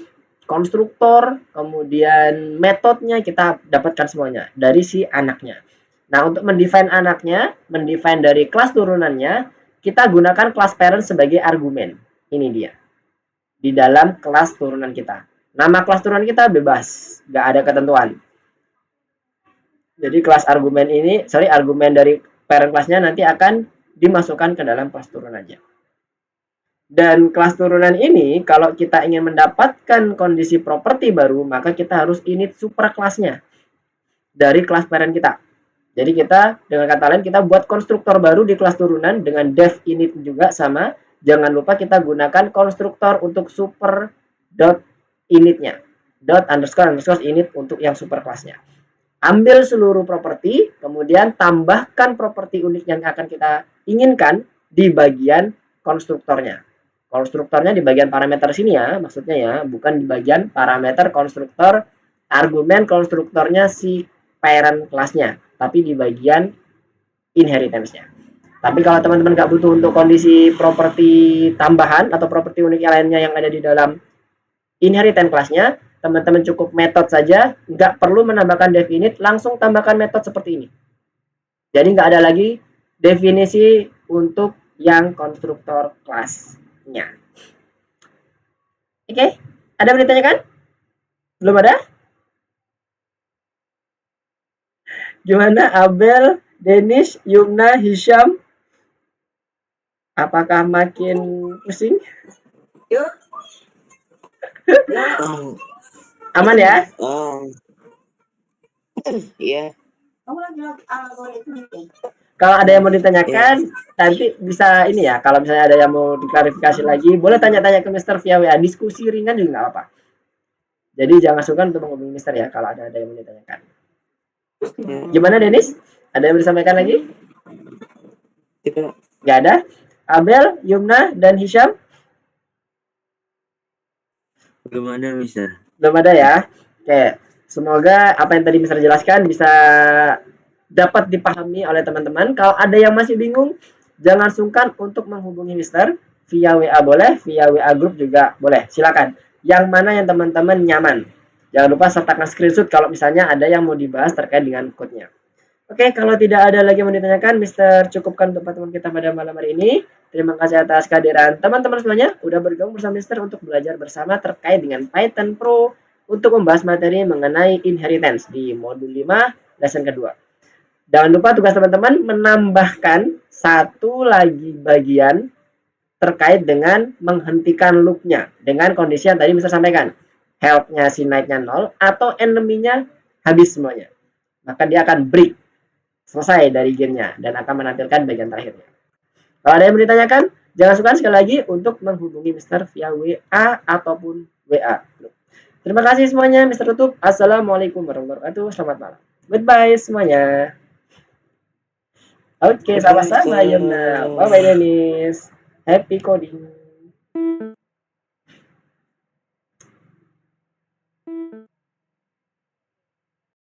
konstruktor, kemudian metodenya kita dapatkan semuanya dari si anaknya. Nah, untuk mendefine anaknya, mendefine dari kelas turunannya, kita gunakan kelas parent sebagai argumen. Ini dia. Di dalam kelas turunan kita. Nama kelas turunan kita bebas, nggak ada ketentuan. Jadi kelas argumen ini, argumen dari parent kelasnya nanti akan dimasukkan ke dalam kelas turunannya. Dan kelas turunan ini, kalau kita ingin mendapatkan kondisi properti baru, maka kita harus init super kelasnya dari kelas parent kita. Jadi kita, dengan kata lain, kita buat konstruktor baru di kelas turunan dengan def init juga sama, jangan lupa kita gunakan konstruktor untuk super dot initnya, dot underscore init untuk yang super kelasnya. Ambil seluruh properti, kemudian tambahkan properti unik yang akan kita inginkan di bagian konstruktornya. Konstruktornya di bagian parameter sini ya, maksudnya ya, bukan di bagian parameter konstruktor argumen konstruktornya si parent kelasnya, tapi di bagian inheritance-nya. Tapi kalau teman-teman nggak butuh untuk kondisi properti tambahan atau properti unik lainnya yang ada di dalam inheritance kelasnya, teman-teman cukup metode saja, nggak perlu menambahkan definite, langsung tambahkan metode seperti ini. Jadi nggak ada lagi definisi untuk yang konstruktor kelasnya. Oke, ada yang ditanyakan? Belum ada? Gimana Abel, Denis, Yumna, Hisham? Apakah makin pusing? Aman ya? Iya. Kalau ada yang mau ditanyakan, nanti bisa ini ya. Kalau misalnya ada yang mau diklarifikasi lagi, boleh tanya-tanya ke Mister via WA. Diskusi ringan juga nggak apa-apa. Jadi jangan sungkan untuk menghubungi Mister ya kalau ada yang mau ditanyakan. Gimana Denis? Ada yang mau disampaikan lagi? Tidak. Nggak ada? Abel, Yumna, dan Hisham? Belum ada, Mister. Belum ada ya? Oke. Semoga apa yang tadi Mister jelaskan bisa dapat dipahami oleh teman-teman. Kalau ada yang masih bingung, jangan sungkan untuk menghubungi Mister via WA boleh, via WA grup juga boleh. Silakan. Yang mana yang teman-teman nyaman. Jangan lupa sertakan screenshot kalau misalnya ada yang mau dibahas terkait dengan code-nya. Oke, kalau tidak ada lagi yang mau ditanyakan, Mister cukupkan untuk pertemuan kita pada malam hari ini. Terima kasih atas kehadiran teman-teman semuanya udah bergabung bersama Mister untuk belajar bersama terkait dengan Python Pro untuk membahas materi mengenai inheritance di modul 5 lesson kedua. Jangan lupa tugas teman-teman menambahkan satu lagi bagian terkait dengan menghentikan loop-nya dengan kondisi yang tadi Mister sampaikan. Health-nya si naiknya 0 atau enemy-nya habis semuanya. Maka dia akan break. Selesai dari gamenya dan akan menampilkan bagian terakhirnya. Kalau ada yang mau ditanyakan, jangan sungkan sekali lagi untuk menghubungi Mister via WA ataupun WA. Terima kasih semuanya, Mister tutup. Assalamualaikum warahmatullahi wabarakatuh. Selamat malam. Goodbye semuanya. Oke, sama-sama Yumna. Bye-bye Denis. Happy coding.